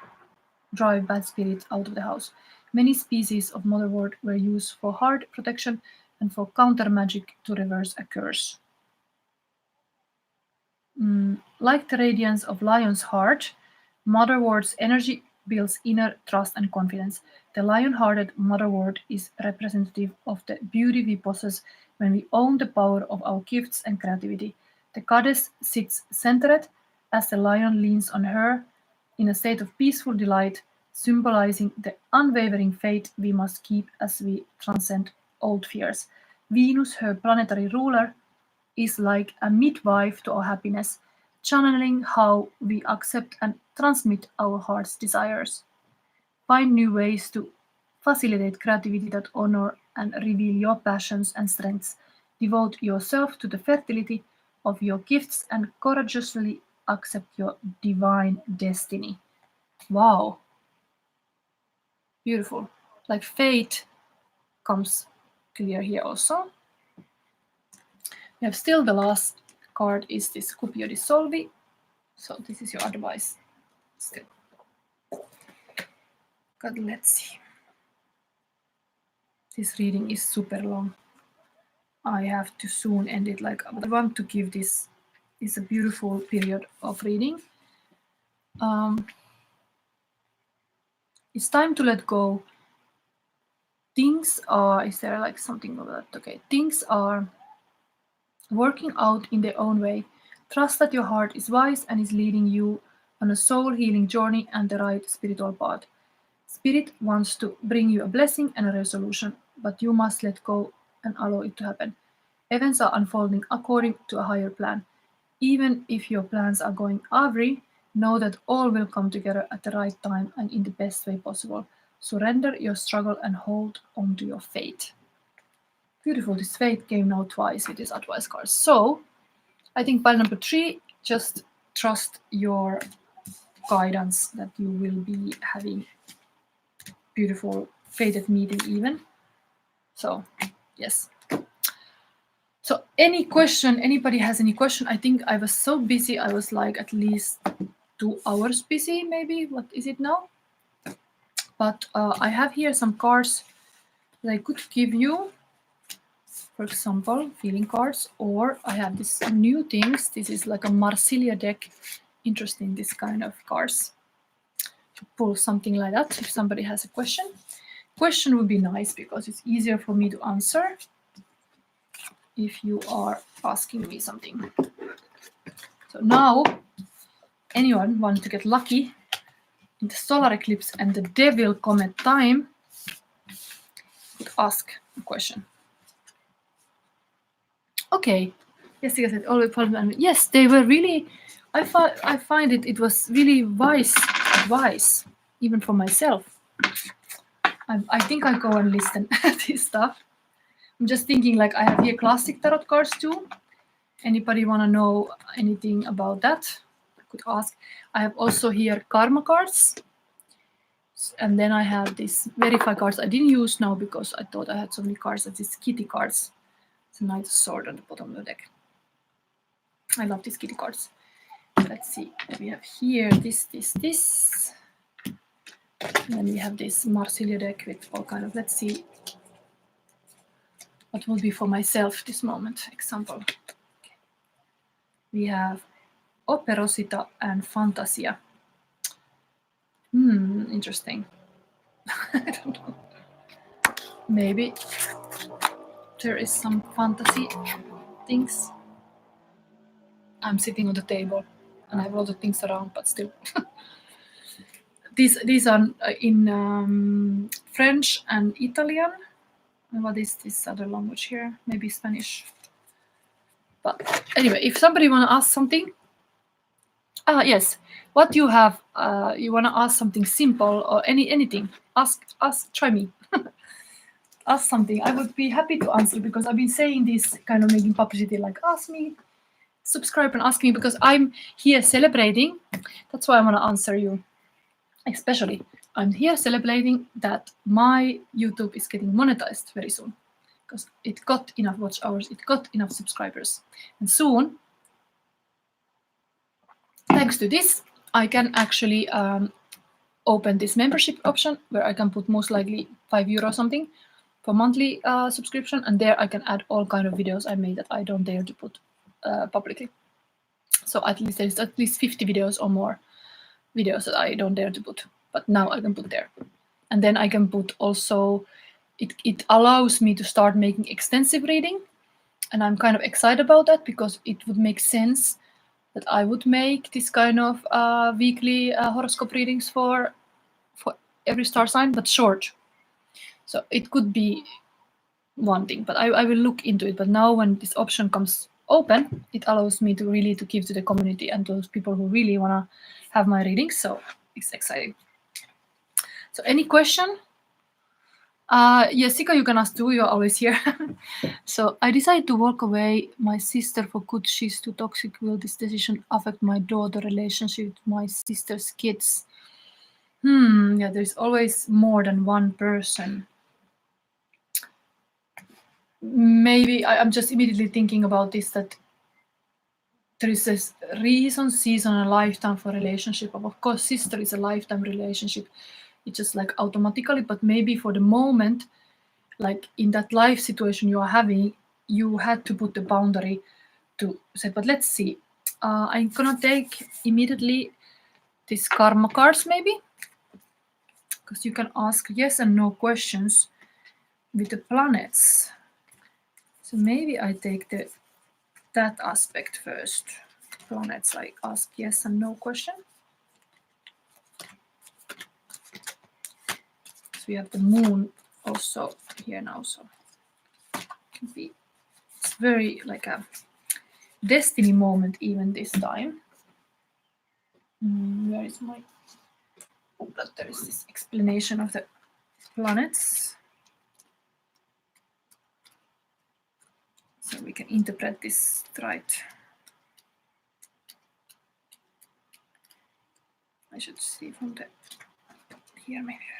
drive bad spirits out of the house. Many species of motherwort were used for heart protection and for counter magic to reverse a curse. Like the radiance of lion's heart, motherwort's energy builds inner trust and confidence. The lion-hearted motherwort is representative of the beauty we possess when we own the power of our gifts and creativity. The goddess sits centered as the lion leans on her in a state of peaceful delight, symbolizing the unwavering faith we must keep as we transcend old fears. Venus, her planetary ruler, is like a midwife to our happiness, channeling how we accept and transmit our heart's desires. Find new ways to facilitate creativity that honor and reveal your passions and strengths. Devote yourself to the fertility of your gifts and courageously accept your divine destiny. Wow. Beautiful. Like fate comes clear here also. We have still the last card is this Cupio di Solvi. So this is your advice still. God, let's see. This reading is super long. I have to soon end it. Like, I want to give this is a beautiful period of reading. It's time to let go. Things are, is there like something of that? Okay, things are working out in their own way. Trust that your heart is wise and is leading you on a soul healing journey and the right spiritual path. Spirit wants to bring you a blessing and a resolution, but you must let go and allow it to happen. Events are unfolding according to a higher plan. Even if your plans are going awry, know that all will come together at the right time and in the best way possible. Surrender your struggle and hold on to your fate. Beautiful, this fate came now twice with this advice card. So, I think pile number 3, just trust your guidance that you will be having beautiful fated meeting even. So, yes. So, any question, anybody has any question? I think I was so busy, I was like at least 2 hours busy, maybe. What is it now? But I have here some cards that I could give you. For example, feeling cards, or I have this new things. This is like a Marsilia deck. Interesting, this kind of cards. To pull something like that if somebody has a question. Question would be nice because it's easier for me to answer if you are asking me something. So now, anyone want to get lucky in the solar eclipse and the devil comet time, could ask a question. Okay. Yes, yes, they were really. I find it was really wise advice, even for myself. I think I go and listen to this stuff. I'm just thinking, like, I have here classic tarot cards too. Anybody want to know anything about that? I could ask. I have also here karma cards. And then I have these verify cards I didn't use now because I thought I had so many cards. That's these kitty cards. It's a Knight of Sword on the bottom of the deck. I love these kitty cards. Let's see. We have here this. Then we have this Marsilio deck with all kind of, let's see what will be for myself this moment. Example. Okay. We have Operosita and Fantasia. Interesting. I don't know. Maybe there is some fantasy things. I'm sitting on the table and I have a lot of things around, but still. These are in French and Italian. And what is this other language here? Maybe Spanish. But anyway, if somebody want to ask something, yes, what you have, you want to ask something simple or anything, ask, try me. Ask something. I would be happy to answer because I've been saying this, kind of making publicity, like ask me, subscribe and ask me, because I'm here celebrating. That's why I want to answer you. Especially, I'm here celebrating that my YouTube is getting monetized very soon, because it got enough watch hours, it got enough subscribers. And soon, thanks to this, I can actually open this membership option where I can put most likely €5 something for monthly subscription, and there I can add all kind of videos I made that I don't dare to put publicly. So at least there's at least 50 videos or more videos that I don't dare to put, but now I can put there. And then I can put also, it allows me to start making extensive reading, and I'm kind of excited about that because it would make sense that I would make this kind of weekly horoscope readings for every star sign, but short. So it could be one thing, but I will look into it. But now when this option comes open, it allows me to really to give to the community and those people who really want to have my readings. So it's exciting. So any question? Yes, Sika, you can ask too. You're always here. So I decided to walk away. My sister for good. She's too toxic. Will this decision affect my daughter relationship with my sister's kids? Yeah, there's always more than one person. Maybe I'm just immediately thinking about this, that there is this reason, season, and lifetime for relationship. Of course, sister is a lifetime relationship. It's just like automatically, but maybe for the moment, like in that life situation you are having, you had to put the boundary to say, but let's see. I'm gonna take immediately these karma cards maybe, because you can ask yes and no questions with the planets. So maybe I take that aspect first. Planets, I ask yes and no question. So we have the moon also here now, so it can be, it's very like a destiny moment even this time. Where is my, but there is this explanation of the planets, so we can interpret this right. I should see from the here, maybe there.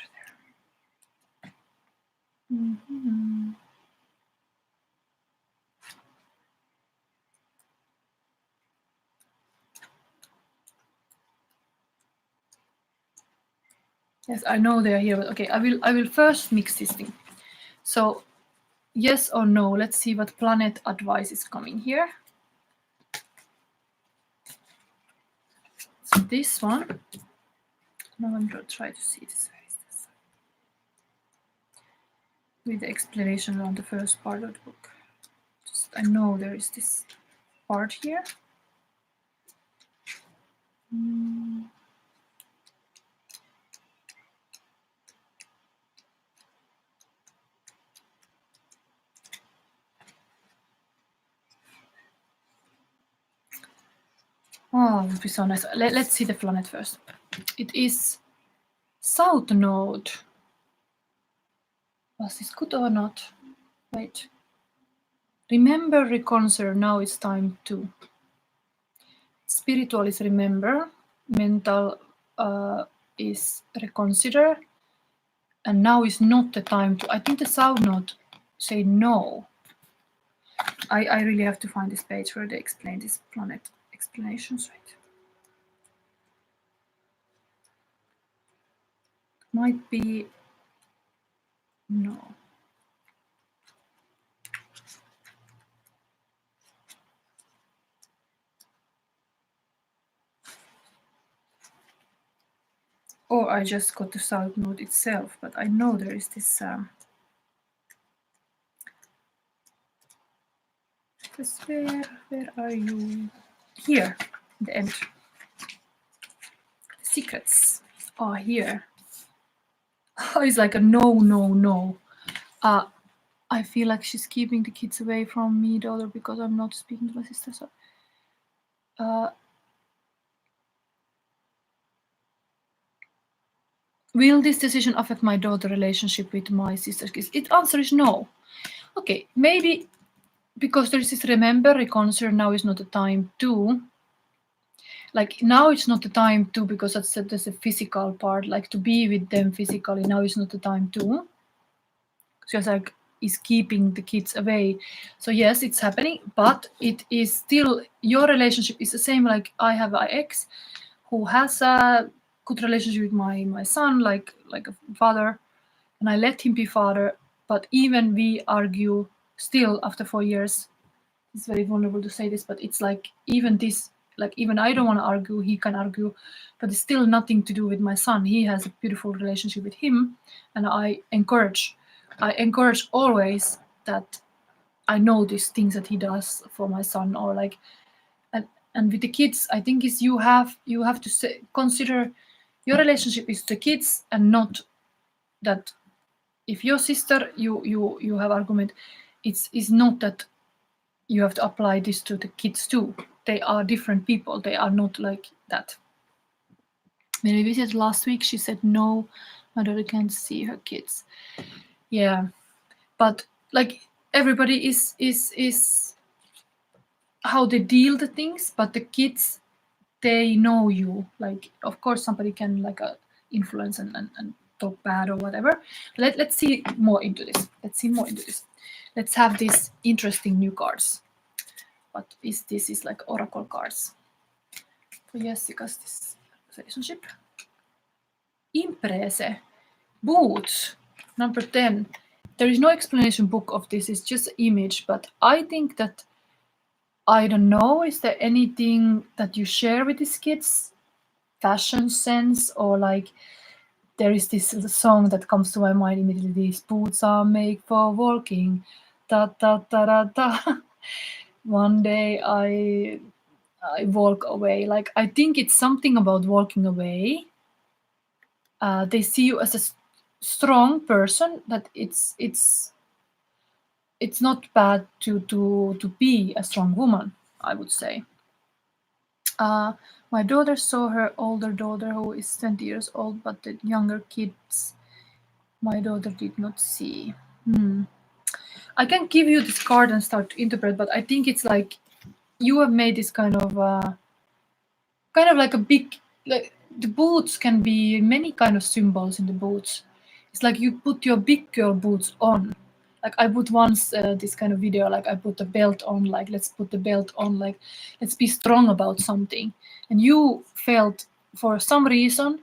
Yes, I know they are here, but okay, I will first mix this thing. So yes or no, let's see what planet advice is coming here. So this one, now I'm going to try to see this with the explanation on the first part of the book. Just, I know there is this part here. Oh, it would be so nice. Let's see the planet first. It is South Node. Was this good or not? Wait. Remember, reconsider. Now it's time to. Spiritual is remember. Mental is reconsider. And now is not the time to. I think the South Node say no. I really have to find this page where they explain this planet explanations. Right. Might be, no. Or I just got the south node itself, but I know there is this, where are you? Here, the end. The secrets are here. Oh, it's like a no, no, no. I feel like she's keeping the kids away from me, daughter, because I'm not speaking to my sister. So, will this decision affect my daughter's relationship with my sister's kids? The answer is no. Okay, maybe because there is this remember, reconsider, now is not the time to. Like now it's not the time to, because that's a physical part, like to be with them physically, now is not the time to. Just like is keeping the kids away. So yes, it's happening, but it is still, your relationship is the same. Like I have an ex who has a good relationship with my son, like a father, and I let him be father, but even we argue still after 4 years. It's very vulnerable to say this, but it's like even this, like even I don't want to argue, he can argue, but it's still nothing to do with my son. He has a beautiful relationship with him, and I encourage always that I know these things that he does for my son, or like, and with the kids, I think is you have to consider your relationship is the kids, and not that if your sister you have argument, it's not that you have to apply this to the kids too. They are different people. They are not like that. When we visited last week, she said no, my daughter can't see her kids. Yeah, but like everybody is how they deal the things, but the kids, they know you. Like of course somebody can like influence and talk bad or whatever. Let's see more into this. Let's have these interesting new cards. What is this? Is like oracle cards for Jessica's this relationship. Imprese, boots, number 10. There is no explanation book of this. It's just an image, but I think that, I don't know, is there anything that you share with these kids? Fashion sense, or like there is this song that comes to my mind immediately. These boots are made for walking. Da da da da da. One day I walk away. Like I think it's something about walking away. They see you as a strong person. That it's not bad to be a strong woman, I would say. My daughter saw her older daughter who is 20 years old, but the younger kids my daughter did not see. I can give you this card and start to interpret, but I think it's like you have made this kind of like a big, like the boots can be many kind of symbols in the boots. It's like you put your big girl boots on. Like I put once this kind of video, like I put the belt on, like let's put the belt on, like let's be strong about something. And you felt for some reason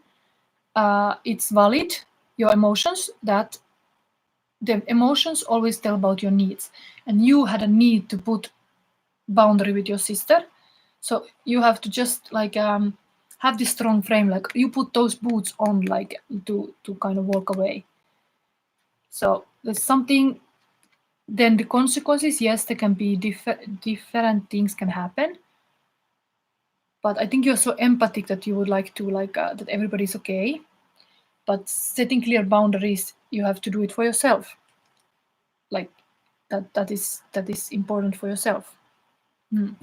it's valid, your emotions, that the emotions always tell about your needs. And you had a need to put boundary with your sister. So you have to just like have this strong frame, like you put those boots on, like to kind of walk away. So there's something. Then the consequences, yes, there can be different things can happen. But I think you're so empathic that you would like to that everybody's okay. But setting clear boundaries, you have to do it for yourself. Like that is important for yourself. I'm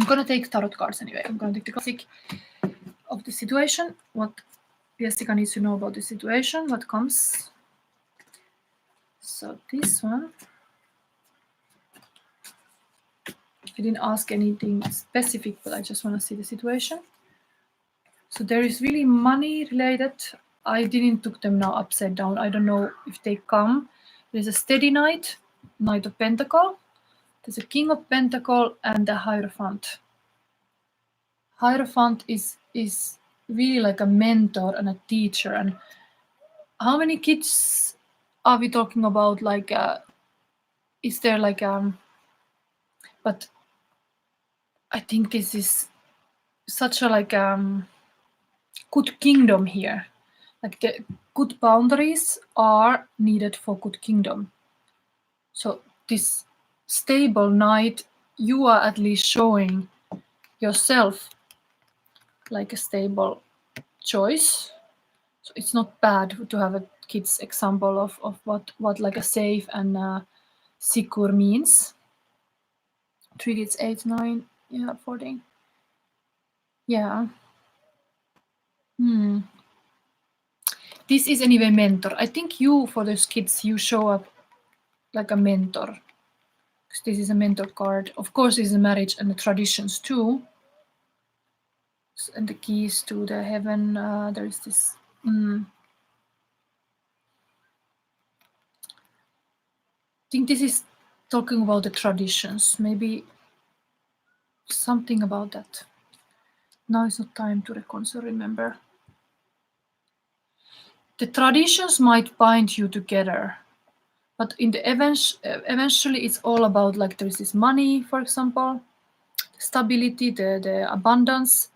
gonna take tarot cards anyway. I'm gonna take the classic of the situation. What Jessica needs to know about the situation. What comes. So this one. I didn't ask anything specific, but I just want to see the situation. So there is really money related. I didn't took them now upside down. I don't know if they come. There's a steady knight, Knight of Pentacle. There's a King of Pentacle and the Hierophant. Hierophant is really like a mentor and a teacher, and How many kids are we talking about? Like, is there like but I think this is such a like good kingdom here. Like the good boundaries are needed for good kingdom. So this stable night, you are at least showing yourself like a stable choice. So it's not bad to have a kid's example of what like a safe and secure means. 3 kids, 8, 9, yeah, 14. Yeah. This is anyway mentor. I think you, for those kids, you show up like a mentor. Because this is a mentor card. Of course, this is a marriage and the traditions too. And the keys to the heaven. There is this. I think this is talking about the traditions. Maybe something about that. Now is not time to reconcile, remember. The traditions might bind you together. But in the eventually, it's all about like there is this money, for example, stability, the abundance.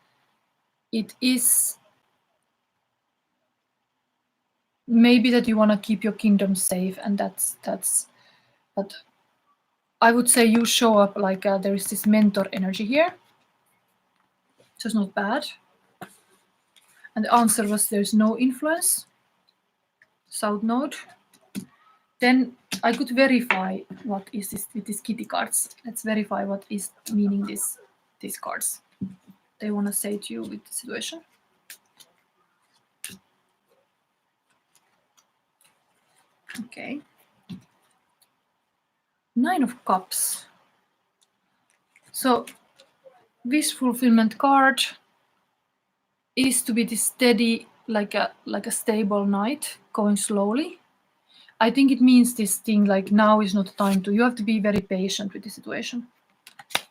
It is maybe that you want to keep your kingdom safe, and that's. But I would say you show up like there is this mentor energy here, so it's not bad. And the answer was there's no influence. South Node. Then I could verify what is this with these kitty cards. Let's verify what is meaning these cards. They want to say to you with the situation. Okay. 9 of Cups. So wish fulfillment card is to be this steady, like a stable night, going slowly. I think it means this thing like now is not time to. You have to be very patient with the situation.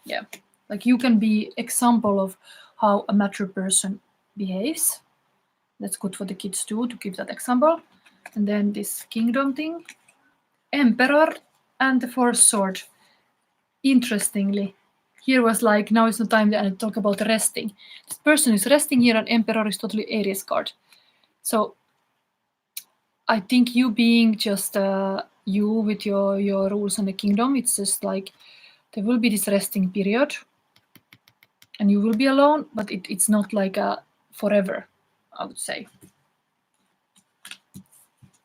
Yeah, like you can be example of how a mature person behaves. That's good for the kids too, to give that example. And then this kingdom thing, Emperor and the Four Sword. Interestingly, here was like now is the time to talk about resting. This person is resting here, and Emperor is totally Aries card. So I think you being just you with your rules and the kingdom, it's just like there will be this resting period and you will be alone, but it's not like a forever, I would say.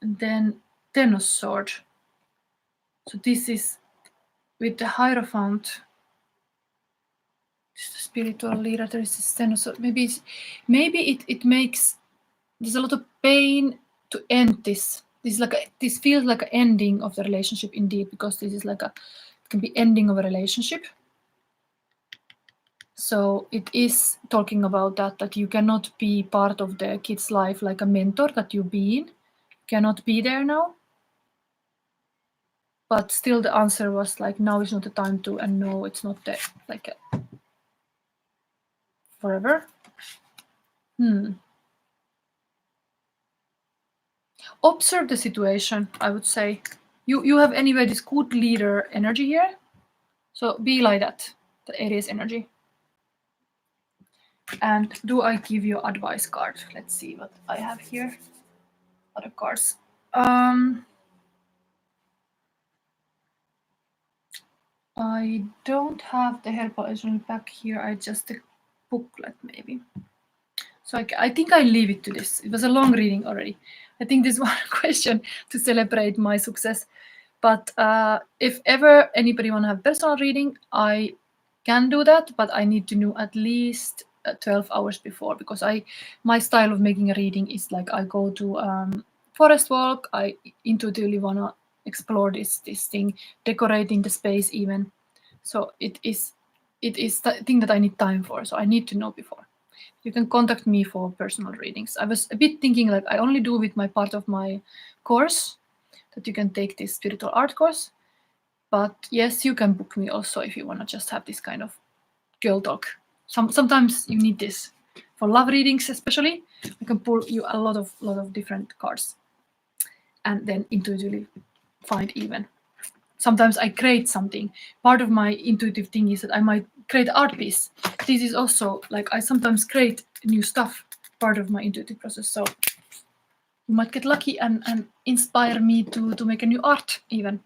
And then Ten of Sword. So this is with the Hierophant, the spiritual leader, there is this Ten of Sword. Maybe it makes, there's a lot of pain to end this. This feels like an ending of the relationship indeed, because this is like it can be ending of a relationship. So it is talking about that you cannot be part of the kid's life like a mentor that you've been, cannot be there now. But still the answer was like now is not the time to, and no, it's not the like forever. Observe the situation, I would say. You have anyway this good leader energy here. So be like that, the Aries energy. And do I give you advice card? Let's see what I have here. Other cards. I don't have the herbal original back here. I just a booklet maybe. So I think I leave it to this. It was a long reading already. I think this one question to celebrate my success. But if ever anybody want to have personal reading, I can do that, but I need to know at least 12 hours before, because my style of making a reading is like I go to forest walk. I intuitively want to explore this thing, decorating the space even. So it is the thing that I need time for. So I need to know before. You can contact me for personal readings. I was a bit thinking like I only do with my part of my course, that you can take this spiritual art course. But yes, you can book me also if you want to just have this kind of girl talk. Sometimes you need this for love readings, especially. I can pull you a lot of different cards. and then intuitively find even. Sometimes I create something. Part of my intuitive thing is that I might create art piece. This is also like I sometimes create new stuff, part of my intuitive process. So you might get lucky and inspire me to make a new art even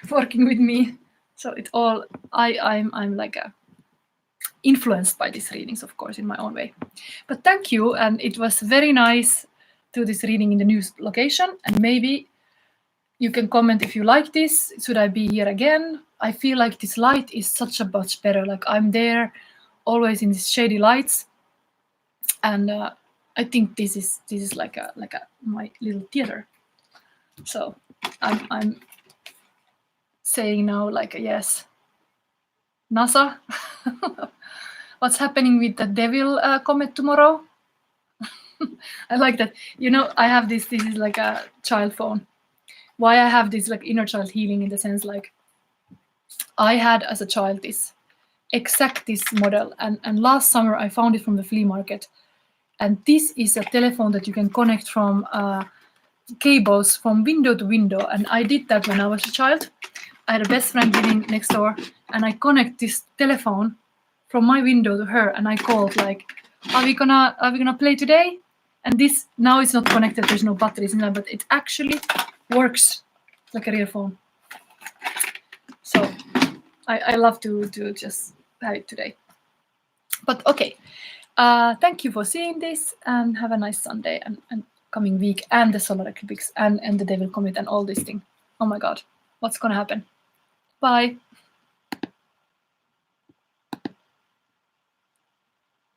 working with me. So it all I'm like influenced by these readings, of course, in my own way. But thank you, and it was very nice to do this reading in the new location, and maybe you can comment if you like this. Should I be here again? I feel like this light is such a much better. Like I'm there always in these shady lights, and I think this is like a my little theater. So I'm saying now like yes, NASA. What's happening with the devil comet tomorrow? I like that. You know, I have this is like a child phone. Why I have this like inner child healing in the sense like I had as a child this model, and last summer I found it from the flea market, and this is a telephone that you can connect from cables from window to window, and I did that when I was a child. I had a best friend living next door, and I connect this telephone from my window to her, and I called like, are we gonna play today? And this now it's not connected, there's no batteries in that, but it actually works like a real phone. So I love to just have it today. But okay, thank you for seeing this, and have a nice Sunday and coming week, and the solar eclipse and the devil comet and all this thing. Oh my god, what's gonna happen? Bye.